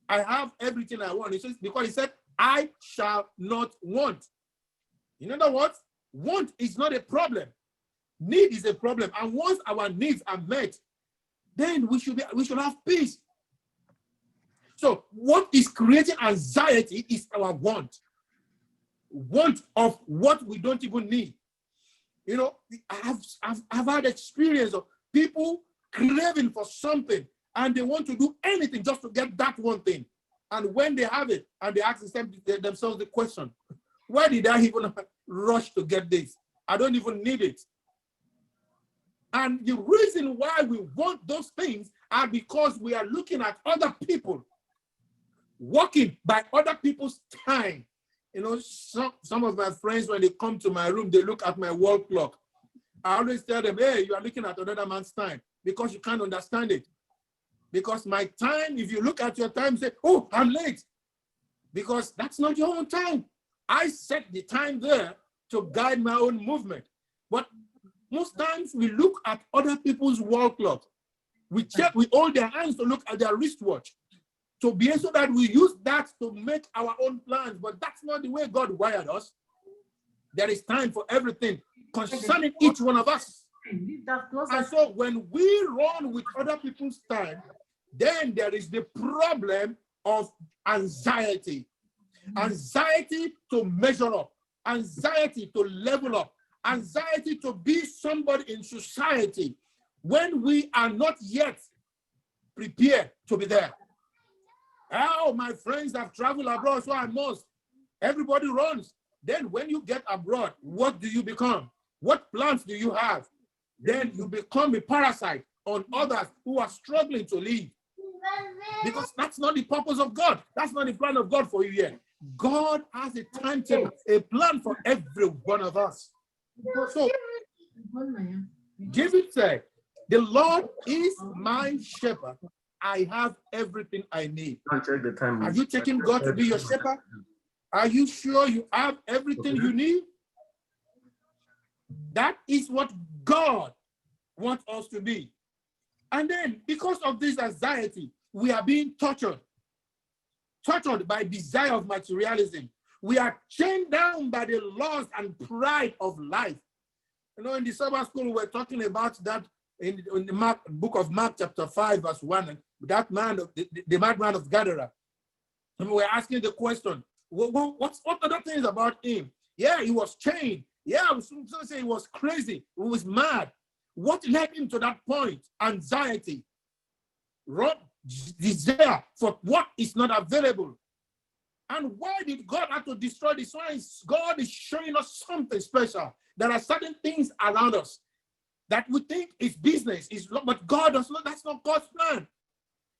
Speaker 8: "I have everything I want." It says, because he said, "I shall not want." In other words, want is not a problem. Need is a problem. And once our needs are met, then we should have peace. So what is creating anxiety is our want. Want of what we don't even need. You know, I've had experience of people craving for something, and they want to do anything just to get that one thing. And when they have it, and they ask themselves the question, why did I even rush to get this? I don't even need it. And the reason why we want those things are because we are looking at other people, working by other people's time. You know, some of my friends, when they come to my room, they look at my wall clock. I always tell them, hey, you are looking at another man's time because you can't understand it. Because my time, if you look at your time, say, oh, I'm late. Because that's not your own time. I set the time there to guide my own movement. But most times we look at other people's wall clock. We hold their hands to look at their wristwatch. To be so that we use that to make our own plans. But that's not the way God wired us. There is time for everything concerning each one of us. And so when we run with other people's time, then there is the problem of anxiety. Anxiety to measure up, anxiety to level up, anxiety to be somebody in society when we are not yet prepared to be there. Oh, my friends have traveled abroad, so I must. Everybody runs. Then when you get abroad, what do you become? What plans do you have? Then you become a parasite on others who are struggling to live. Because that's not the purpose of God. That's not the plan of God for you yet. God has a timetable, a plan for every one of us. So, David said, the Lord is my shepherd. I have everything I need.
Speaker 4: Check the time.
Speaker 8: Are you taking God to be your shepherd? Are you sure you have everything you need? That is what God wants us to be. And then, because of this anxiety, we are being tortured by desire of materialism. We are chained down by the lust and pride of life. You know, in the Sabbath school, we're talking about that in the book of Mark, chapter 5, verse 1, that man, the madman of Gadara. And we're asking the question, what other things about him? Yeah, he was chained. Yeah, some say he was crazy. He was mad. What led him to that point? Anxiety. Desire for what is not available. And why did God have to destroy this? God is showing us something special. There are certain things around us that we think is business, but God does not. That's not God's plan.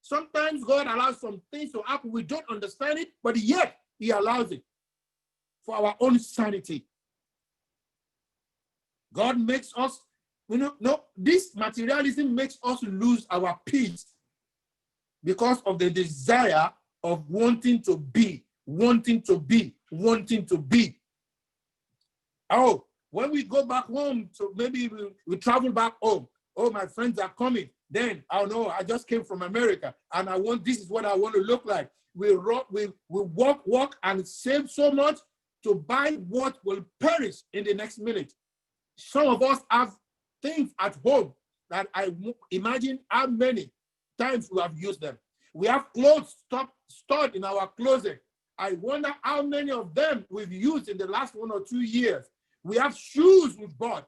Speaker 8: Sometimes God allows some things to happen. We don't understand it, but yet He allows it for our own sanity. God makes us, this materialism makes us lose our peace because of the desire of wanting to be. Oh, when we go back home, so maybe we travel back home. Oh, my friends are coming. Then, I don't know, I just came from America and this is what I want to look like. We walk and save so much to buy what will perish in the next minute. Some of us have things at home that I imagine how many times we have used them. We have clothes stored in our closet. I wonder how many of them we've used in the last 1 or 2 years. We have shoes we've bought,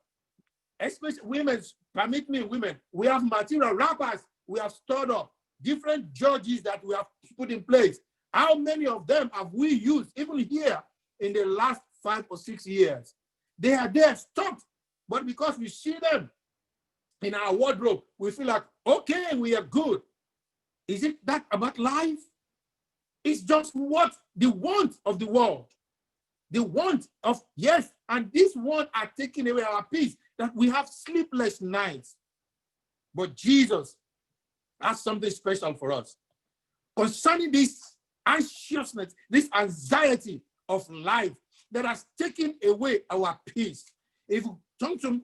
Speaker 8: especially women, permit me, women. We have material wrappers we have stored up, different judges that we have put in place. How many of them have we used, even here, in the last 5 or 6 years? They are there, stocked, but because we see them in our wardrobe, we feel like, okay, we are good. Is it that about life? It's just what the want of the world. The want of, yes, and this want are taking away our peace, that we have sleepless nights. But Jesus has something special for us. Concerning this anxiousness, this anxiety of life that has taken away our peace. If you turn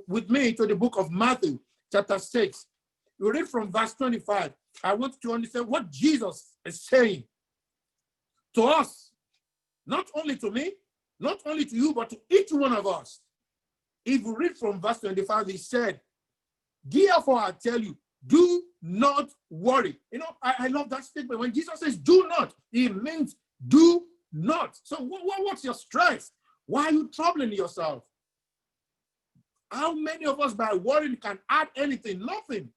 Speaker 8: with me to the book of Matthew, chapter 6, you read from verse 25. I want you to understand what Jesus is saying to us, not only to me, not only to you, but to each one of us. If you read from verse 25, he said, therefore I tell you, do not worry. You know, I love that statement. When Jesus says do not, he means do not. So what's your stress? Why are you troubling yourself? How many of us by worrying can add anything? Nothing.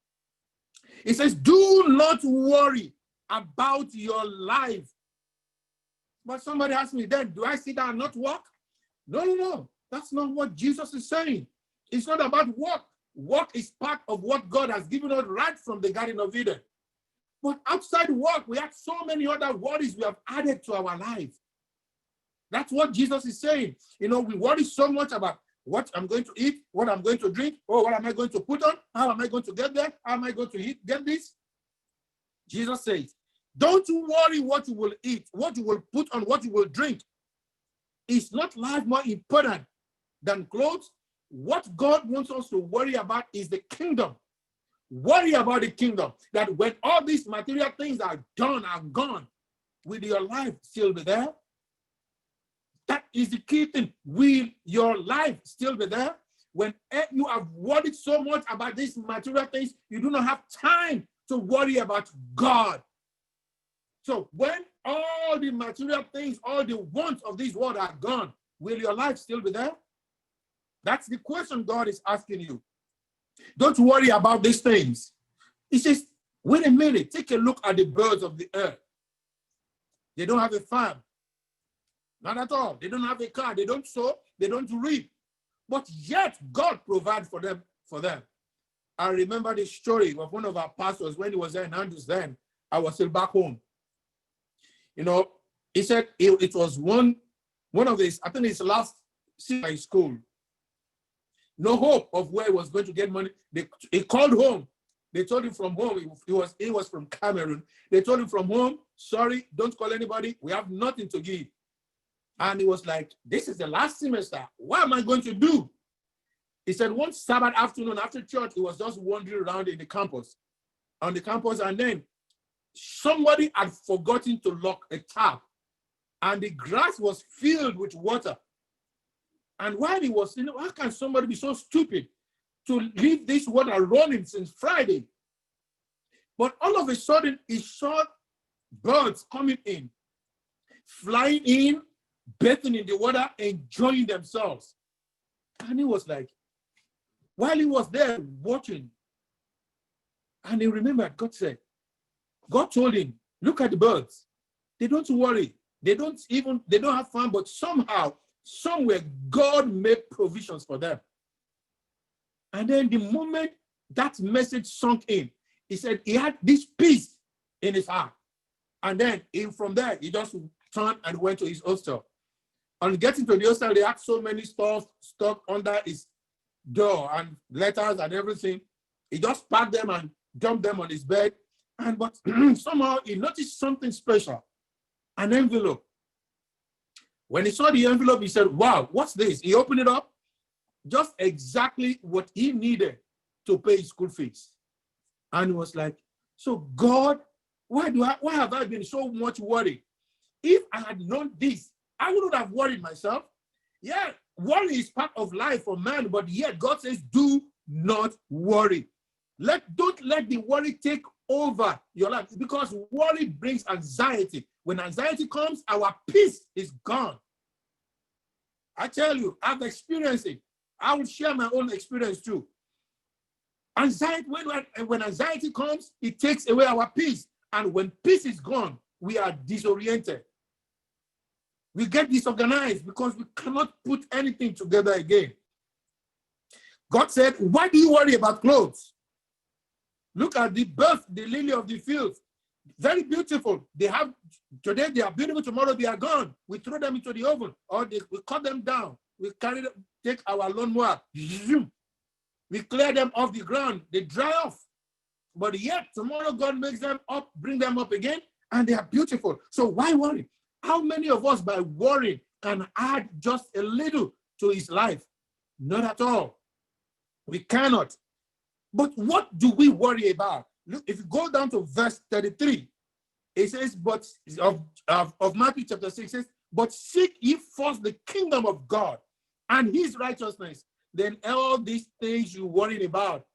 Speaker 8: It says, do not worry about your life. But somebody asked me, then do I sit down and not work? No, no, no. That's not what Jesus is saying. It's not about work. Work is part of what God has given us right from the Garden of Eden. But outside work, we have so many other worries we have added to our life. That's what Jesus is saying. You know, we worry so much about what I'm going to eat, what I'm going to drink, or what am I going to put on? How am I going to get there? How am I going to get this? Jesus says, don't worry what you will eat, what you will put on, what you will drink. Is not life more important than clothes? What God wants us to worry about is the kingdom. Worry about the kingdom, that when all these material things are done and gone, will your life still be there? That is the key thing. Will your life still be there? When you have worried so much about these material things, you do not have time to worry about God. So when all the material things, all the wants of this world are gone, will your life still be there? That's the question God is asking you. Don't worry about these things. He says, wait a minute, take a look at the birds of the earth. They don't have a farm. Not at all. They don't have a car. They don't sow. They don't reap. But yet God provides for them. I remember the story of one of our pastors when he was there in Andrews then. I was still back home. You know, he said it was one of his, I think his last season in school. No hope of where he was going to get money. He called home. They told him from home, he was from Cameroon. They told him from home, sorry, don't call anybody. We have nothing to give. And he was like, this is the last semester. What am I going to do? He said one Sabbath afternoon after church, he was just wandering around on the campus. And then somebody had forgotten to lock a tap. And the grass was filled with water. And while he was, how can somebody be so stupid to leave this water running since Friday? But all of a sudden, he saw birds coming in, flying in, bathing in the water, enjoying themselves. And he was like, while he was there watching, and he remembered, God told him, look at the birds. They don't worry. They don't have fun, but somehow, somewhere, God made provisions for them. And then the moment that message sunk in, he said he had this peace in his heart. And then from there, he just turned and went to his hostel. On getting to the hostel, they had so many stuff stuck under his door and letters and everything. He just packed them and dumped them on his bed. But somehow he noticed something special, an envelope. When he saw the envelope, he said, wow, what's this? He opened it up, just exactly what he needed to pay his school fees. And he was like, so God, why have I been so much worried? If I had known this, I wouldn't have worried myself. Yeah, worry is part of life for man, but yet God says, do not worry. Don't let the worry take over your life, because worry brings anxiety. When anxiety comes, our peace is gone. I tell you, I've experienced it. I will share my own experience too. Anxiety, when anxiety comes, it takes away our peace. And when peace is gone, we are disoriented. We get disorganized because we cannot put anything together again. God said, why do you worry about clothes? Look at the birth, the lily of the field. Very beautiful. Today they are beautiful, tomorrow they are gone. We throw them into the oven, or we cut them down. We take our lawnmower, we clear them off the ground, they dry off. But yet tomorrow God makes them up, bring them up again, and they are beautiful. So why worry? How many of us by worrying can add just a little to his life? Not at all. We cannot. But what do we worry about? Look, if you go down to verse 33, it says, but of Matthew chapter 6, says, but seek ye first the kingdom of God and his righteousness, then all these things you worried about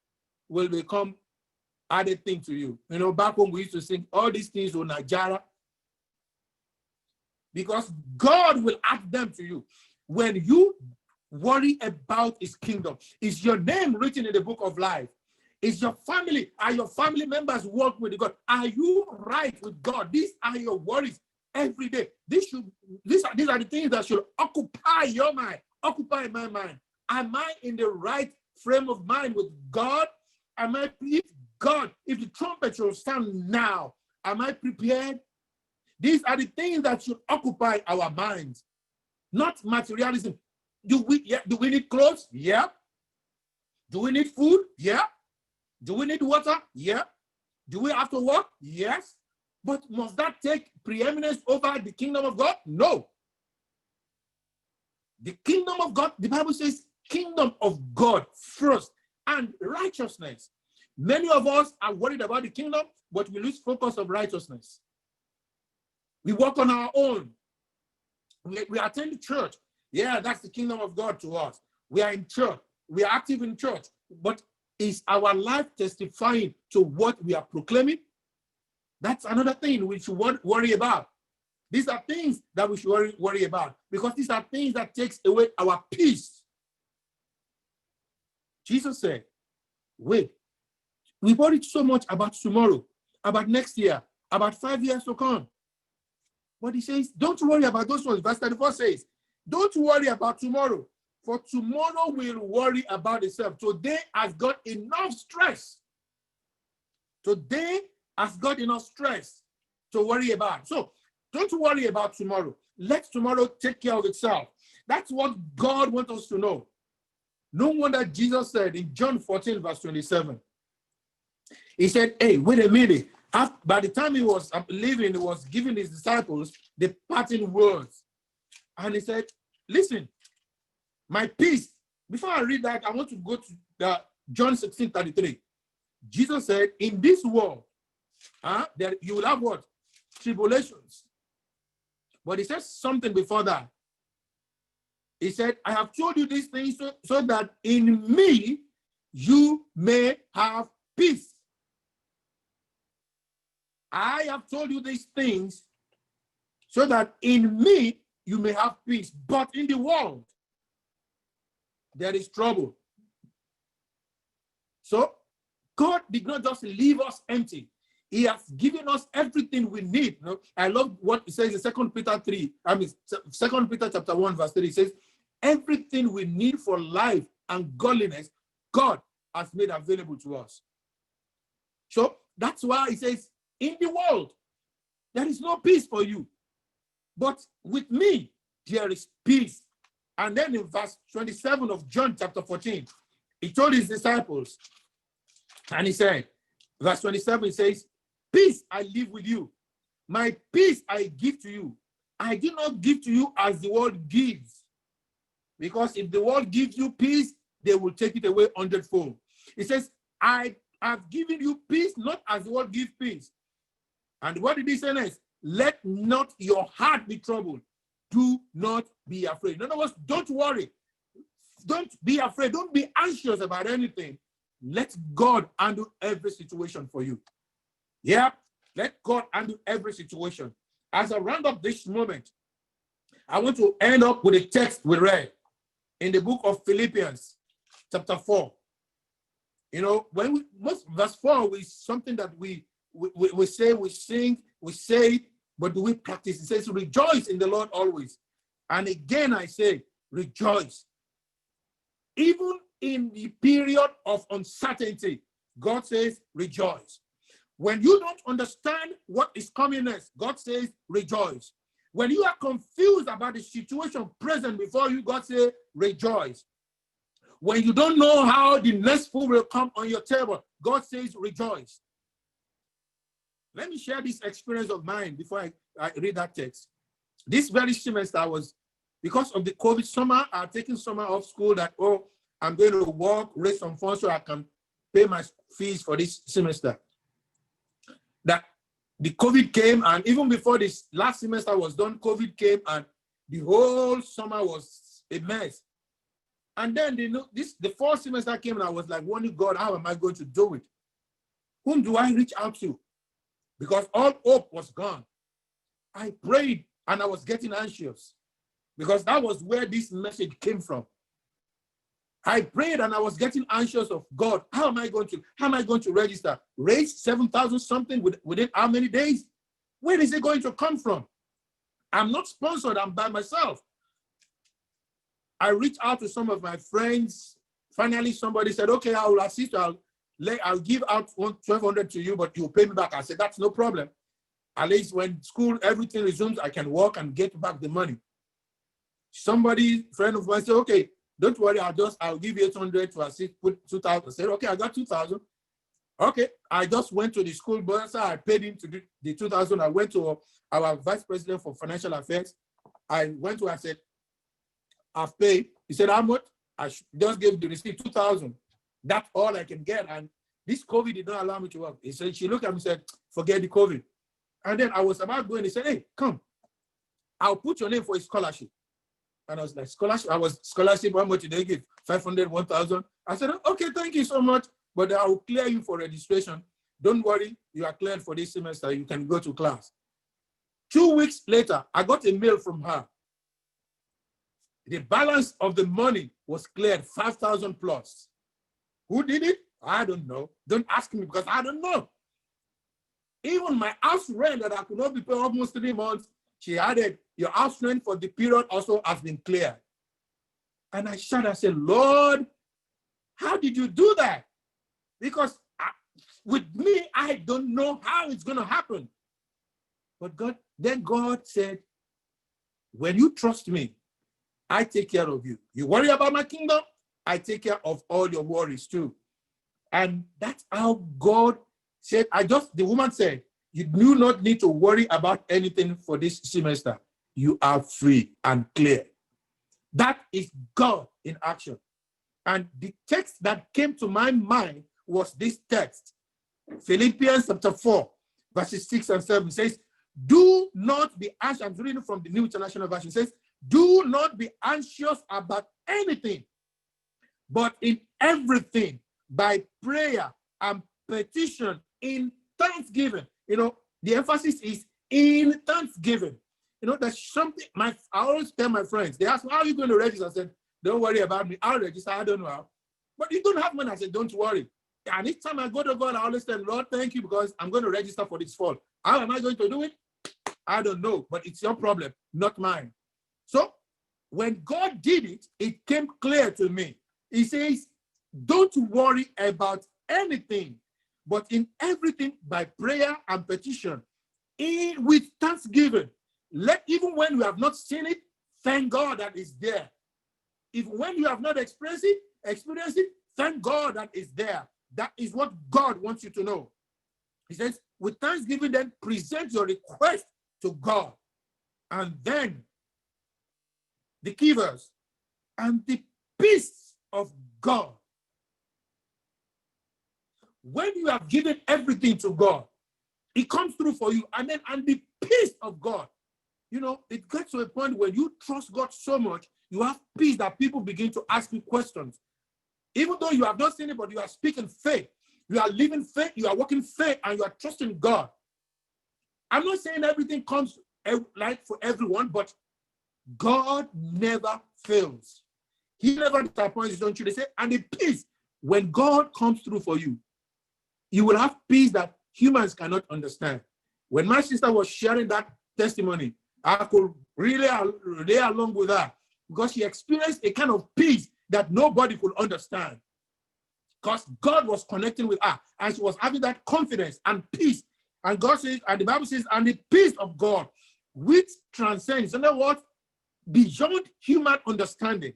Speaker 8: will become added thing to you. You know, back home we used to sing all these things on Najara, because God will add them to you. When you worry about his kingdom, is your name written in the book of life? Is your family, are your family members working with God? Are you right with God? These are your worries every day. These are the things that should occupy your mind, occupy my mind. Am I in the right frame of mind with God? Am I, if the trumpet should sound now, am I prepared? These are the things that should occupy our minds, not materialism. Do we need clothes? Yeah. Do we need food? Yeah. Do we need water? Yeah. Do we have to work? Yes. But must that take preeminence over the kingdom of God? No. The kingdom of God, the Bible says, kingdom of God first and righteousness. Many of us are worried about the kingdom, but we lose focus of righteousness. We walk on our own. We attend church. Yeah, that's the kingdom of God to us. We are in church. We are active in church. But is our life testifying to what we are proclaiming? That's another thing we should worry about. These are things that we should worry about, because these are things that takes away our peace. Jesus said, wait, we worry so much about tomorrow, about next year, about 5 years to come. But he says, don't worry about those ones. Verse 34 says, don't worry about tomorrow, for tomorrow will worry about itself. Today has got enough stress. Today has got enough stress to worry about. So don't worry about tomorrow. Let tomorrow take care of itself. That's what God wants us to know. No wonder Jesus said in John 14, verse 27, he said, hey, wait a minute. By the time he was leaving, he was giving his disciples the parting words. And he said, listen, my peace. Before I read that, I want to go to John 16:33. Jesus said, in this world, that you will have what? Tribulations. But he says something before that. He said, I have told you these things so that in me you may have peace. I have told you these things so that in me you may have peace. But in the world, there is trouble. So God did not just leave us empty. He has given us everything we need. You know, I love what it says in 2 Peter 3. 2 Peter chapter 1, verse 3. It says, everything we need for life and godliness, God has made available to us. So that's why he says, in the world, there is no peace for you. But with me, there is peace. And then in verse 27 of John chapter 14, he told his disciples, and he said, verse 27, he says, peace I leave with you. My peace I give to you. I do not give to you as the world gives. Because if the world gives you peace, they will take it away 100-fold. He says, I have given you peace, not as the world gives peace. And what did he say next? Let not your heart be troubled. Do not be afraid. In other words, don't worry. Don't be afraid. Don't be anxious about anything. Let God handle every situation for you. Yeah, let God handle every situation. As I round up this moment, I want to end up with a text we read in the book of Philippians, chapter 4. You know, when verse 4 is something that we say, we sing, we say it, but do we practice? It says, rejoice in the Lord always. And again, I say, rejoice. Even in the period of uncertainty, God says, rejoice. When you don't understand what is coming next, God says, rejoice. When you are confused about the situation present before you, God says, rejoice. When you don't know how the next food will come on your table, God says, rejoice. Let me share this experience of mine before I read that text. This very semester was, because of the COVID summer, I've taken summer off school that, oh, I'm going to work, raise some funds so I can pay my fees for this semester. That the COVID came, and even before this last semester was done, COVID came, and the whole summer was a mess. And then the fall semester came, and I was like, wondering, God, how am I going to do it? Whom do I reach out to? Because all hope was gone. I prayed, and I was getting anxious, because that was where this message came from. I prayed and I was getting anxious of God. How am I going to register? Raise 7,000 something within how many days? Where is it going to come from? I'm not sponsored, I'm by myself. I reached out to some of my friends. Finally, somebody said, okay, I will assist you. I'll give out 1,200 to you, but you'll pay me back. I said, that's no problem. At least when school, everything resumes, I can work and get back the money. Somebody, friend of mine said, okay, don't worry, I'll give you 800 to assist, put 2,000. I said, okay, I got 2,000. Okay, I just went to the school bursar. I paid him to the 2,000. I went to our vice president for financial affairs. I said, I've paid. He said, how much? I just gave the receipt, 2,000. That's all I can get. And this COVID did not allow me to work. He said, she looked at me and said, forget the COVID. And then I was about going, he said, hey, come, I'll put your name for a scholarship. And I was like, scholarship, how much did they give? 500, 1,000. I said, okay, thank you so much, but I will clear you for registration. Don't worry, you are cleared for this semester. You can go to class. 2 weeks later, I got a mail from her. The balance of the money was cleared, 5,000 plus. Who did it? I don't know. Don't ask me because I don't know. Even my house rent that I could not be paid almost 3 months, she added, your house rent for the period also has been cleared. And I shouted, I said, Lord, how did you do that? Because with me, I don't know how it's going to happen. But God said, when you trust me, I take care of you. You worry about my kingdom, I take care of all your worries too. And that's how God said, the woman said, you do not need to worry about anything for this semester. You are free and clear. That is God in action. And the text that came to my mind was this text. Philippians chapter 4, verses 6 and 7 says, do not be anxious. I'm reading from the New International Version. It says, do not be anxious about anything, but in everything, by prayer and petition, in thanksgiving. The emphasis is in thanksgiving. There's something, I always tell my friends, they ask me, how are you going to register? I said, don't worry about me. I'll register. I don't know how. But you don't have money. I said, don't worry. And each time I go to God, I always tell Lord, thank you, because I'm going to register for this fall. How am I going to do it? I don't know, but it's your problem, not mine. So when God did it, it came clear to me. He says, don't worry about anything, but in everything by prayer and petition, with thanksgiving. Even when you have not seen it, thank God that it's there. Even when you have not experienced it, thank God that it's there. That is what God wants you to know. He says, with thanksgiving, then present your request to God. And then the key verse, and the peace of God. When you have given everything to God, it comes through for you. And the peace of God, it gets to a point where you trust God so much, you have peace that people begin to ask you questions. Even though you have not seen it, but you are speaking faith. You are living faith, you are walking faith, and you are trusting God. I'm not saying everything comes like for everyone, but God never fails. He never disappoints his own children. They say, and the peace, when God comes through for you, you will have peace that humans cannot understand. When my sister was sharing that testimony, I could really relate along with her because she experienced a kind of peace that nobody could understand. Because God was connecting with her and she was having that confidence and peace. And God says, and the Bible says, and the peace of God, which transcends, in other words, beyond human understanding,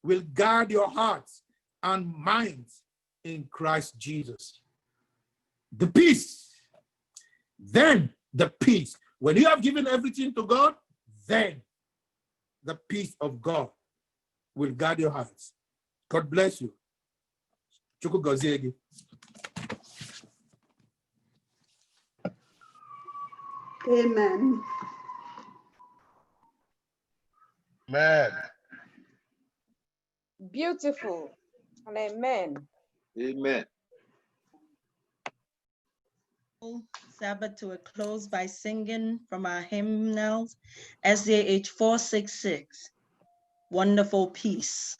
Speaker 8: will guard your hearts and minds in Christ Jesus. The peace. Then the peace. When you have given everything to God, then the peace of God will guard your hearts. God bless you. Chukwu gozie gị.
Speaker 12: Amen.
Speaker 14: Amen.
Speaker 5: Beautiful. And amen.
Speaker 3: Amen.
Speaker 15: Sabbath to a close by singing from our hymnals, SDH 466, Wonderful Peace.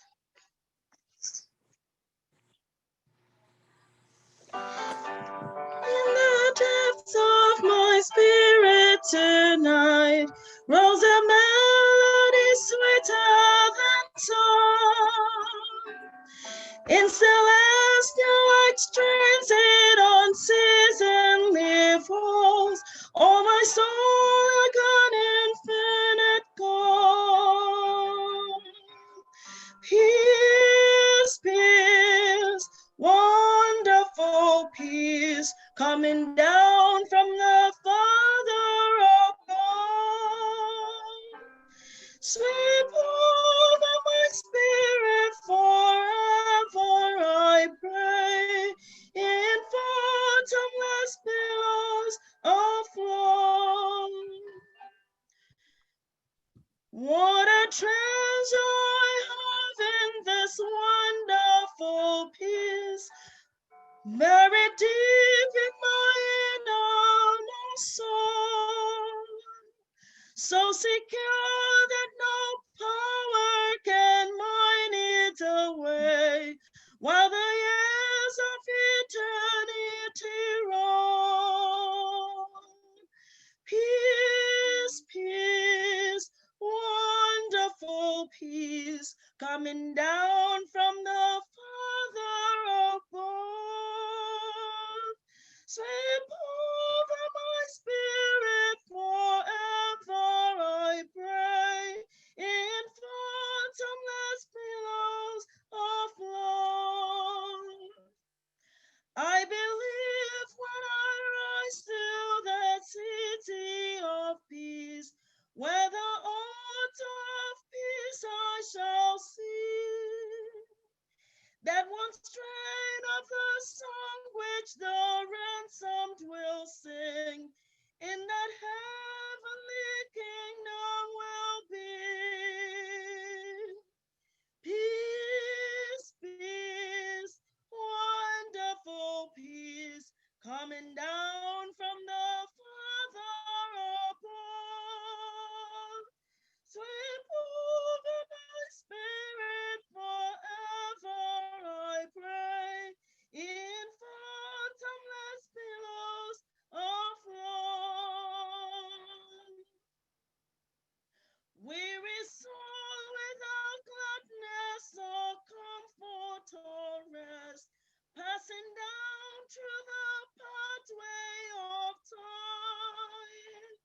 Speaker 15: In the depths of my spirit tonight rose a melody sweeter than song. In celestial like strains it unceasingly falls. Oh, my soul like an infinite calm. Peace, peace, wonderful peace, coming down from the Father above. Sweep over my spirit forever, I pray, in fathomless billows of love. What a treasure I have in this wonderful peace, very deep in my innermost soul, so secure that no power can mine it away, while the years of eternity roll. Peace, peace, wonderful peace, coming down from the Father above. Sweep over my spirit forever, I pray, in fathomless billows of love. I believe when I rise to that city of peace, where the altar of peace I shall see, that one strain of the song which the ransomed will sing, in that heavenly kingdom will be. Peace, peace, wonderful peace, coming down from the Father above. Sweep over my spirit forever, I pray, in fathomless billows of love. Weary soul without gladness or comfort or rest, passing down through the pathway of time.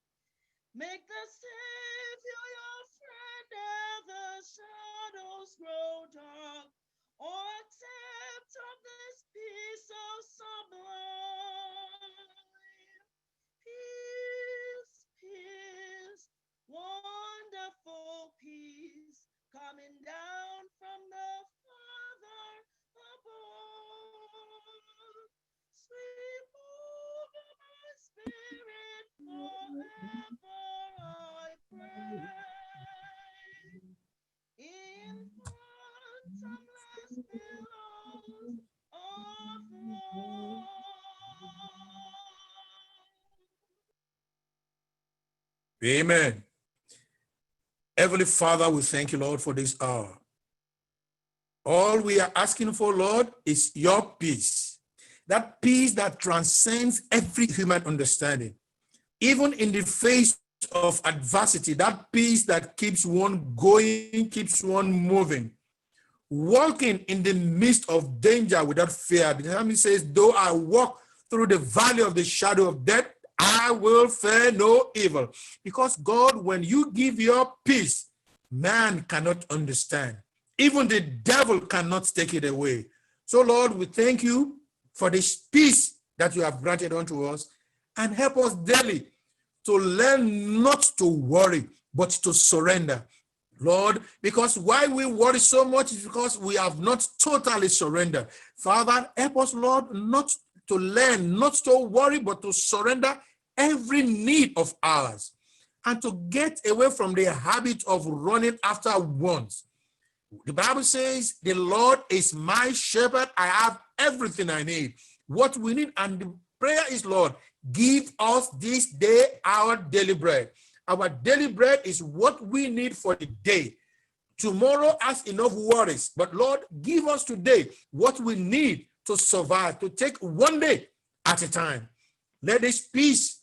Speaker 15: Make the Savior your friend ere the shadows grow dark, or accept of this peace so sublime. Peace, peace, wonderful peace, coming down from the Father above. Sweep over my spirit forever, I pray, in fathomless billows of love.
Speaker 8: Amen. Heavenly Father, we thank you, Lord, for this hour. All we are asking for, Lord, is your peace. That peace that transcends every human understanding. Even in the face of adversity, that peace that keeps one going, keeps one moving. Walking in the midst of danger without fear. The psalmist says, though I walk through the valley of the shadow of death, I will fear no evil. Because God, when you give your peace, man cannot understand. Even the devil cannot take it away. So Lord, we thank you for this peace that you have granted unto us, and help us daily to learn not to worry, but to surrender. Lord, because why we worry so much is because we have not totally surrendered. Father, help us, Lord, not to learn, not to worry, but to surrender every need of ours, and to get away from the habit of running after wants. The Bible says, the Lord is my shepherd. I have everything I need. What we need, and the prayer is, Lord, give us this day our daily bread. Our daily bread is what we need for the day. Tomorrow has enough worries, but Lord, give us today what we need to survive, to take one day at a time. Let this peace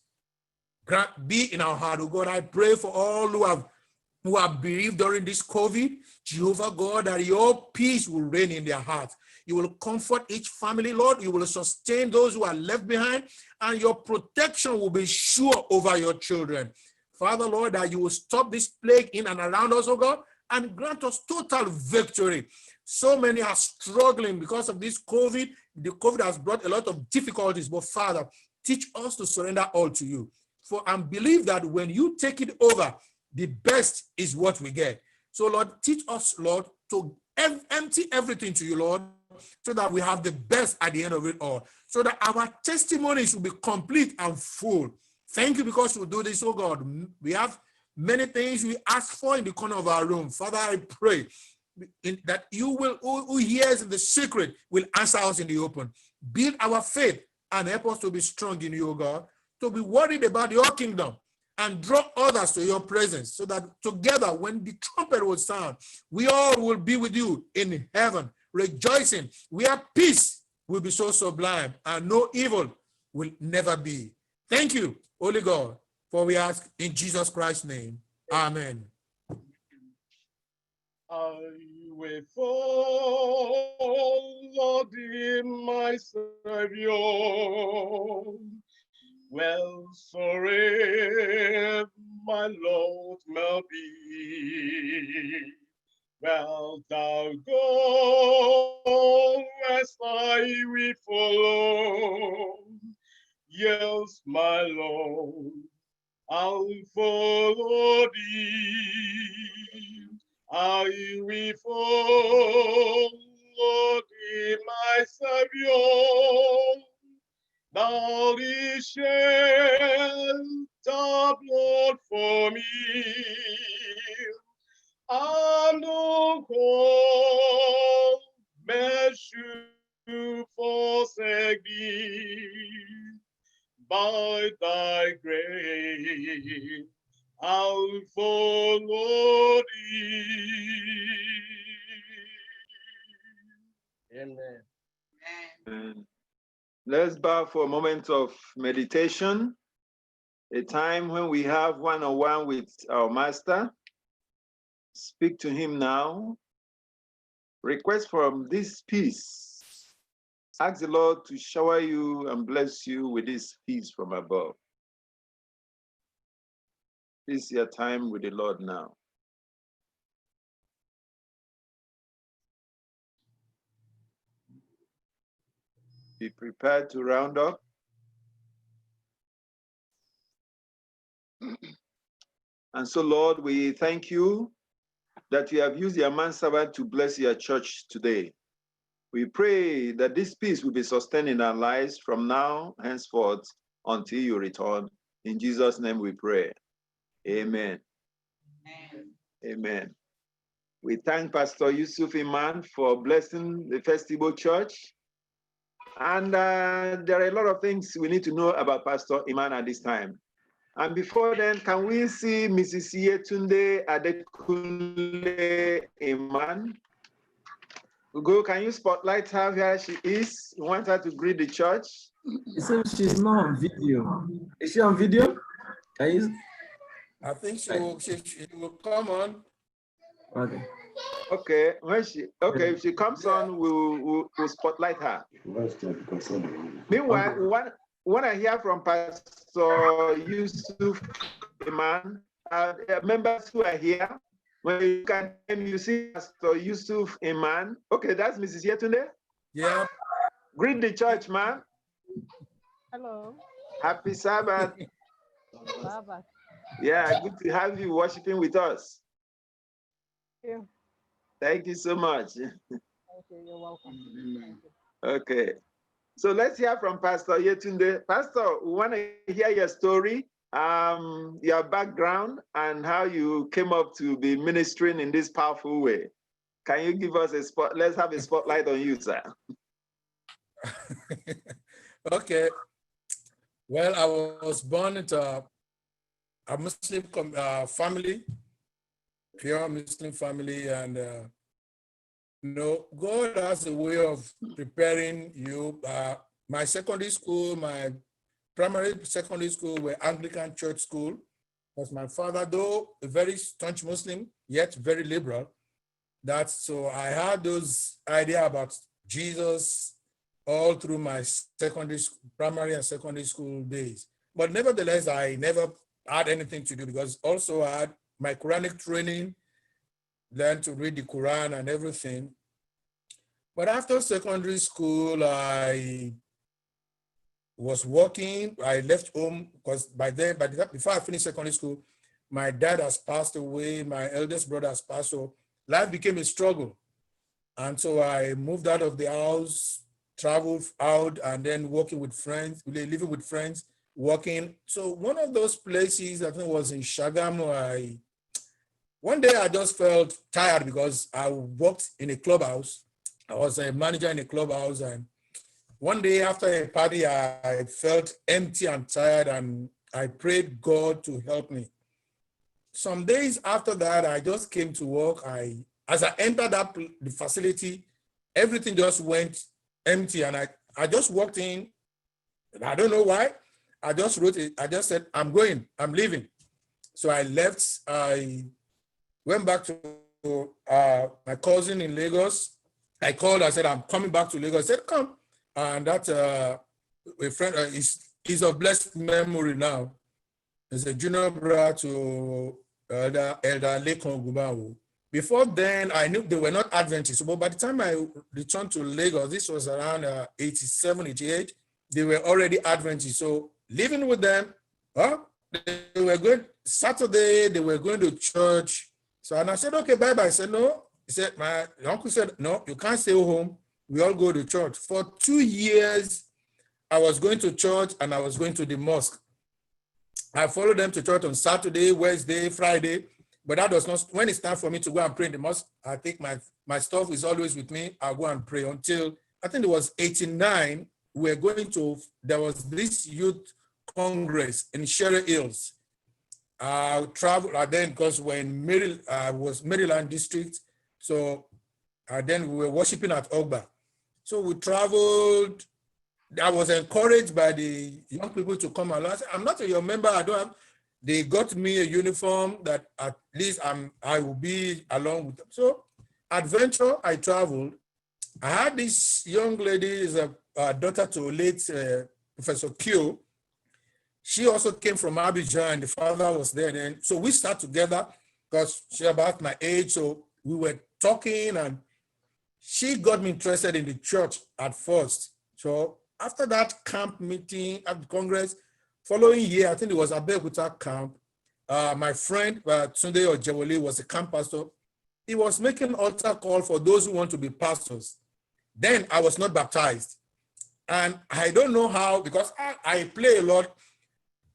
Speaker 8: be in our heart. Oh God, I pray for all who have bereaved during this COVID. Jehovah God, that your peace will reign in their hearts. You will comfort each family, Lord. You will sustain those who are left behind, and your protection will be sure over your children. Father, Lord, that you will stop this plague in and around us, oh God, and grant us total victory. So many are struggling because of this COVID. The COVID has brought a lot of difficulties, but Father, teach us to surrender all to you. For I believe that when you take it over, the best is what we get. So Lord, teach us, Lord, to empty everything to you, Lord, so that we have the best at the end of it all, so that our testimonies will be complete and full. Thank you because you do this, oh God. We have many things we ask for in the corner of our room. Father, I pray that you will, who hears in the secret, will answer us in the open. Build our faith and help us to be strong in you, oh God, to be worried about your kingdom and draw others to your presence, so that together, when the trumpet will sound, we all will be with you in heaven, rejoicing, where peace will be so sublime and no evil will never be. Thank you, Holy God, for we ask in Jesus Christ's name. Amen.
Speaker 14: I will follow thee, my Savior. Well, sorry, my Lord may be. Well, thou goest, I will follow. Yes, my Lord, I'll follow thee. I will follow thee, my Savior. Thou didst shed thy blood for me, and no call men should forsake thee. By thy grace, I'll follow thee.
Speaker 8: Amen.
Speaker 3: Amen. Let's bow for a moment of meditation, a time when we have one-on-one with our Master. Speak to him now. Request from this peace. Ask the Lord to shower you and bless you with this peace from above. This is your time with the Lord now. Be prepared to round up. And so, Lord, we thank you that you have used your manservant to bless your church today. We pray that this peace will be sustained in our lives from now henceforth until you return. In Jesus' name we pray. Amen. Amen. Amen. We thank Pastor Yusuf Iman for blessing the Festival Church. And there are a lot of things we need to know about Pastor Iman at this time. And before then, can we see Mrs. Yetunde Adekunle Iman? Ugo, can you spotlight her where she is? You want her to greet the church?
Speaker 4: It seems she's not on video. Is she on video? Can you?
Speaker 8: I think she will come on.
Speaker 4: Okay.
Speaker 3: Okay, if she comes on, we'll spotlight her. Meanwhile, we want to hear from Pastor Yusuf Iman, members who are here. When you can you see Pastor Yusuf Iman. Okay, that's Mrs. Yetunde.
Speaker 8: Yeah.
Speaker 3: Greet the church, man.
Speaker 18: Hello.
Speaker 3: Happy Sabbath.
Speaker 18: Sabbath.
Speaker 3: Yeah, good to have you worshiping with us.
Speaker 18: Thank you.
Speaker 3: Thank you so much.
Speaker 18: Thank you. You're welcome. Thank you.
Speaker 3: Okay. So let's hear from Pastor Yetunde. Pastor, we want to hear your story, your background, and how you came up to be ministering in this powerful way. Can you give us a spot? Let's have a spotlight on you, sir.
Speaker 8: Okay. Well, I was born into a Muslim family, pure Muslim family, and God has a way of preparing you. My secondary school, my primary secondary school were Anglican church school. Because my father, though a very staunch Muslim, yet very liberal, so I had those idea about Jesus all through my primary and secondary school days. But nevertheless, I never had anything to do because also I had my Quranic training, learned to read the Quran and everything. But after secondary school, I was working. I left home because before I finished secondary school, my dad has passed away. My eldest brother has passed. So life became a struggle. And so I moved out of the house, traveled out, and then working with friends, living with friends, working. So one of those places, I think was in Shagamu. One day I just felt tired because I worked in a clubhouse. I was a manager in a clubhouse, and one day after a party, I felt empty and tired, and I prayed God to help me. Some days after that, I just came to work. As I entered the facility, everything just went empty, and I just walked in. I don't know why. I just wrote it. I just said, I'm going, I'm leaving. So I left. I went back to my cousin in Lagos. I called, I said, I'm coming back to Lagos. I said, come. And that a friend is of blessed memory now. He's a junior brother to Elder Lekon Gubawo. Before then, I knew they were not Adventists. But by the time I returned to Lagos, this was around 87, 88, they were already Adventists. So living with them, they were going, Saturday, they were going to church. So, and I said, okay, bye-bye. I said, no. He said, my uncle said, no, you can't stay home. We all go to church. For 2 years, I was going to church and I was going to the mosque. I followed them to church on Saturday, Wednesday, Friday, but that was not, when it's time for me to go and pray in the mosque, I think my stuff is always with me. I'll go and pray until, I think it was 89, there was this youth congress in Sherry Hills. I traveled then because we're in Maryland district. So then we were worshiping at Ogba. So we traveled. I was encouraged by the young people to come along. I said, I'm not your member. I don't have. They got me a uniform that at least I will be along with them. So adventure, I traveled. I had this young lady, is a daughter to late Professor Q. She also came from Abidjan and the father was there then. So we sat together because she's about my age. So we were talking and she got me interested in the church at first. So after that camp meeting at the Congress, following year, I think it was Abeokuta camp, my friend Tunde Ojewole was a camp pastor. He was making altar call for those who want to be pastors. Then I was not baptized. And I don't know how, because I play a lot.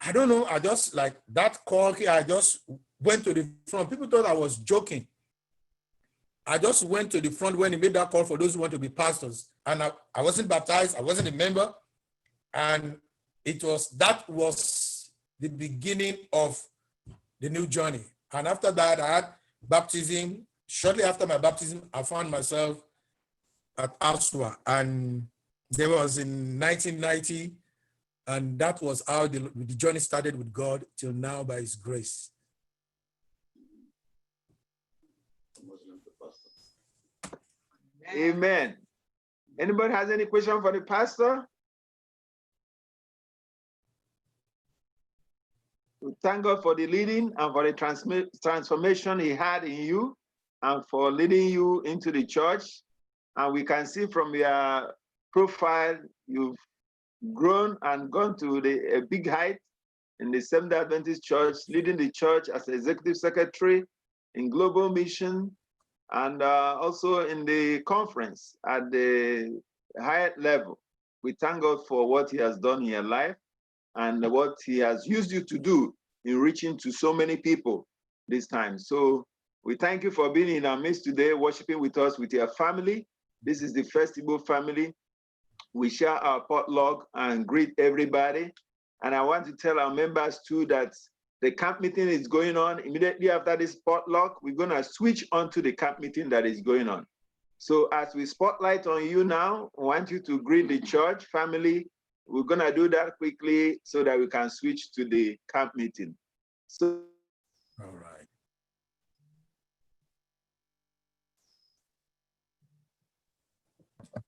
Speaker 8: I don't know, I just like that call, I just went to the front. People thought I was joking. I just went to the front when he made that call for those who want to be pastors. And I wasn't baptized, I wasn't a member. And that was the beginning of the new journey. And after that, I had baptism. Shortly after my baptism, I found myself at Aswa. And there was in 1990, and that was how the journey started with God till now by his grace.
Speaker 3: Amen. Anybody has any question for the pastor? We thank God for the leading and for the transformation he had in you and for leading you into the church. And we can see from your profile, you've grown and gone to a big height in the Seventh-day Adventist Church, leading the church as executive secretary in global mission, and also in the conference at the higher level. We thank God for what he has done in your life and what he has used you to do in reaching to so many people this time. So we thank you for being in our midst today, worshiping with us, with your family. This is the First Igbo family. We share our potluck and greet everybody. And I want to tell our members too that the camp meeting is going on. Immediately after this potluck, we're going to switch on to the camp meeting that is going on. So as we spotlight on you now, I want you to greet the church family. We're gonna do that quickly so that we can switch to the camp meeting. So,
Speaker 8: all right.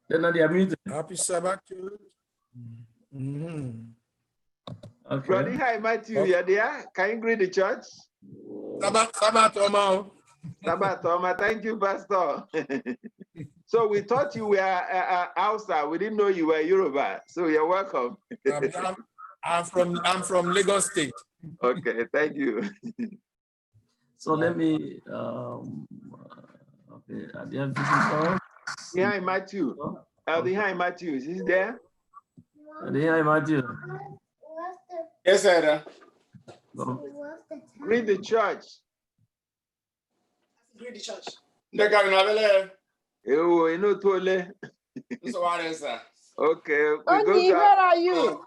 Speaker 4: Then they are muted.
Speaker 8: Happy Sabbath to you.
Speaker 4: Okay.
Speaker 3: Brother, hi Matthew, you're there? Can you greet the church?
Speaker 8: Sabbath, Omar.
Speaker 3: Sabbath, Omar. Thank you, Pastor. So we thought you were Hausa. We didn't know you were Yoruba. So you're welcome.
Speaker 8: I'm from Lagos State.
Speaker 3: Okay, thank you.
Speaker 4: So let me. Okay, are there visitors?
Speaker 3: Behind Matthew. Behind Matthew. Is he there?
Speaker 4: Behind Matthew.
Speaker 6: Yes, sir.
Speaker 3: Greet the church.
Speaker 6: Greet the church.
Speaker 3: Okay.
Speaker 5: Oni, where are you?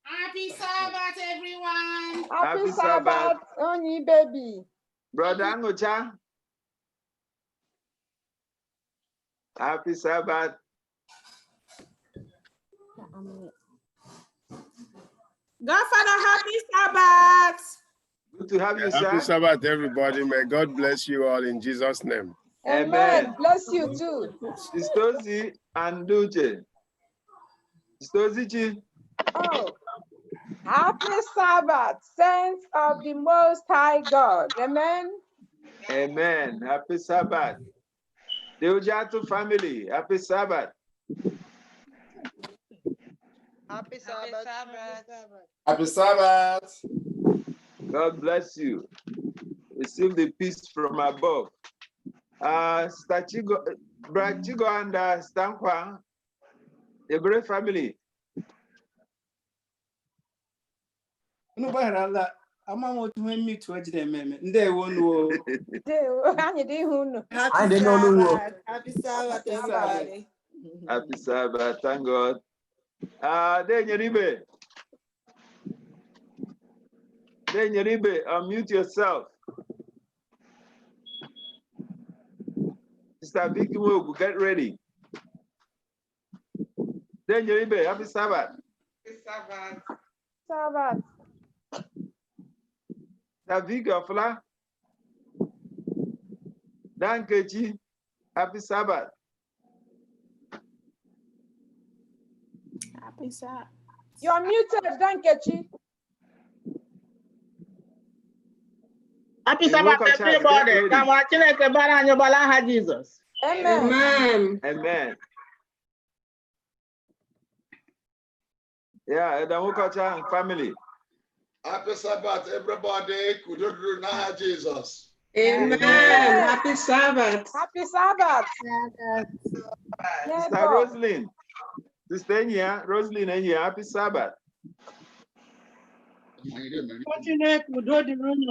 Speaker 17: Happy Sabbath, everyone.
Speaker 5: Happy Sabbath, Oni baby.
Speaker 3: Brother Angocha. Happy Sabbath.
Speaker 17: Godfather, happy Sabbath.
Speaker 3: Good to have you,
Speaker 14: Happy
Speaker 3: sir.
Speaker 14: Sabbath, everybody. May God bless you all in Jesus' name.
Speaker 5: Amen. Bless you too.
Speaker 3: Sistozi and Duce. Sistozi.
Speaker 5: Oh, happy Sabbath, saints of the Most High God. Amen.
Speaker 3: Amen. Happy Sabbath. The Ujatu family. Happy Sabbath.
Speaker 18: Happy Sabbath.
Speaker 6: Happy Sabbath.
Speaker 3: God bless you. Receive the peace from above. Brachigo and Stankwa, the great family.
Speaker 17: Happy Sabbath, everybody.
Speaker 3: Happy Sabbath, thank God. Denyeribe, unmute yourself. Sister Vicky Mogu, get ready. Denyeribe, happy Sabbath.
Speaker 1: Happy Sabbath.
Speaker 5: Sabbath.
Speaker 3: Sister Vicky Ofla. Dan Kechi, happy Sabbath.
Speaker 17: Happy Sabbath.
Speaker 5: You're muted, Dankechi.
Speaker 15: Happy Sabbath, everybody. Come on, Chineke bara anyị gbala aha Jesus.
Speaker 5: Amen.
Speaker 3: Amen. Yeah, Edamukacha and family.
Speaker 6: Happy Sabbath, everybody. Kudoduru na Jesus.
Speaker 5: Amen.
Speaker 12: Happy Sabbath.
Speaker 5: Happy Sabbath.
Speaker 3: Sister Rosalind. Sister Enya, Rosalind Enya, happy Sabbath.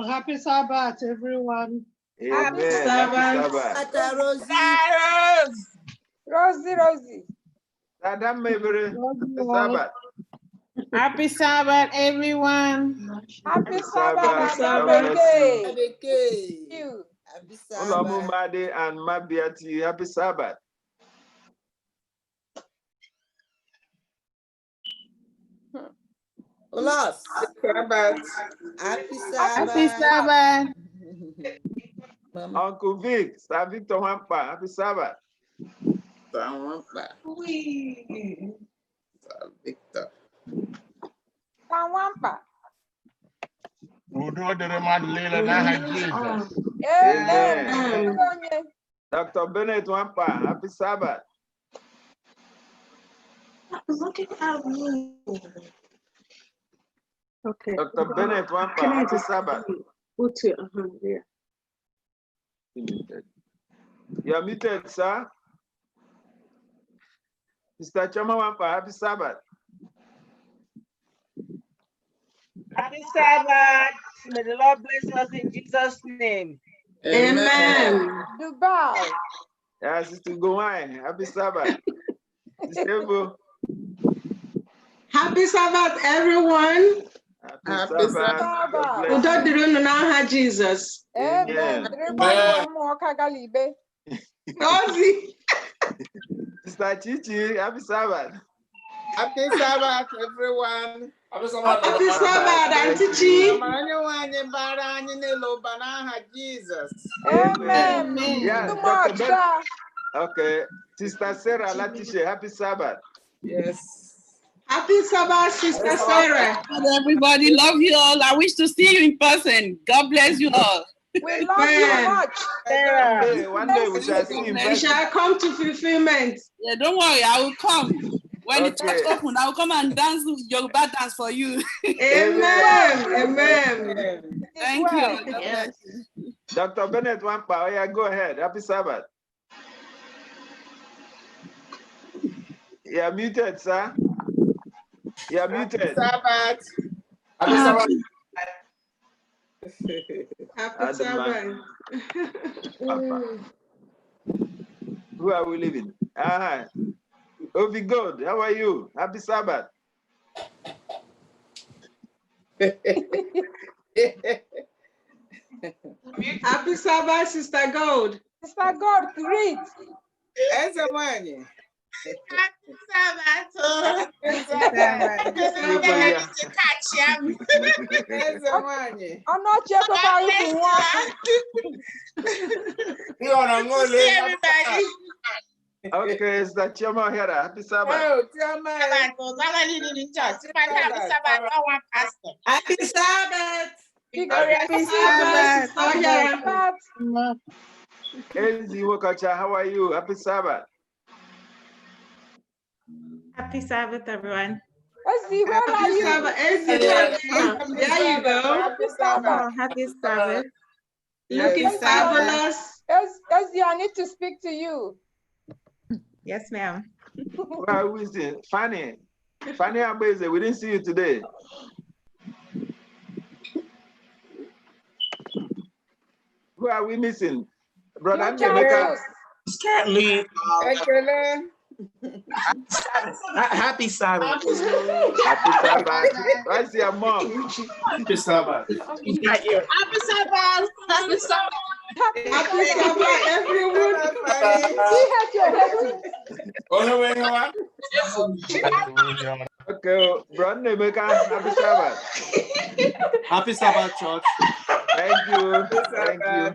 Speaker 12: Happy Sabbath, everyone.
Speaker 3: Amen.
Speaker 12: Happy Sabbath.
Speaker 5: Rosie.
Speaker 3: Adam Mabry, happy Sabbath.
Speaker 13: Happy Sabbath, everyone.
Speaker 5: Happy
Speaker 3: Sabbath.
Speaker 5: Sabbath.
Speaker 17: Happy Sabbath.
Speaker 3: Olamumade and Mabiati, happy Sabbath.
Speaker 17: Ulos.
Speaker 1: Sabbath.
Speaker 17: Happy Sabbath.
Speaker 13: Happy Sabbath.
Speaker 3: Uncle Vic, Sir Victor Wampa, happy Sabbath.
Speaker 6: Victor.
Speaker 5: Wampa.
Speaker 3: Amen. Dr. Bennett Wampa, happy Sabbath.
Speaker 12: Okay.
Speaker 3: Dr. Bennett Wampa, happy Sabbath.
Speaker 12: Yeah.
Speaker 3: You are muted, sir. Mr. Chama Wampa, happy Sabbath.
Speaker 15: Happy Sabbath. May the Lord bless us in Jesus' name.
Speaker 12: Amen.
Speaker 5: Dubai.
Speaker 3: Yeah, Sister Gowai, happy Sabbath. Sister Evo,
Speaker 12: Happy Sabbath, everyone.
Speaker 3: happy Sabbath. God
Speaker 12: Udo
Speaker 3: bless you.
Speaker 12: dịrị unu n'aha Jesus.
Speaker 5: Amen.
Speaker 3: Amen.
Speaker 5: Everybody, Rosie.
Speaker 3: Sister Chichi, happy Sabbath.
Speaker 19: Happy Sabbath, everyone.
Speaker 3: Happy
Speaker 19: Happy
Speaker 3: Sabbath,
Speaker 19: Auntie
Speaker 3: Chi.
Speaker 19: Jesus.
Speaker 3: Amen. Yeah,
Speaker 5: Too
Speaker 3: Dr.
Speaker 5: much,
Speaker 3: Ben.
Speaker 5: sir.
Speaker 3: Okay. Sister Sarah Latisha, happy Sabbath.
Speaker 19: Yes.
Speaker 12: Happy Sabbath, Sister Sarah.
Speaker 17: Everybody, love you all. I wish to see you in person. God bless you all.
Speaker 5: We love you much.
Speaker 3: One day we shall see in
Speaker 12: We
Speaker 3: person.
Speaker 12: shall come to fulfillment.
Speaker 17: Yeah, don't worry, I will come. When the church
Speaker 3: Okay.
Speaker 17: open, I will come and dance Yoruba dance for you.
Speaker 12: Amen. Amen.
Speaker 17: Thank you.
Speaker 5: Well.
Speaker 17: God bless you.
Speaker 3: Dr. Bennett Wampa, oh yeah, go ahead. Happy Sabbath. You're muted, sir. You're muted.
Speaker 19: Sabbath.
Speaker 3: Happy Sabbath.
Speaker 12: Happy Sabbath.
Speaker 3: Who are we leaving? Ovi God, how are you? Happy Sabbath.
Speaker 12: Happy Sabbath, Sister Gold.
Speaker 5: Sister Gold, greet.
Speaker 19: Happy Sabbath.
Speaker 5: I'm not sure about you to walk.
Speaker 3: Okay, it's the Chama here. Happy Sabbath.
Speaker 19: Oh, Chama.
Speaker 12: Happy Sabbath.
Speaker 5: Happy
Speaker 12: Sabbath.
Speaker 5: Sabbath.
Speaker 3: Enzi Wokacha, how are you? Happy Sabbath.
Speaker 1: Happy Sabbath, everyone.
Speaker 5: Ezzy, where are
Speaker 12: Happy
Speaker 5: you?
Speaker 12: Sabbath. There you go.
Speaker 19: Happy Sabbath.
Speaker 1: Oh, happy Sabbath.
Speaker 12: Looking
Speaker 5: Ezzy,
Speaker 12: fabulous.
Speaker 5: Ezzy, I need to speak to you.
Speaker 1: Yes, ma'am.
Speaker 3: Where are we seeing? Fanny. Fanny Abeze, we didn't see you today. Who are we missing? Brother Ndemeka.
Speaker 20: Currently, happy Sabbath.
Speaker 3: Happy Sabbath. Where's your mom?
Speaker 20: Happy Sabbath.
Speaker 1: Happy Sabbath. Happy Sabbath.
Speaker 12: Happy Sabbath, everyone.
Speaker 5: He had your head.
Speaker 3: Okay, Brother Ndemeka, happy Sabbath.
Speaker 20: Happy Sabbath, church.
Speaker 3: Thank you. Thank you.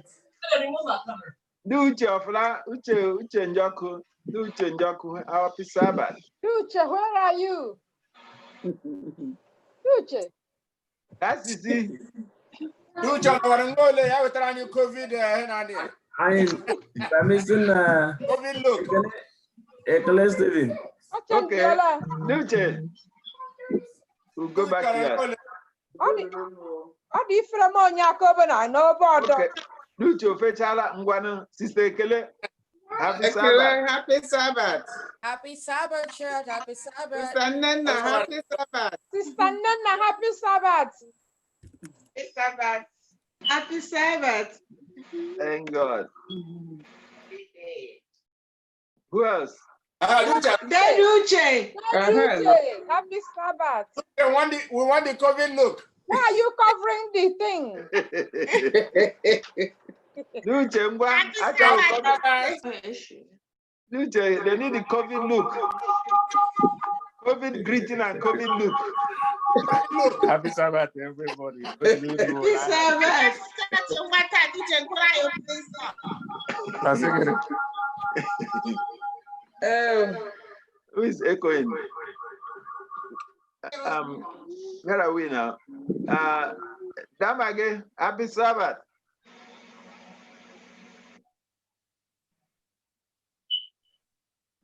Speaker 3: Do Uche Ofla, Uche Njoku. Do Uche Njoku, happy Sabbath.
Speaker 5: Duche, where are you? Duche.
Speaker 3: That's easy.
Speaker 4: I'm missing
Speaker 6: COVID look.
Speaker 4: Ekele Stephen.
Speaker 3: Okay, Duche. We'll go back to that.
Speaker 5: How do you feel among Jacob and I know about
Speaker 3: Okay. Duche Ofechala Ngwana, Sister Ekele. Happy Sabbath.
Speaker 19: Happy Sabbath.
Speaker 21: Happy Sabbath, church. Happy Sabbath.
Speaker 19: Sister Nana, happy Sabbath.
Speaker 5: Sister Nana, happy Sabbath.
Speaker 12: Happy Sabbath. Happy Sabbath.
Speaker 3: Thank God. Who else?
Speaker 12: Deduche.
Speaker 5: Happy Sabbath.
Speaker 6: We want the COVID look.
Speaker 5: Why are you covering the thing?
Speaker 3: Duche, Duche, they need the COVID look. COVID greeting and COVID look.
Speaker 11: Happy Sabbath, everybody.
Speaker 12: Happy Sabbath.
Speaker 3: Who is echoing? Where are we now? Damage, happy Sabbath.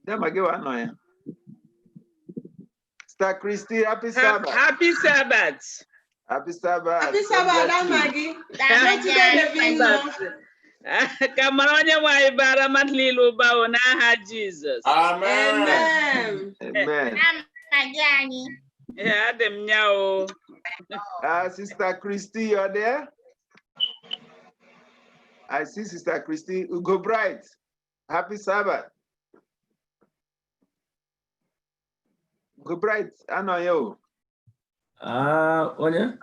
Speaker 3: Damage, what no? Star Christy, happy Sabbath.
Speaker 22: Happy Sabbath.
Speaker 3: Happy Sabbath.
Speaker 12: Happy Sabbath, Damage.
Speaker 22: Kamaranya wa ibara matlilu ba na Jesus.
Speaker 3: Amen. Amen.
Speaker 22: Yeah, them nyao.
Speaker 3: Sister Christy, you're there? I see Sister Christy. Ugo Bright. Happy Sabbath. Ugo Bright, I know you.
Speaker 4: Onya?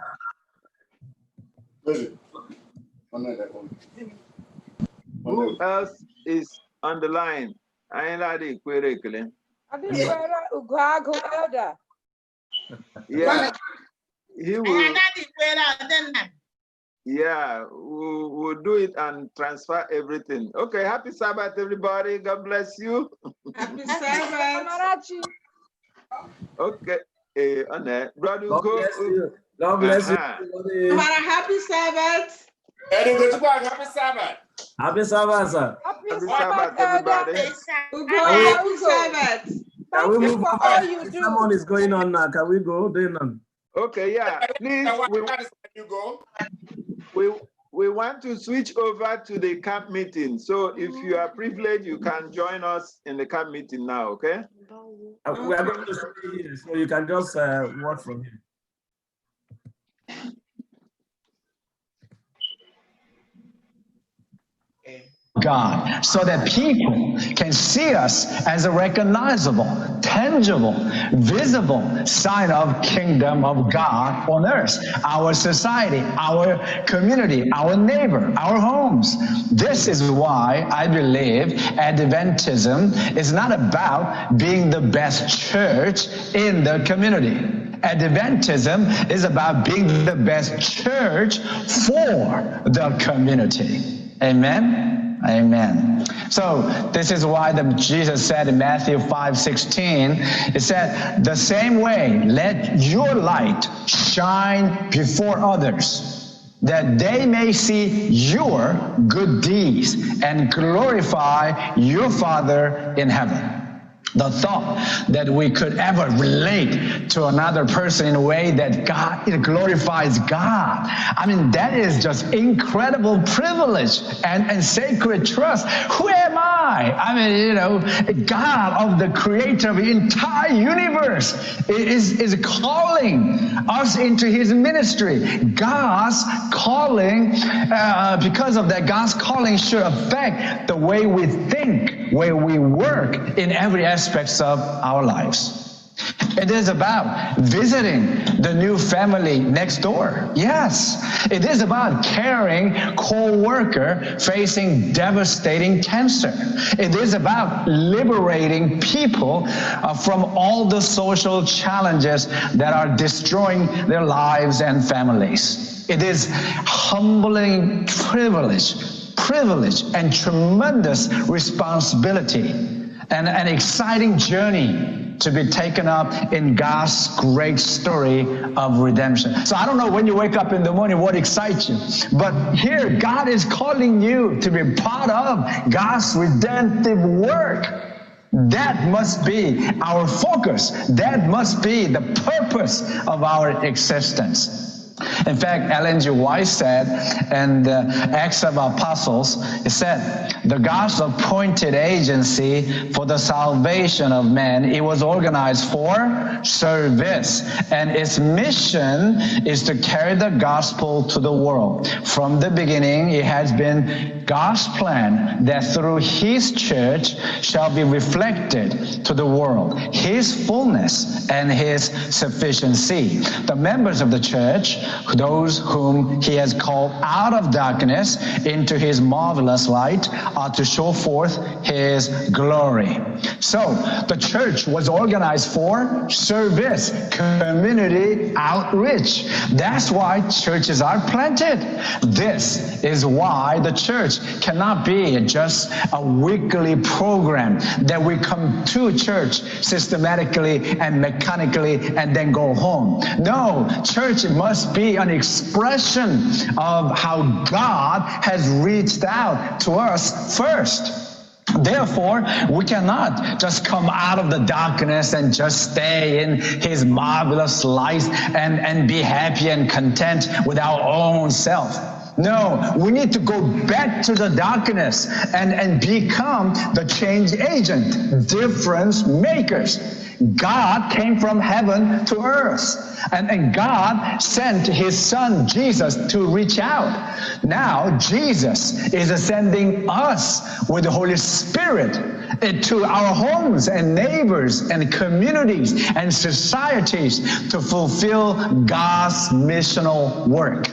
Speaker 3: Who else is on the line? Anyị na-adị ikwere ekele.
Speaker 5: Adikwere Uguagu elder.
Speaker 3: Yeah, he will. Yeah, we'll do it and transfer everything. Okay, happy Sabbath, everybody. God bless you.
Speaker 19: Happy Sabbath.
Speaker 3: Okay, brother,
Speaker 4: God
Speaker 3: go.
Speaker 4: bless you. God bless you.
Speaker 19: Happy Sabbath.
Speaker 6: Happy Sabbath.
Speaker 4: Happy Sabbath, sir.
Speaker 3: Happy Sabbath, everybody.
Speaker 19: Happy Sabbath.
Speaker 4: Can we move
Speaker 5: for
Speaker 4: on?
Speaker 5: all you
Speaker 4: The
Speaker 5: do.
Speaker 4: sermon is going on now. Can we go?
Speaker 3: Okay, yeah. Please, we want to switch over to the camp meeting. So if you are privileged, you can join us in the camp meeting now, okay?
Speaker 4: We are going to stay here, so you can just watch from here.
Speaker 2: God, so that people can see us as a recognizable, tangible, visible sign of kingdom of God on earth, our society, our community, our neighbor, our homes. This is why I believe Adventism is not about being the best church in the community. Adventism is about being the best church for the community. Amen. Amen. So this is why Jesus said in Matthew 5:16, it said, the same way, let your light shine before others, that they may see your good deeds and glorify your Father in heaven. The thought that we could ever relate to another person in a way that it glorifies God. I mean, that is just incredible privilege and sacred trust. Who am I? I mean, God of the creator of the entire universe is calling us into his ministry. God's calling, because of that, God's calling should affect the way we think, where we work in every aspects of our lives. It is about visiting the new family next door. Yes, it is about caring co-worker facing devastating cancer. It is about liberating people from all the social challenges that are destroying their lives and families. It is humbling privilege and tremendous responsibility and an exciting journey to be taken up in God's great story of redemption. So I don't know when you wake up in the morning what excites you, but here God is calling you to be part of God's redemptive work. That must be our focus. That must be the purpose of our existence. In fact, Ellen G. White said in the Acts of Apostles, it said, the God's appointed agency for the salvation of men, it was organized for service. And its mission is to carry the gospel to the world. From the beginning, it has been God's plan that through his church shall be reflected to the world, his fullness and his sufficiency. The members of the church, those whom he has called out of darkness into his marvelous light, are to show forth his glory. So the church was organized for service, community outreach. That's why churches are planted. This is why the church cannot be just a weekly program that we come to church systematically and mechanically and then go home. No, church must be an expression of how God has reached out to us first. Therefore, we cannot just come out of the darkness and just stay in his marvelous light and be happy and content with our own self. No, we need to go back to the darkness and become the change agent, difference makers. God came from heaven to earth, and God sent his son Jesus to reach out. Now Jesus is sending us with the Holy Spirit to our homes and neighbors and communities and societies to fulfill God's missional work.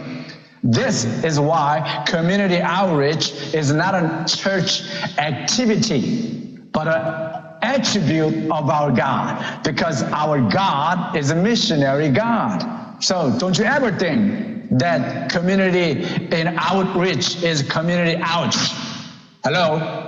Speaker 2: This is why community outreach is not a church activity, but an attribute of our God, because our God is a missionary God. So don't you ever think that community in outreach is community ouch. Hello?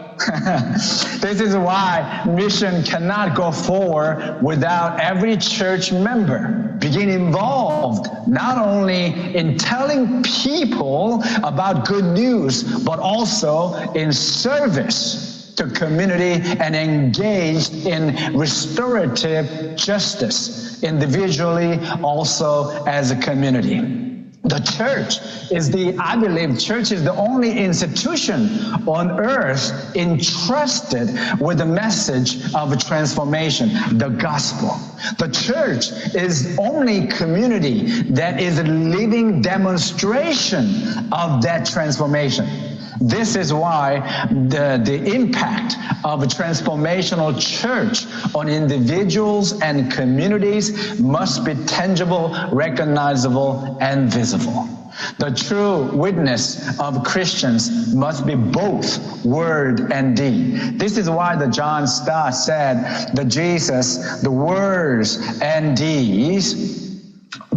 Speaker 2: This is why mission cannot go forward without every church member being involved, not only in telling people about good news, but also in service to community and engaged in restorative justice, individually, also as a community. The church I believe church is the only institution on earth entrusted with the message of transformation, the gospel. The church is only community that is a living demonstration of that transformation. This is why the impact of a transformational church on individuals and communities must be tangible, recognizable, and visible. The true witness of Christians must be both word and deed. This is why the John Stott said that Jesus, the words and deeds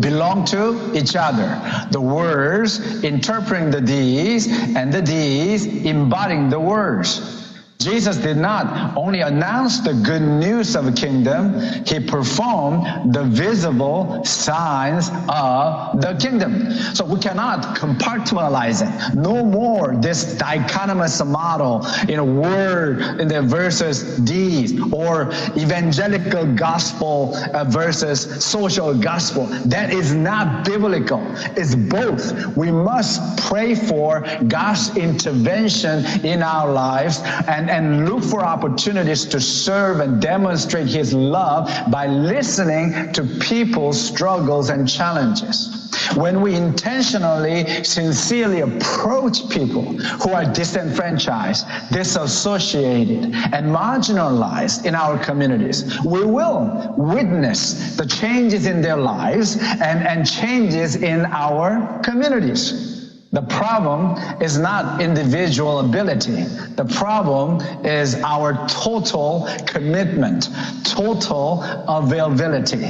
Speaker 2: belong to each other. The words interpreting the deeds, and the deeds embodying the words. Jesus did not only announce the good news of the kingdom, he performed the visible signs of the kingdom. So we cannot compartmentalize it. No more this dichotomous model in word in the versus deeds, or evangelical gospel versus social gospel. That is not biblical. It's both. We must pray for God's intervention in our lives and look for opportunities to serve and demonstrate his love by listening to people's struggles and challenges. When we intentionally, sincerely approach people who are disenfranchised, disassociated, and marginalized in our communities, we will witness the changes in their lives and changes in our communities. The problem is not individual ability. The problem is our total commitment, total availability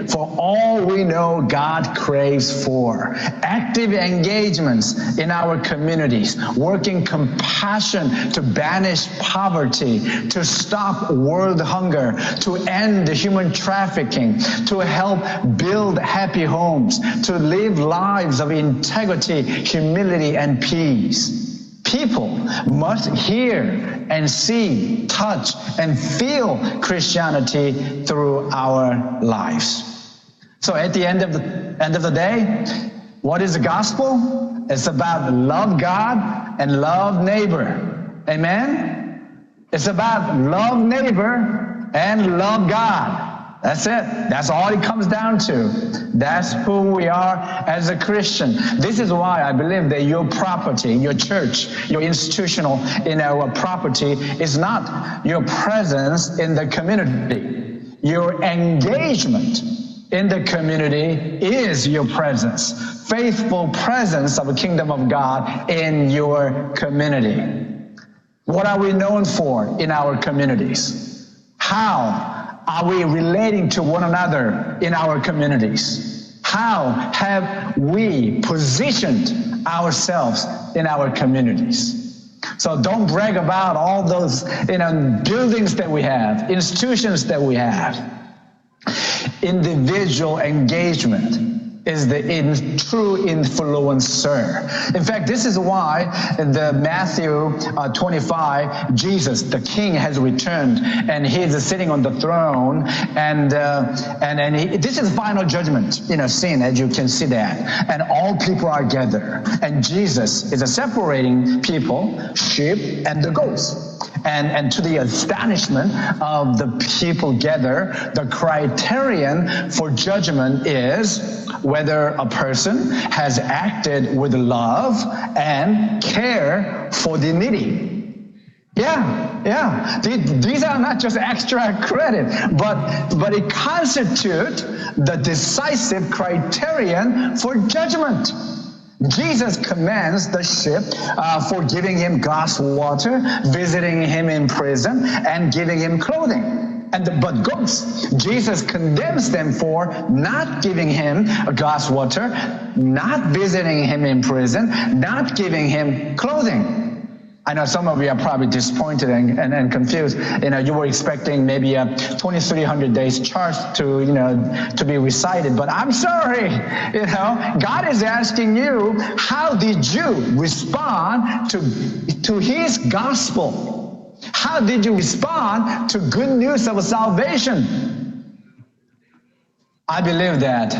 Speaker 2: for all we know God craves for. Active engagements in our communities, working compassion to banish poverty, to stop world hunger, to end human trafficking, to help build happy homes, to live lives of integrity, humility, and peace. People must hear and see, touch, and feel Christianity through our lives. So at the end of the day, what is the gospel? It's about love God and love neighbor. Amen? It's about love neighbor and love God. That's it. That's all it comes down to. That's who we are as a Christian. This is why I believe that your property, your church, your institutional property is not your presence in the community. Your engagement in the community is your presence. Faithful presence of the kingdom of God in your community. What are we known for in our communities? How are we relating to one another in our communities? How have we positioned ourselves in our communities? So don't brag about all those buildings that we have, institutions that we have. Individual engagement is the true influencer. In fact, this is why in the Matthew 25, Jesus, the King, has returned, and he is sitting on the throne, and this is the final judgment scene, as you can see that, and all people are gathered, and Jesus is separating people, sheep and the goats. And to the astonishment of the people gathered, the criterion for judgment is whether a person has acted with love and care for the needy. Yeah. These are not just extra credit, but it constitutes the decisive criterion for judgment. Jesus commands the sheep for giving him glass water, visiting him in prison, and giving him clothing. But goats, Jesus condemns them for not giving him a glass water, not visiting him in prison, not giving him clothing. I know some of you are probably disappointed and confused. You were expecting maybe a 2,300 days chart to be recited, but I'm sorry. God is asking you, how did you respond to his gospel? How did you respond to good news of salvation? I believe that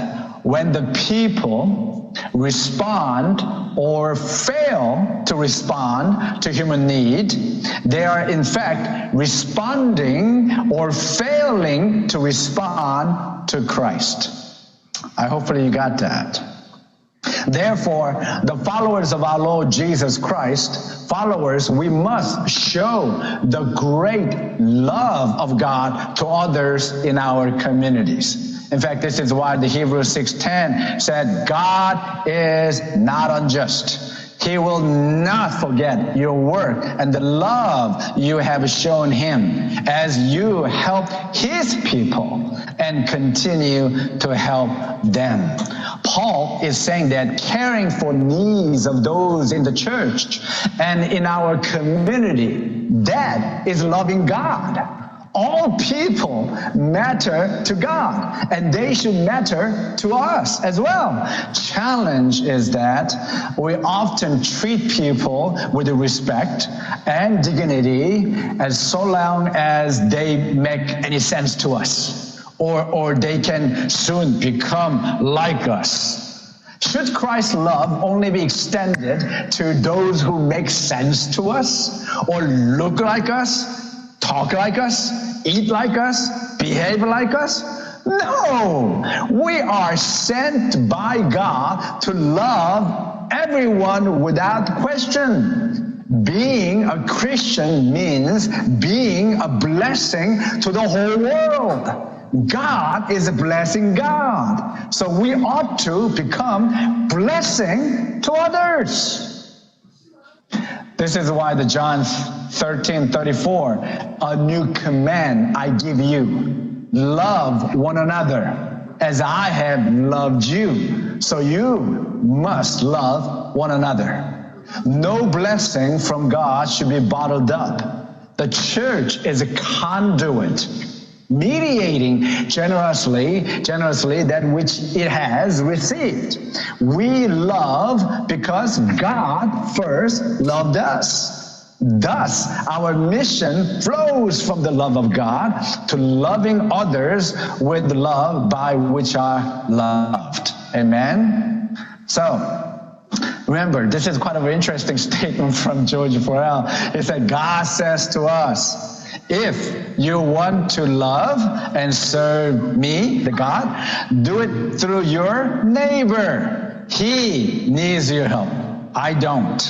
Speaker 2: when the people respond or fail to respond to human need, they are in fact responding or failing to respond to Christ. Hopefully you got that. Therefore, the followers of our Lord Jesus Christ, we must show the great love of God to others in our communities. In fact, this is why the Hebrews 6:10 said, God is not unjust. He will not forget your work and the love you have shown him as you help his people and continue to help them. Paul is saying that caring for needs of those in the church and in our community, that is loving God. All people matter to God, and they should matter to us as well. Challenge is that we often treat people with respect and dignity as so long as they make any sense to us, or they can soon become like us. Should Christ's love only be extended to those who make sense to us, or look like us, talk like us, eat like us, behave like us? No, we are sent by God to love everyone without question. Being a Christian means being a blessing to the whole world. God is a blessing God. So we ought to become blessing to others. This is why the John 13:34, a new command I give you, love one another as I have loved you. So you must love one another. No blessing from God should be bottled up. The church is a conduit, mediating generously that which it has received. We love because God first loved us. Thus, our mission flows from the love of God to loving others with the love by which are loved. Amen? So, remember, this is quite an interesting statement from George Farrell. He said, God says to us, if you want to love and serve me, the God, do it through your neighbor. He needs your help. I don't.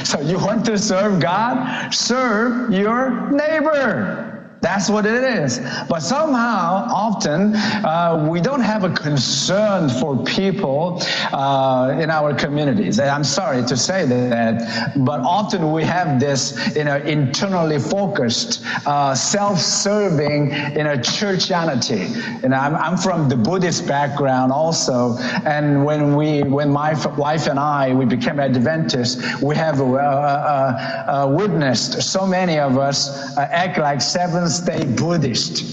Speaker 2: So you want to serve God? Serve your neighbor. That's what it is. But somehow, often, we don't have a concern for people in our communities. And I'm sorry to say that, but often we have this, internally focused, self-serving, churchianity. And I'm from the Buddhist background also. And when my wife and I, we became Adventists, we have witnessed so many of us act like Seventh-day Buddhist.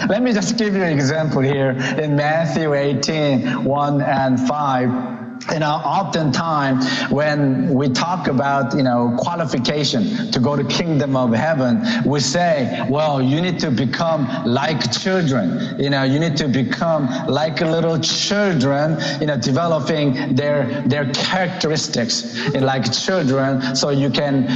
Speaker 2: Let me just give you an example here in Matthew 18, 1 and 5. Oftentimes when we talk about, qualification to go to kingdom of heaven, we say, well, you need to become like children. You need to become like little children, developing their characteristics like children so you can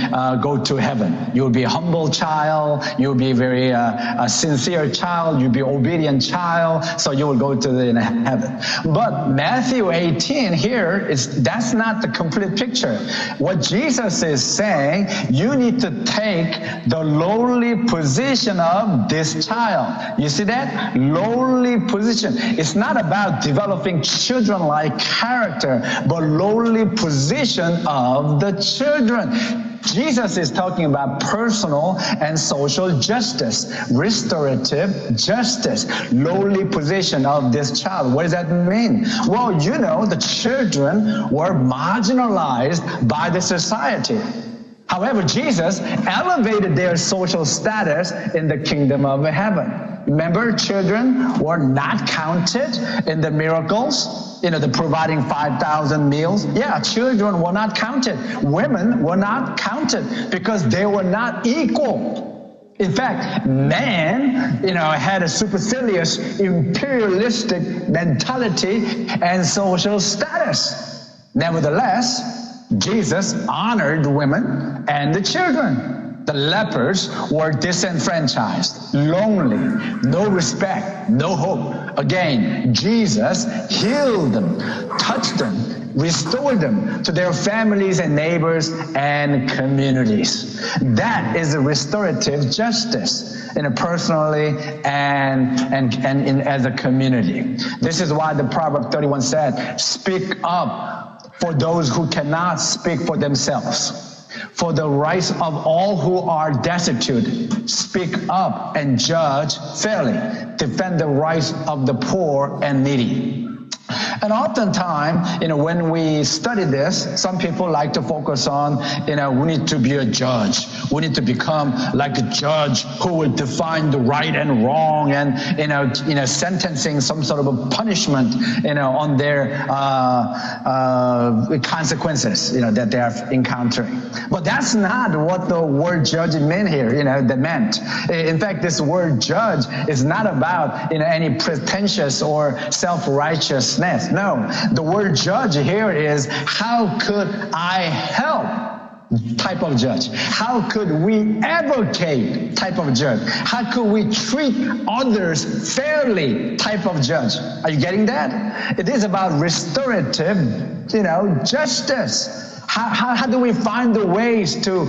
Speaker 2: go to heaven. You'll be a humble child. You'll be very a sincere child. You'll be obedient child. So you will go to heaven. But Matthew 18 here here, that's not the complete picture. What Jesus is saying, you need to take the lowly position of this child. You see that? Lowly position. It's not about developing children-like character, but lowly position of the children. Jesus is talking about personal and social justice, restorative justice, lowly position of this child. What does that mean? Well, you know, the children were marginalized by the society. However, Jesus elevated their social status in the kingdom of heaven. Remember, children were not counted in the miracles, the providing 5,000 meals. Yeah, children were not counted. Women were not counted because they were not equal. In fact, man, had a supercilious, imperialistic mentality and social status. Nevertheless, Jesus honored women and the children. The lepers were disenfranchised, lonely, no respect, no hope. Again, Jesus healed them, touched them, restored them to their families and neighbors and communities. That is a restorative justice, personally and as a community. This is why the Proverb 31 said, "Speak up for those who cannot speak for themselves. For the rights of all who are destitute, speak up and judge fairly. Defend the rights of the poor and needy." And oftentimes, when we study this, some people like to focus on, we need to be a judge. We need to become like a judge who will define the right and wrong and, sentencing some sort of a punishment, on their consequences, that they are encountering. But that's not what the word judge meant here, that meant. In fact, this word judge is not about, any pretentious or self-righteousness. No, the word judge here is how could I help type of judge. How could we advocate type of judge. How could we treat others fairly type of judge. Are you getting that? It is about restorative, justice. How do we find the ways to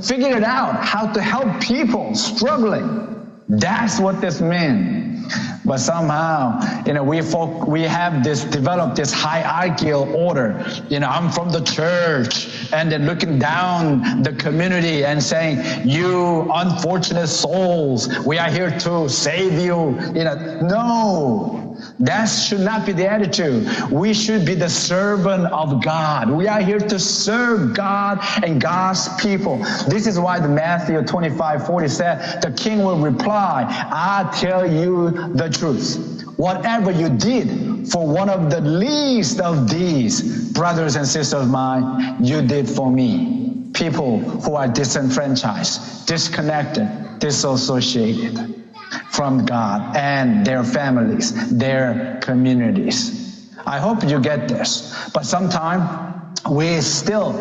Speaker 2: figure it out, how to help people struggling? That's what this means. But somehow, we have developed this hierarchical order. I'm from the church, and then looking down the community and saying, "You unfortunate souls, we are here to save you." No. That should not be the attitude. We should be the servant of God. We are here to serve God and God's people. This is why the Matthew 25:40 said, the king will reply, "I tell you the truth. Whatever you did for one of the least of these brothers and sisters of mine, you did for me." People who are disenfranchised, disconnected, disassociated from God and their families, their communities. I hope you get this. But sometimes we still,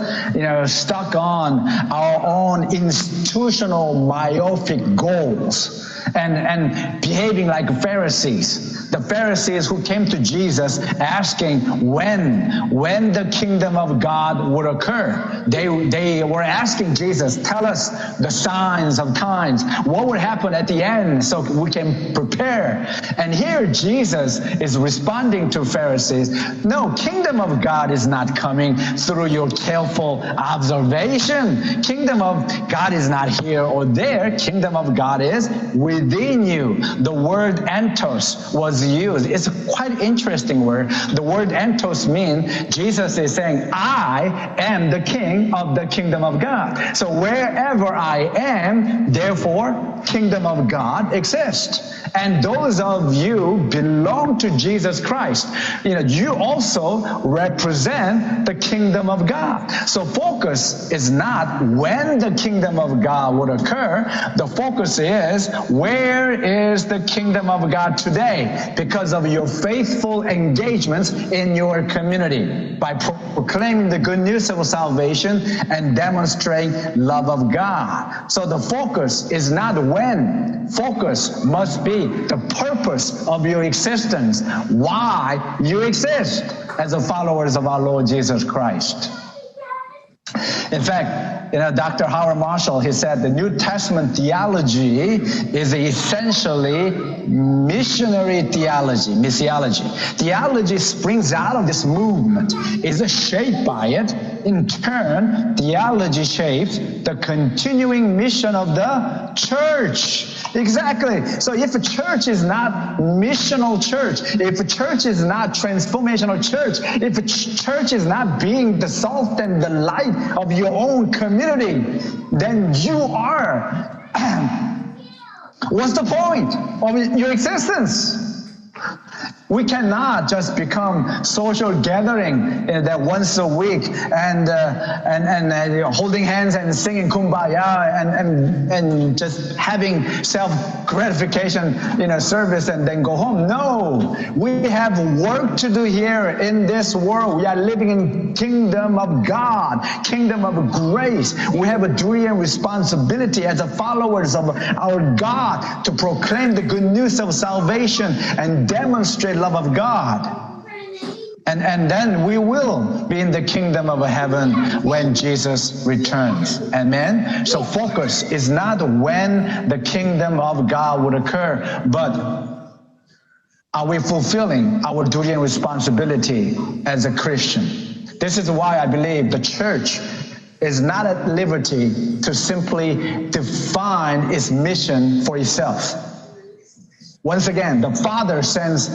Speaker 2: stuck on our own institutional myopic goals and behaving like Pharisees. The Pharisees who came to Jesus asking when the kingdom of God would occur. They were asking Jesus, tell us the signs of times. What would happen at the end so we can prepare? And here Jesus is responding to Pharisees. No, kingdom of God is not coming through your careful observation. Kingdom of God is not here or there. Kingdom of God is within you. The word entos was used. It's a quite interesting word. The word entos means Jesus is saying, I am the king of the kingdom of God. So wherever I am, therefore, kingdom of God exists. And those of you belong to Jesus Christ. You also represent the kingdom of God. So focus is not when the kingdom of God would occur. The focus is Where is the kingdom of God today? Because of your faithful engagements in your community by proclaiming the good news of salvation and demonstrating love of God. So the focus is not when. Focus must be the purpose of your existence, why you exist as the followers of our Lord Jesus Christ. In fact, Dr. Howard Marshall, he said the New Testament theology is essentially missionary theology, missiology. Theology springs out of this movement, is shaped by it. In turn, theology shapes the continuing mission of the church. Exactly. So if a church is not missional church, if a church is not transformational church, if a church is not being the salt and the light of your own community, then you are. What's the point of your existence? We cannot just become social gathering that once a week and holding hands and singing kumbaya and just having self-gratification service and then go home. No, we have work to do here in this world. We are living in kingdom of God, kingdom of grace. We have a duty and responsibility as followers of our God to proclaim the good news of salvation and demonstrate love of God. And then we will be in the kingdom of heaven when Jesus returns. Amen? So focus is not when the kingdom of God would occur, but are we fulfilling our duty and responsibility as a Christian? This is why I believe the church is not at liberty to simply define its mission for itself. Once again, the Father sends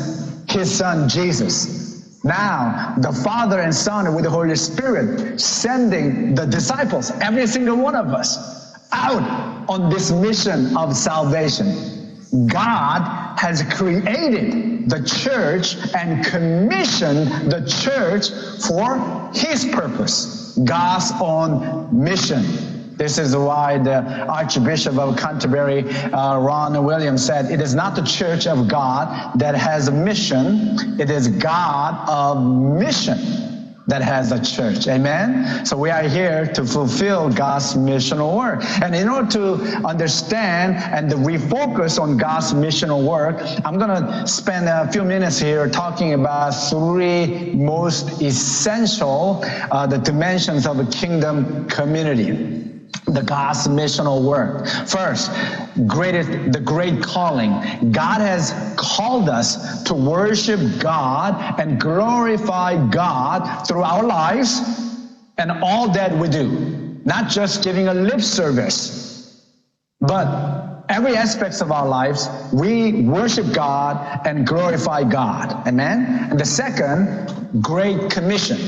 Speaker 2: his Son, Jesus. Now, the Father and Son with the Holy Spirit sending the disciples, every single one of us, out on this mission of salvation. God has created the church and commissioned the church for his purpose, God's own mission. This is why the Archbishop of Canterbury, Ron Williams, said, it is not the church of God that has a mission, it is God of mission that has a church. Amen? So we are here to fulfill God's missional work. And in order to understand and to refocus on God's missional work, I'm going to spend a few minutes here talking about three most essential the dimensions of a kingdom community. The God's missional work. First, the great calling. God has called us to worship God and glorify God through our lives and all that we do. Not just giving a lip service, but every aspect of our lives, we worship God and glorify God. Amen? And the second, Great Commission.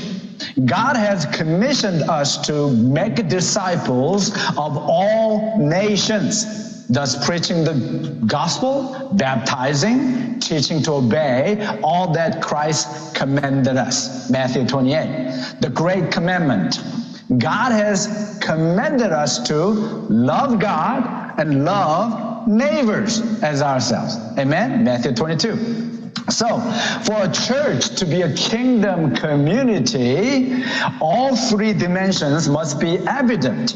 Speaker 2: God has commissioned us to make disciples of all nations, thus preaching the gospel, baptizing, teaching to obey all that Christ commanded us. Matthew 28. The Great Commandment. God has commanded us to love God and love neighbors as ourselves. Amen? Matthew 22. So, for a church to be a kingdom community, all three dimensions must be evident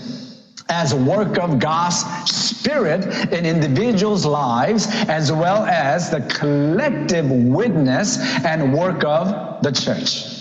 Speaker 2: as a work of God's Spirit in individuals' lives, as well as the collective witness and work of the church.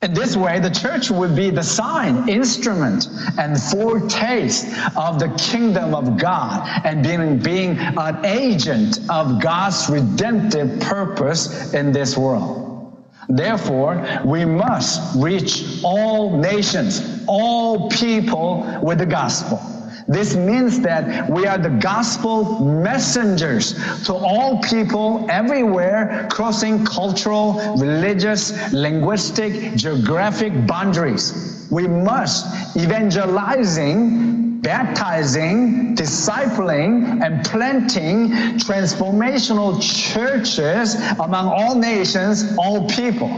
Speaker 2: In this way, the church would be the sign, instrument, and foretaste of the kingdom of God and being an agent of God's redemptive purpose in this world. Therefore, we must reach all nations, all people with the gospel. This means that we are the gospel messengers to all people everywhere, crossing cultural, religious, linguistic, geographic boundaries. We must evangelizing, baptizing, discipling, and planting transformational churches among all nations, all people.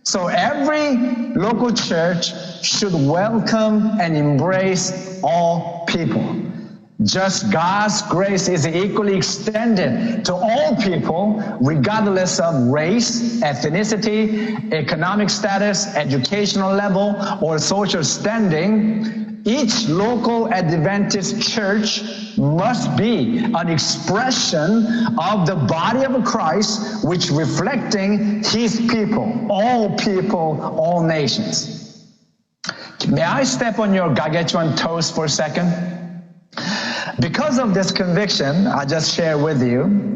Speaker 2: So every local church should welcome and embrace all people. Just God's grace is equally extended to all people, regardless of race, ethnicity, economic status, educational level, or social standing. Each local Adventist church must be an expression of the body of Christ, which reflecting his people, all nations. May I step on your gargantuan toes for a second? Because of this conviction I just shared with you,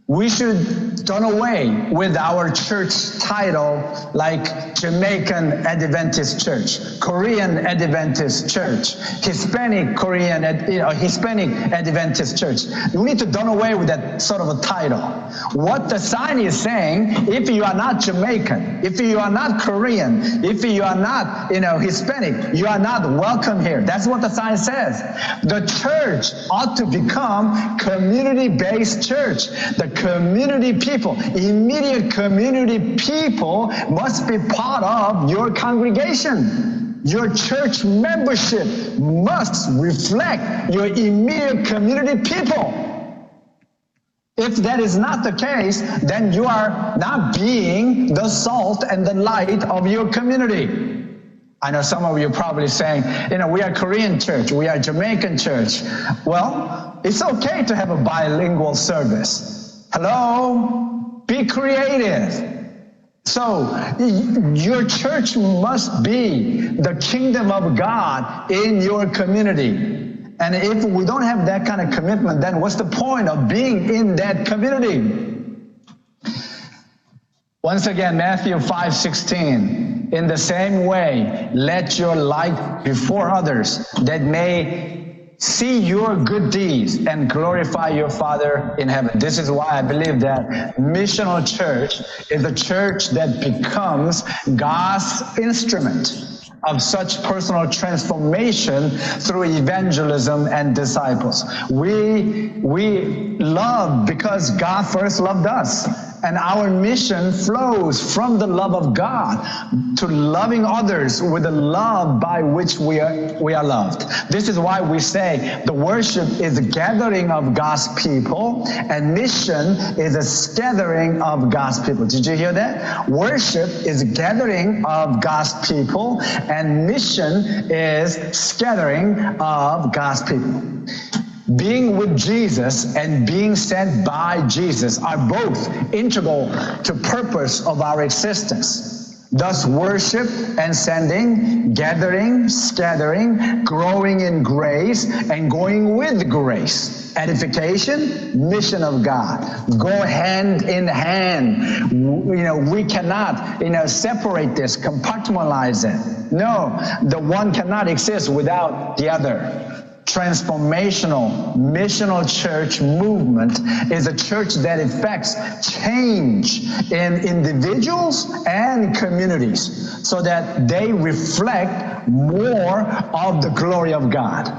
Speaker 2: we should do away with our church title like Jamaican Adventist Church, Korean Adventist Church, Hispanic Adventist Church. We need to do away with that sort of a title. What the sign is saying, if you are not Jamaican, if you are not Korean, if you are not Hispanic, you are not welcome here. That's what the sign says. The church ought to become community-based church. The community people, immediate community people must be part of your congregation. Your church membership must reflect your immediate community people. If that is not the case, then you are not being the salt and the light of your community. I know some of you are probably saying, we are Korean church, we are Jamaican church. Well, it's okay to have a bilingual service. Hello? Be creative. So your church must be the kingdom of God in your community. And if we don't have that kind of commitment, then what's the point of being in that community? Once again, Matthew 5:16. In the same way, let your light before others, that may see your good deeds and glorify your Father in heaven. This is why I believe that missional church is a church that becomes God's instrument of such personal transformation through evangelism and disciples. We love because God first loved us. And our mission flows from the love of God to loving others with the love by which we are loved. This is why we say the worship is a gathering of God's people and mission is a scattering of God's people. Did you hear that? Worship is a gathering of God's people and mission is scattering of God's people. Being with Jesus and being sent by Jesus are both integral to purpose of our existence. Thus, worship and sending, gathering, scattering, growing in grace, and going with grace. Edification, mission of God. Go hand in hand. We cannot, separate this, compartmentalize it. No, the one cannot exist without the other. Transformational, missional church movement is a church that effects change in individuals and communities so that they reflect more of the glory of God.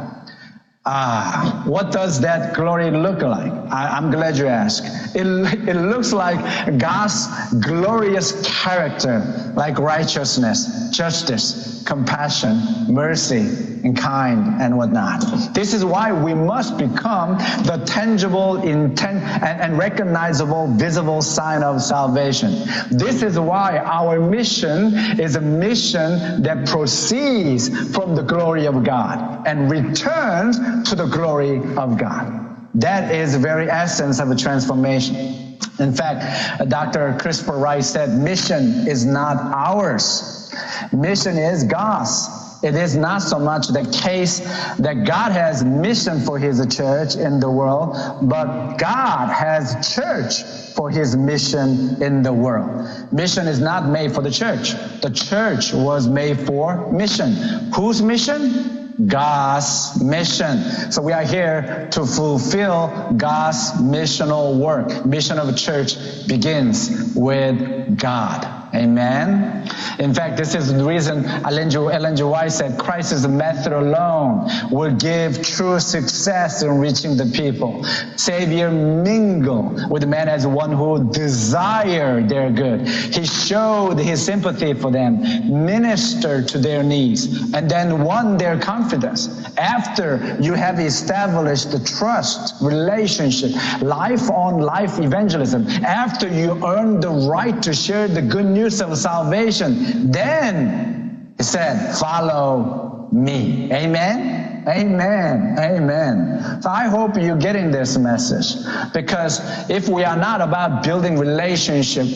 Speaker 2: What does that glory look like? I'm glad you asked. It looks like God's glorious character, like righteousness, justice, compassion, mercy, and kind, and whatnot. This is why we must become the tangible, intent, and recognizable, visible sign of salvation. This is why our mission is a mission that proceeds from the glory of God and returns to the glory of God. That is the very essence of a transformation. In fact, Dr. Christopher Wright said, mission is not ours. Mission is God's. It is not so much the case that God has mission for his church in the world, but God has church for his mission in the world. Mission is not made for the church. The church was made for mission. Whose mission? God's mission. So we are here to fulfill God's missional work. Mission of a church begins with God. Amen. In fact, this is the reason Ellen G. White said Christ's method alone will give true success in reaching the people. Savior mingled with men as one who desired their good. He showed his sympathy for them, ministered to their needs, and then won their confidence. After you have established the trust, relationship, life-on-life evangelism, after you earn the right to share the good news of salvation, then he said, follow me. Amen. Amen. Amen. So I hope you're getting this message, because if we are not about building relationship,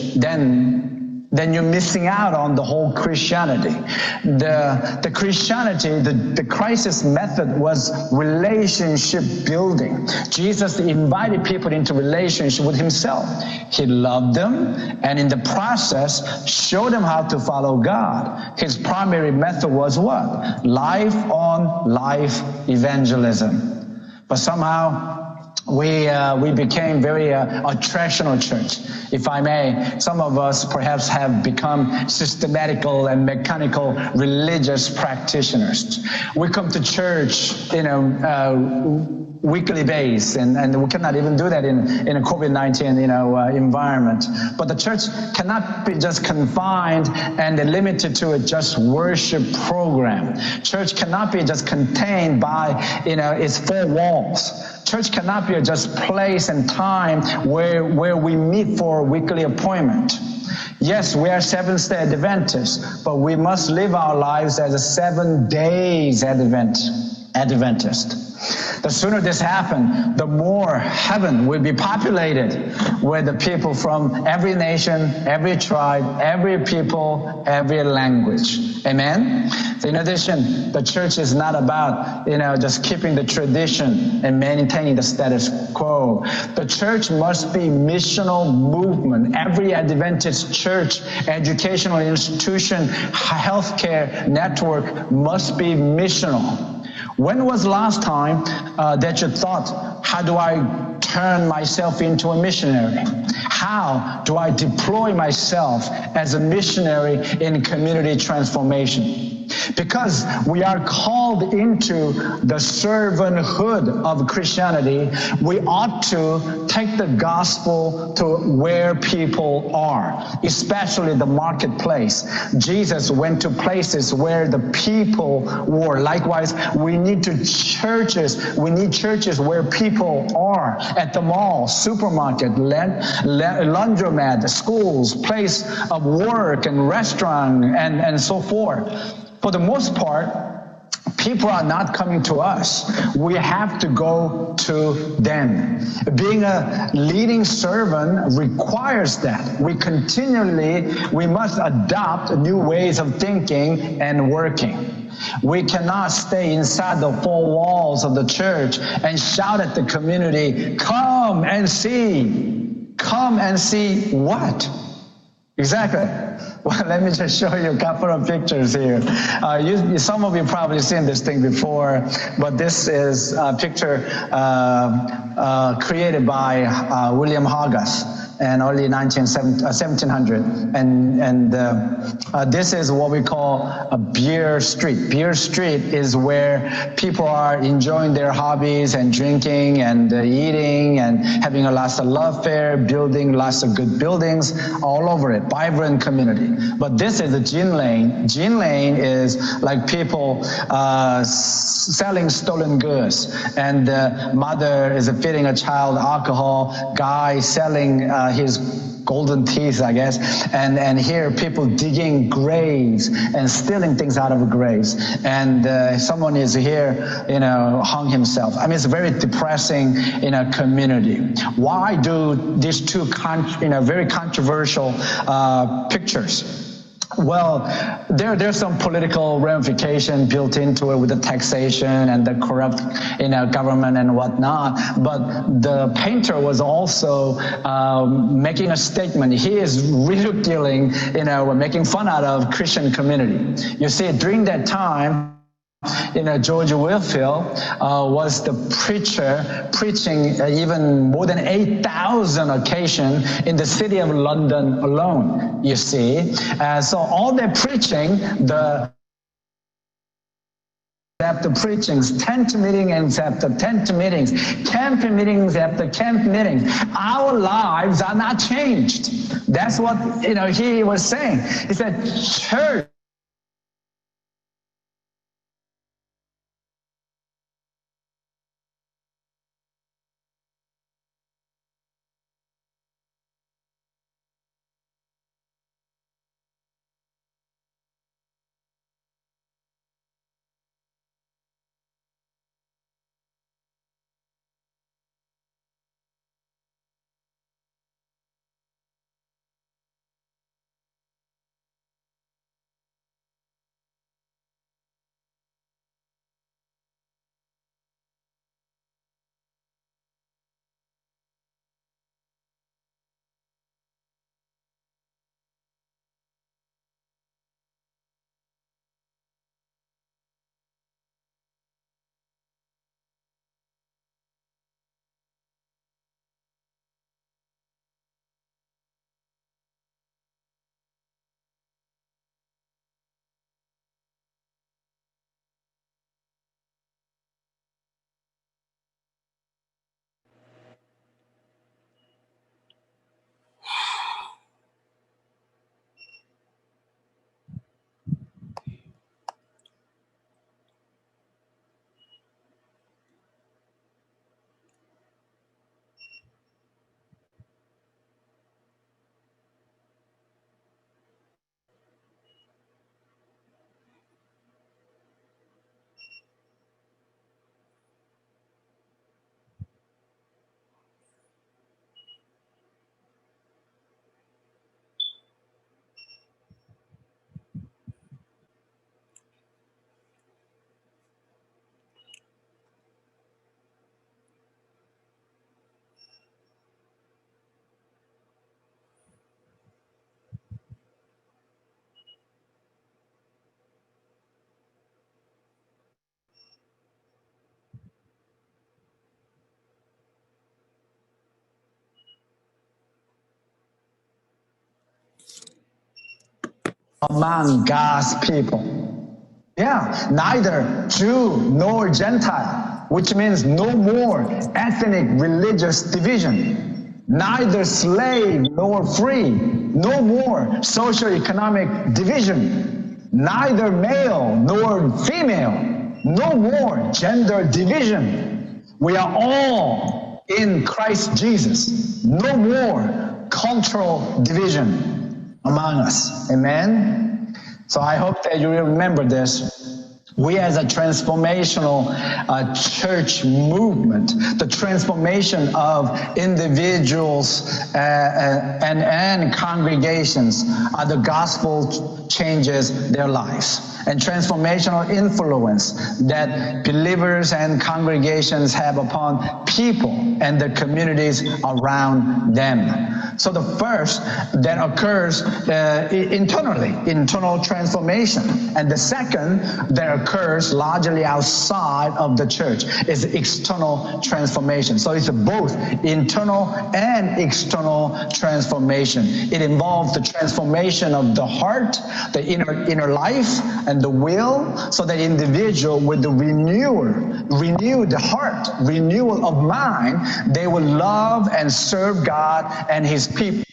Speaker 2: then you're missing out on the whole Christianity. The Christianity, the crisis method was relationship building. Jesus invited people into relationship with himself. He loved them, and in the process, showed them how to follow God. His primary method was what? Life-on-life evangelism. But somehow, we became very attractional church, if I may. Some of us perhaps have become systematical and mechanical religious practitioners. We come to church, weekly base, and we cannot even do that in a COVID-19 environment. But the church cannot be just confined and limited to a just worship program. Church cannot be just contained by its four walls. Church cannot be just place and time where we meet for a weekly appointment. Yes, we are Seventh-day Adventists, but we must live our lives as a 7 days Adventist. The sooner this happens, the more heaven will be populated with the people from every nation, every tribe, every people, every language. Amen? So in addition, the church is not about, just keeping the tradition and maintaining the status quo. The church must be missional movement. Every Adventist church, educational institution, healthcare network must be missional. When was the last time that you thought, how do I turn myself into a missionary? How do I deploy myself as a missionary in community transformation? Because we are called into the servanthood of Christianity, we ought to take the gospel to where people are, especially the marketplace. Jesus went to places where the people were. Likewise, we need churches where people are, at the mall, supermarket, laundromat, schools, place of work and restaurant, and so forth. For the most part, people are not coming to us. We have to go to them. Being a leading servant requires that. We must adopt new ways of thinking and working. We cannot stay inside the four walls of the church and shout at the community, come and see. Come and see what? Exactly. Well, let me just show you a couple of pictures here. Some of you probably seen this thing before, but this is a picture created by William Hogarth in early 1700. And this is what we call a beer street. Beer street is where people are enjoying their hobbies and drinking and eating and having a lots of love fair, building lots of good buildings all over it, vibrant community. But this is a gin lane. Gin lane is like people selling stolen goods, and mother is feeding a child alcohol, guy selling his golden teeth, I guess, and here people digging graves and stealing things out of graves, and someone is here, hung himself. I mean, it's very depressing in a community. Why do these two very controversial pictures? Well, there's some political ramification built into it with the taxation and the corrupt, government and whatnot. But the painter was also making a statement. He is ridiculing, making fun out of Christian community. You see, during that time, George Whitefield was the preacher preaching even more than 8,000 occasions in the city of London alone, you see. So all their preaching, after preachings, tent meetings after tent meetings, camp meetings after camp meetings, our lives are not changed. That's what he was saying. He said, church among God's people. Yeah, neither Jew nor Gentile, which means no more ethnic religious division, neither slave nor free, no more socioeconomic division, neither male nor female, no more gender division. We are all in Christ Jesus. No more cultural division among us. Amen. So I hope that you will remember this. We as a transformational church movement, the transformation of individuals and congregations, the gospel changes their lives. And transformational influence that believers and congregations have upon people and the communities around them. So the first that occurs internally, internal transformation. And the second that occurs largely outside of the church is external transformation. So it's both internal and external transformation. It involves the transformation of the heart, the inner life, and the will, so that individual with the renewed heart, renewal of mind, they will love and serve God and his people.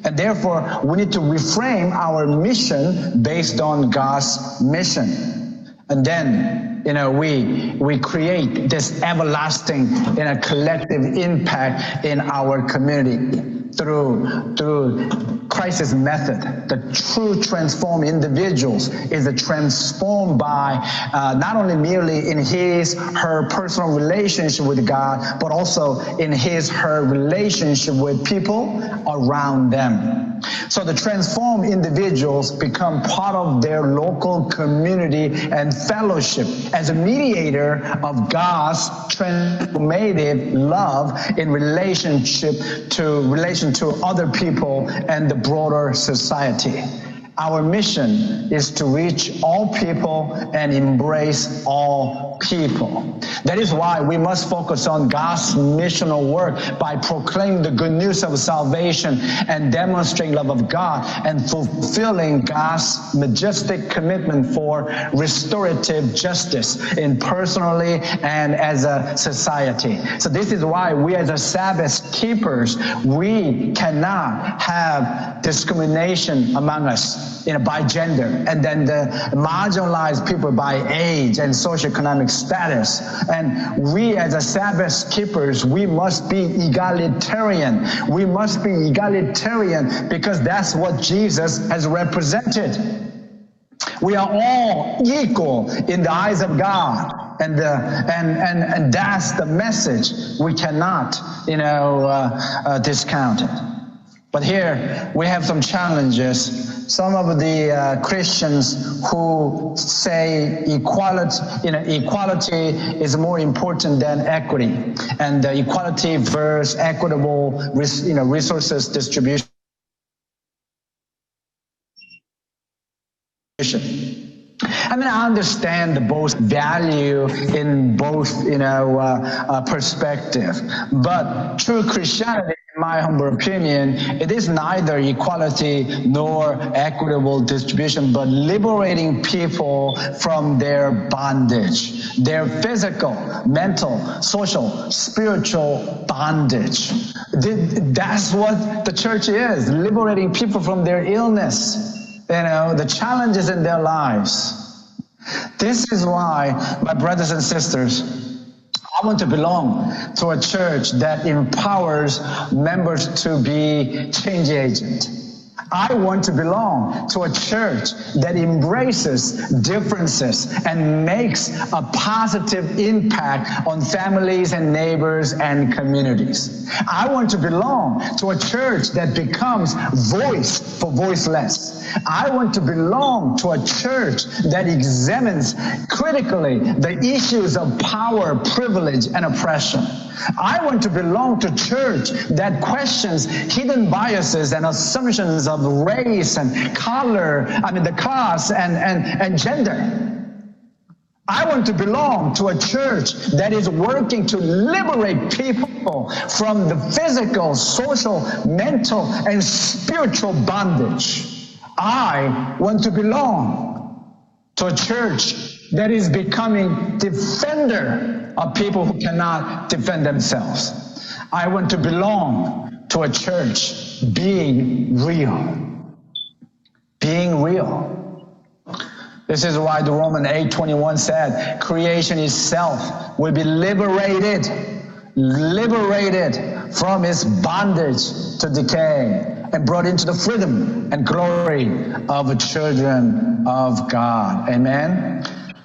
Speaker 2: And therefore, we need to reframe our mission based on God's mission. And then, we create this everlasting, collective impact in our community through Christ's method. The true transformed individuals is transformed by not only merely in her personal relationship with God, but also in her relationship with people around them. So the transformed individuals become part of their local community and fellowship as a mediator of God's transformative love in relation to other people and the broader society. Our mission is to reach all people and embrace all people. That is why we must focus on God's missional work by proclaiming the good news of salvation and demonstrating love of God and fulfilling God's majestic commitment for restorative justice in personally and as a society. So this is why we as a Sabbath keepers, we cannot have discrimination among us, by gender, and then the marginalized people by age and socioeconomic status. And we as a Sabbath keepers, we must be egalitarian. We must be egalitarian because that's what Jesus has represented. We are all equal in the eyes of God, and that's the message. We cannot, discount it. But here we have some challenges. Some of the Christians who say equality is more important than equity, and equality versus equitable, resources distribution. I mean, I understand both value in both, perspective, but true Christianity, in my humble opinion, it is neither equality nor equitable distribution, but liberating people from their bondage, their physical, mental, social, spiritual bondage. That's what the church is, liberating people from their illness, the challenges in their lives. This is why, my brothers and sisters, I want to belong to a church that empowers members to be change agents. I want to belong to a church that embraces differences and makes a positive impact on families and neighbors and communities. I want to belong to a church that becomes voice for voiceless. I want to belong to a church that examines critically the issues of power, privilege, and oppression. I want to belong to a church that questions hidden biases and assumptions of race and color, the class and gender. I want to belong to a church that is working to liberate people from the physical, social, mental, and spiritual bondage. I want to belong to a church that is becoming defender of people who cannot defend themselves. I want to belong to a church being real. Being real. This is why the Roman 8:21 said, creation itself will be liberated from its bondage to decay and brought into the freedom and glory of the children of God. Amen.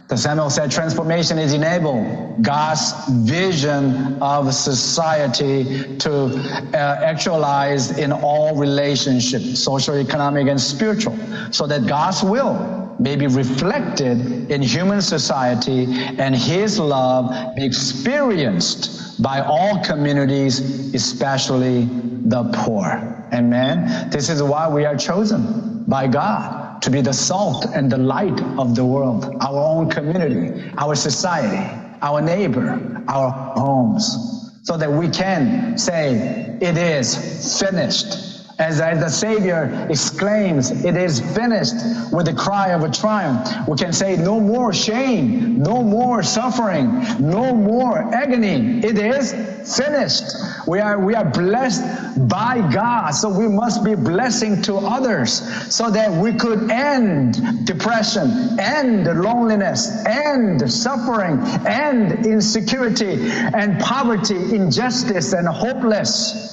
Speaker 2: The Samuel said transformation is enabled God's vision of society to actualize in all relationships, social, economic, and spiritual, so that God's will may be reflected in human society and his love be experienced by all communities, especially the poor. Amen. This is why we are chosen by God to be the salt and the light of the world, our own community, our society, our neighbor, our homes, so that we can say, it is finished. As the Savior exclaims, it is finished, with the cry of a triumph, we can say, no more shame, no more suffering, no more agony. It is finished. We are blessed by God, so we must be blessing to others so that we could end depression, end loneliness, end suffering, end insecurity and poverty, injustice and hopeless.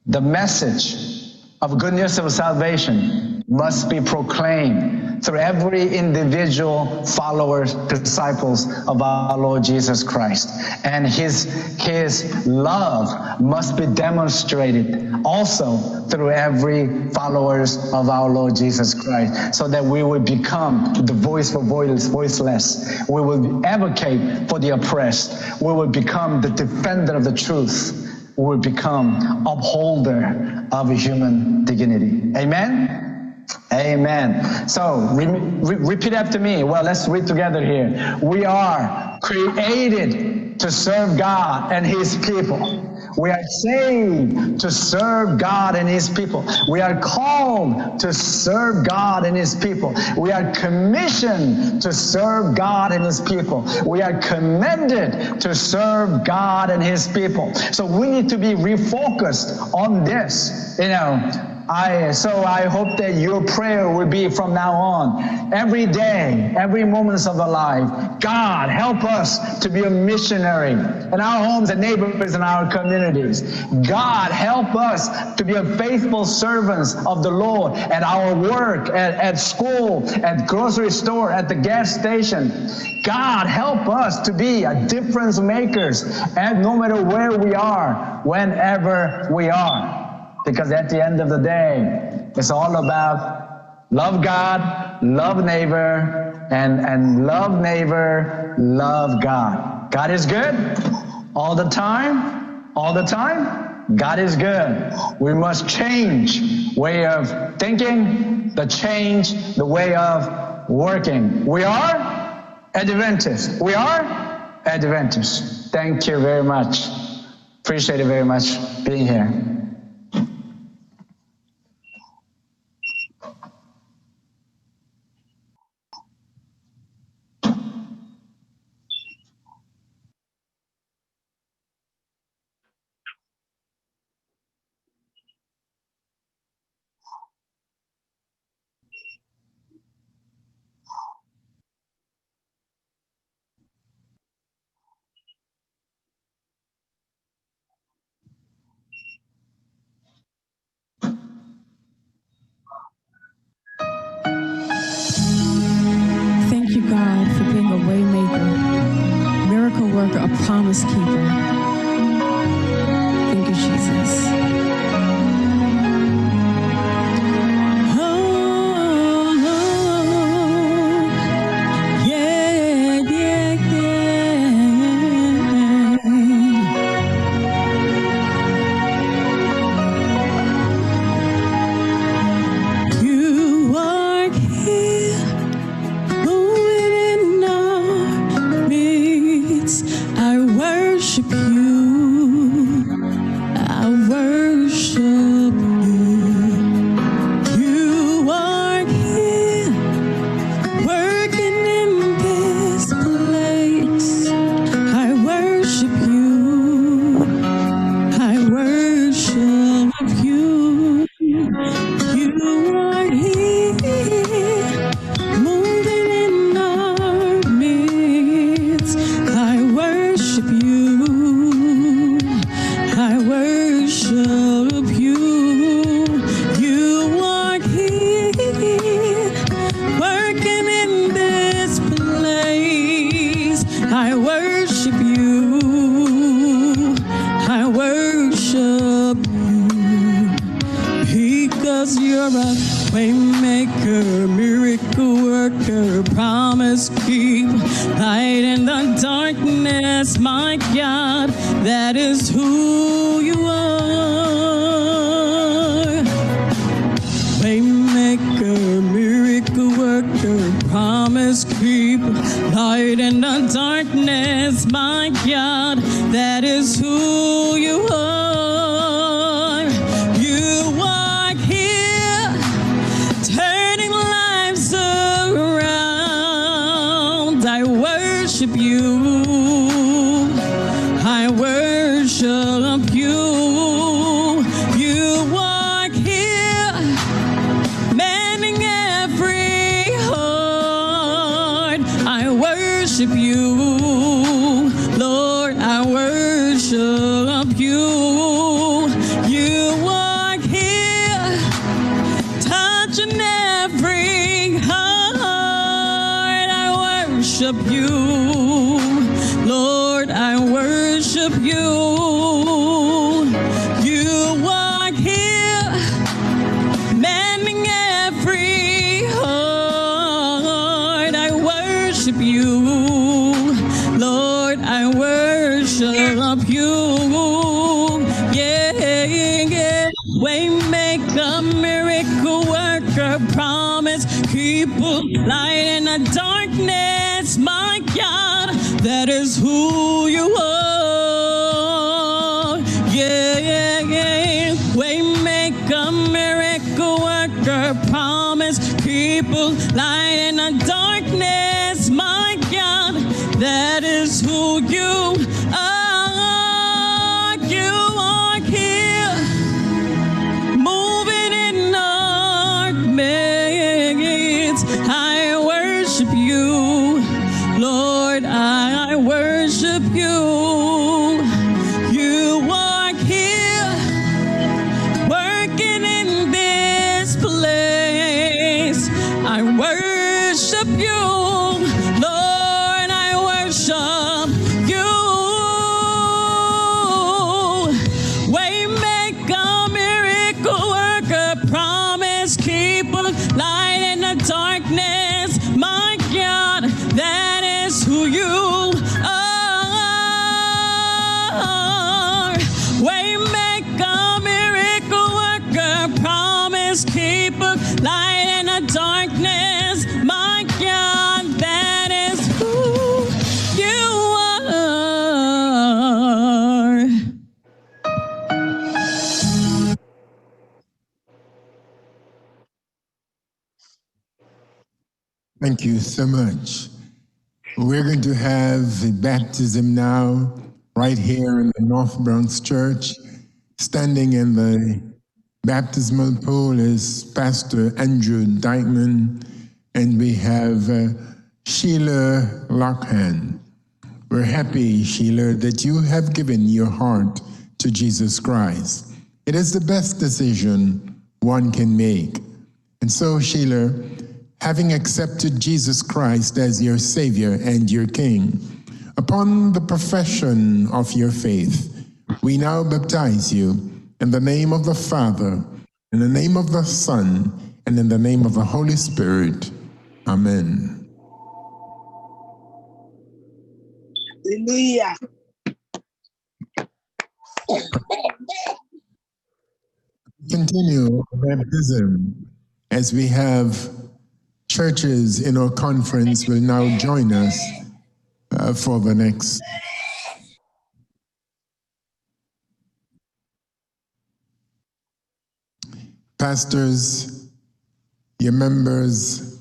Speaker 2: The message of good news of salvation must be proclaimed through every individual followers, disciples of our Lord Jesus Christ. And his love must be demonstrated also through every followers of our Lord Jesus Christ, so that we will become the voice for voiceless. We will advocate for the oppressed. We will become the defender of the truth. We will become upholder of human dignity. Amen? Amen. So repeat after me. Well, let's read together here. We are created to serve God and his people. We are saved to serve God and his people. We are called to serve God and his people. We are commissioned to serve God and his people. We are commended to serve God and his people. So we need to be refocused on this, I hope that your prayer will be from now on, every day, every moment of our life. God, help us to be a missionary in our homes and neighborhoods and our communities. God, help us to be a faithful servants of the Lord at our work, at school, at grocery store, at the gas station. God, help us to be a difference makers, and no matter where we are, whenever we are. Because at the end of the day, it's all about love God, love neighbor, and love neighbor, love God. God is good all the time, all the time. God is good. We must change way of thinking, change the way of working. We are Adventists. We are Adventists. Thank you very much. Appreciate it very much being here.
Speaker 7: Thank you, God, for being a way maker, miracle worker, a promise keeper. Thank you, Jesus. Waymaker, miracle worker, promise light in the darkness, my God, that is who you are. Yeah, yeah, yeah. Waymaker, miracle worker, promise keeper, light in the darkness, my God, that is who you are. You are here, moving in our midst. I worship you, Lord, I worship you. You are here, working in this place. I worship you, Lord, I worship you. Waymaker, miracle worker, promise keeper, light in the darkness, my God, that is who you are. Waymaker, miracle worker, promise keeper, light in the darkness, my God, that is who you are.
Speaker 10: Thank you so much. We're going to have the baptism now, right here in the North Bronx Church. Standing in the baptismal pool is Pastor Andrew Dykeman, and we have Sheila Lockhan. We're happy, Sheila, that you have given your heart to Jesus Christ. It is the best decision one can make. And so, Sheila, having accepted Jesus Christ as your Savior and your King, upon the profession of your faith, we now baptize you in the name of the Father, in the name of the Son, and in the name of the Holy Spirit. Amen.
Speaker 16: Hallelujah.
Speaker 10: Continue baptism as we have churches in our conference will now join us for the next. Pastors, your members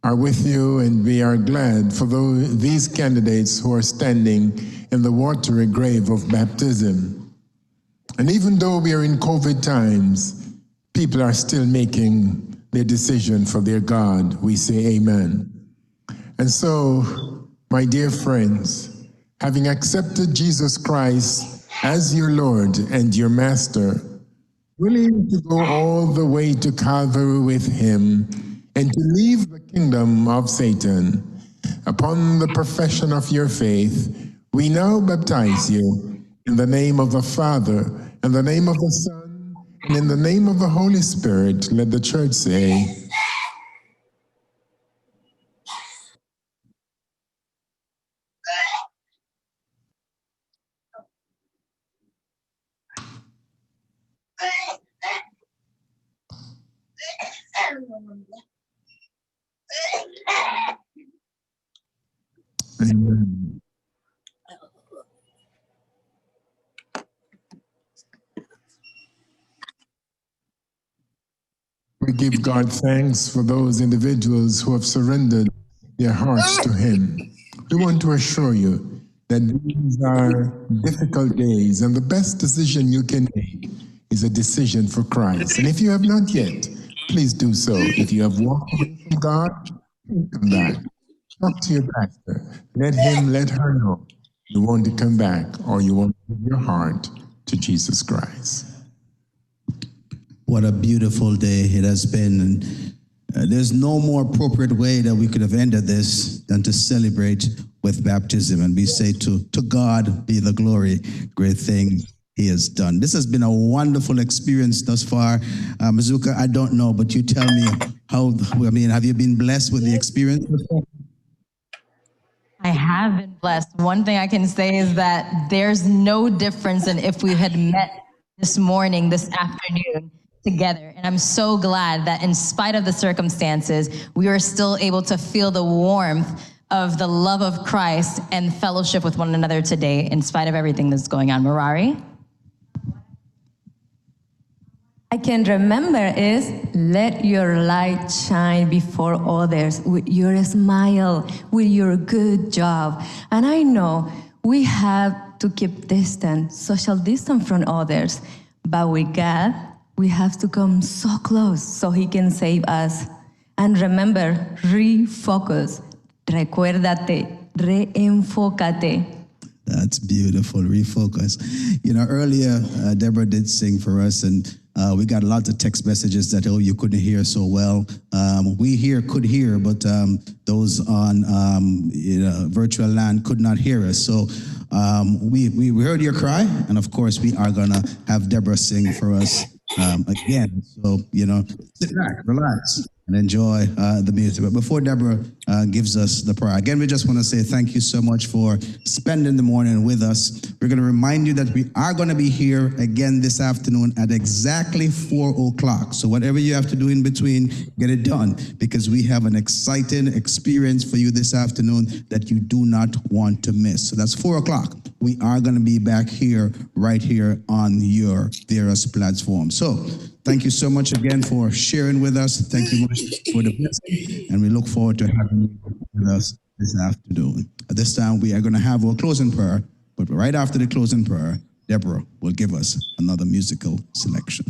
Speaker 10: are with you, and we are glad for these candidates who are standing in the watery grave of baptism. And even though we are in COVID times, people are still making their decision for their God. We say amen. And so, my dear friends, having accepted Jesus Christ as your Lord and your Master, willing to go all the way to Calvary with him and to leave the kingdom of Satan, upon the profession of your faith, we now baptize you in the name of the Father, in the name of the Son, and in the name of the Holy Spirit. Let the church say, amen. We give God thanks for those individuals who have surrendered their hearts to him. We want to assure you that these are difficult days, and the best decision you can make is a decision for Christ. And if you have not yet, please do so. If you have walked away from God, come back. Talk to your pastor. Let him, let her know you want to come back, or you want to give your heart to Jesus Christ.
Speaker 23: What a beautiful day it has been. And there's no more appropriate way that we could have ended this than to celebrate with baptism. And we say to God be the glory, great thing he has done. This has been a wonderful experience thus far. Mazuka, I don't know, but you tell me have you been blessed with the experience?
Speaker 24: I have been blessed. One thing I can say is that there's no difference in if we had met this morning, this afternoon, together. And I'm so glad that in spite of the circumstances, we are still able to feel the warmth of the love of Christ and fellowship with one another today, in spite of everything that's going on. Marari?
Speaker 8: I can remember is let your light shine before others with your smile, with your good job. And I know we have to keep distance, social distance from others, but with God, we have to come so close so He can save us. And remember, refocus, recuérdate, reenfócate.
Speaker 23: That's beautiful, refocus. You know, earlier, Deborah did sing for us, and we got lots of text messages that, oh, you couldn't hear so well. We here could hear, but those on virtual land could not hear us. So we heard your cry, and of course, we are going to have Deborah sing for us again. So, you know, sit back, relax, and enjoy the music. But before Deborah gives us the prayer, again, we just want to say thank you so much for spending the morning with us. We're going to remind you that we are going to be here again this afternoon at exactly 4 o'clock. So whatever you have to do in between, get it done, because we have an exciting experience for you this afternoon that you do not want to miss. So that's 4 o'clock. We are going to be back here, right here on your various platforms. So thank you so much again for sharing with us. Thank you much for the blessing, and we look forward to having you with us this afternoon. At this time, we are going to have our closing prayer, but right after the closing prayer, Deborah will give us another musical selection.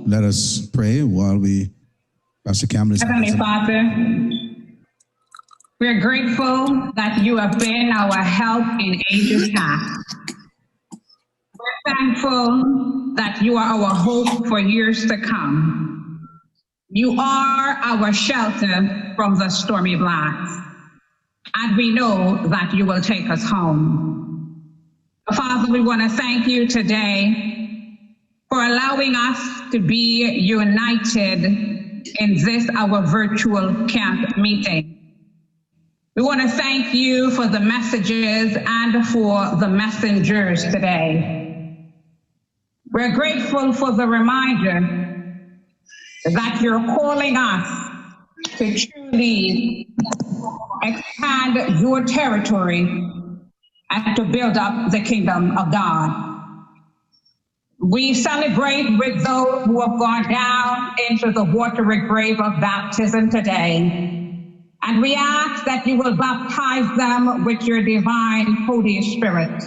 Speaker 23: Let us pray while Pastor Campbell is...
Speaker 9: Heavenly Father, we're grateful that you have been our help in ages past. We're thankful that you are our hope for years to come. You are our shelter from the stormy blasts, and we know that you will take us home. Father, we want to thank you today for allowing us to be united in this, our virtual camp meeting. We want to thank you for the messages and for the messengers today. We're grateful for the reminder that you're calling us to truly expand your territory and to build up the kingdom of God. We celebrate with those who have gone down into the watery grave of baptism today. And we ask that you will baptize them with your divine Holy Spirit.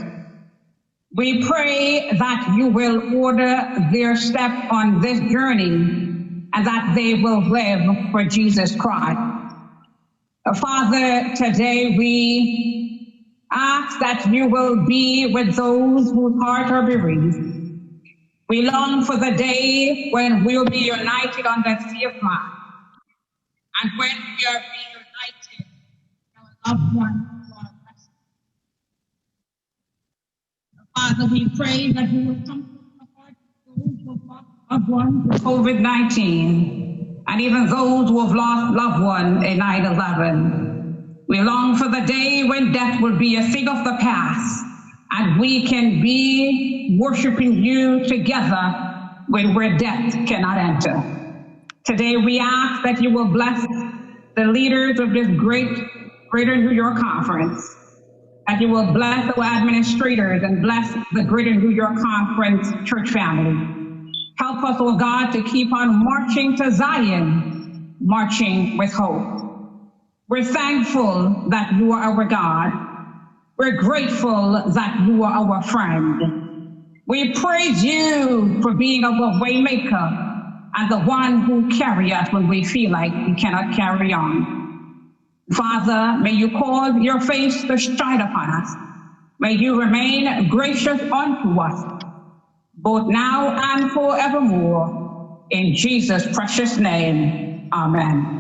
Speaker 9: We pray that you will order their step on this journey and that they will live for Jesus Christ. Father, today we ask that you will be with those whose hearts are bereaved. We long for the day when we'll be united on the sea of life, and when we are reunited, our loved ones will rest. Father, we pray that you will comfort the hearts of those who have lost loved ones with COVID-19, and even those who have lost loved ones in 9/11. We long for the day when death will be a thing of the past, and we can be worshiping you together where death cannot enter. Today we ask that you will bless the leaders of this Greater New York Conference, that you will bless our administrators and bless the Greater New York Conference church family. Help us, oh God, to keep on marching to Zion, marching with hope. We're thankful that you are our God. We're grateful that you are our friend. We praise you for being our way maker and the one who carries us when we feel like we cannot carry on. Father, may you cause your face to shine upon us May you remain gracious unto us, both now and forevermore. In Jesus' precious name, amen.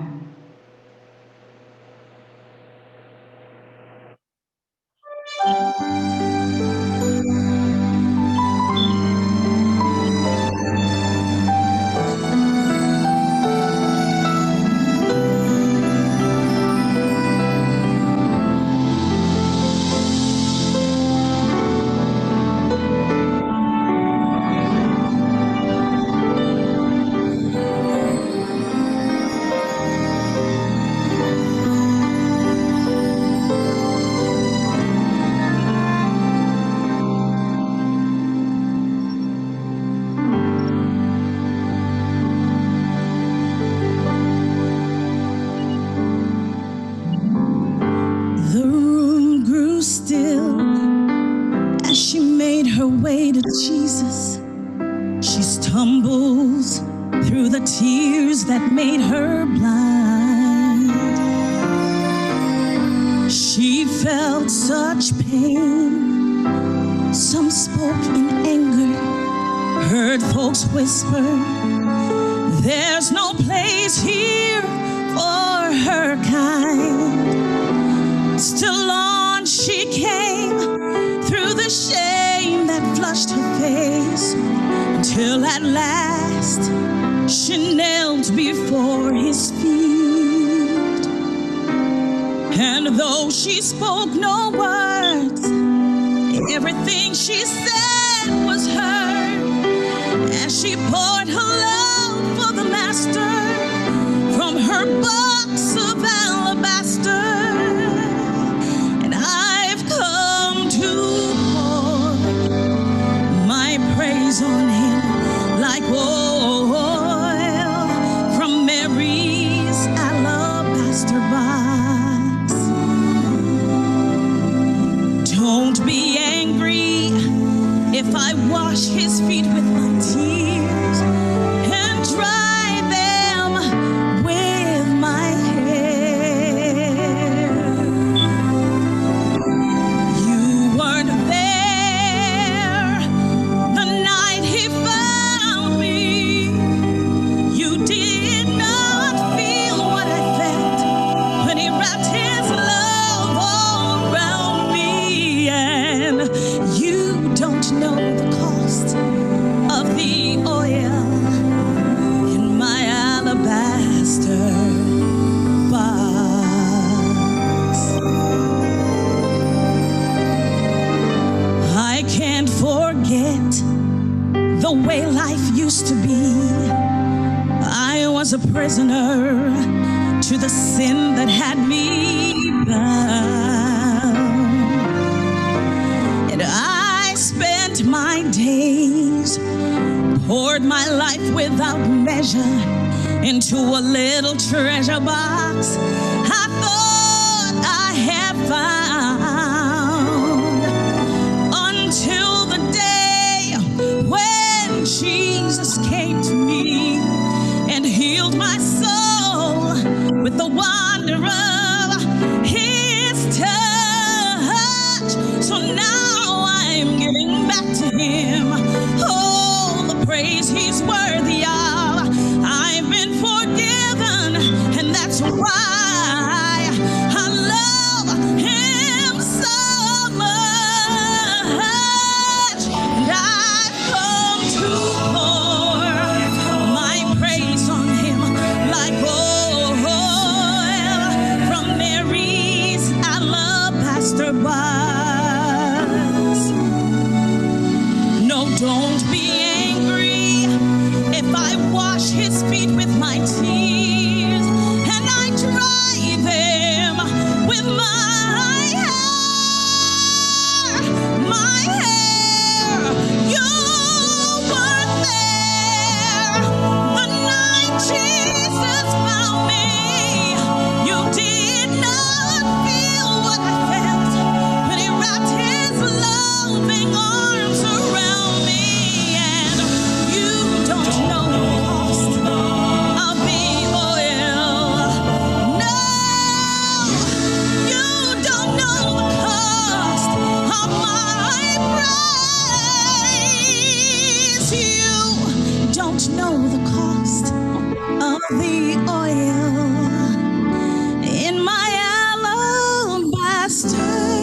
Speaker 7: The room grew still as she made her way to Jesus. She stumbles through the tears that made her blind. She felt such pain. Some spoke in anger, heard folks whisper, "There's no place here for her kind." Still on she came through the shame that flushed her face, till at last she knelt before his feet. And though she spoke no words, everything she said was heard, as she poured her love for the master from her box of alabaster. On him like oil from Mary's alabaster box. Don't be angry if I wash his feet with my tears and dry them with my hair. You weren't there the night he found me. You did not feel what I felt when he wrapped his love all around me. And you don't know the cost of the oil in my alabaster box. I can't forget the way life used to be. I was a prisoner to the sin that had me bound. And I spent my days, poured my life without measure into a little treasure box I thought I had found, until the day when Jesus came to me and healed my soul with the wonder of his touch. So now I'm giving back to him all the praise he's worthy of. I've been forgiven, and that's why I love him. the oil in my alabaster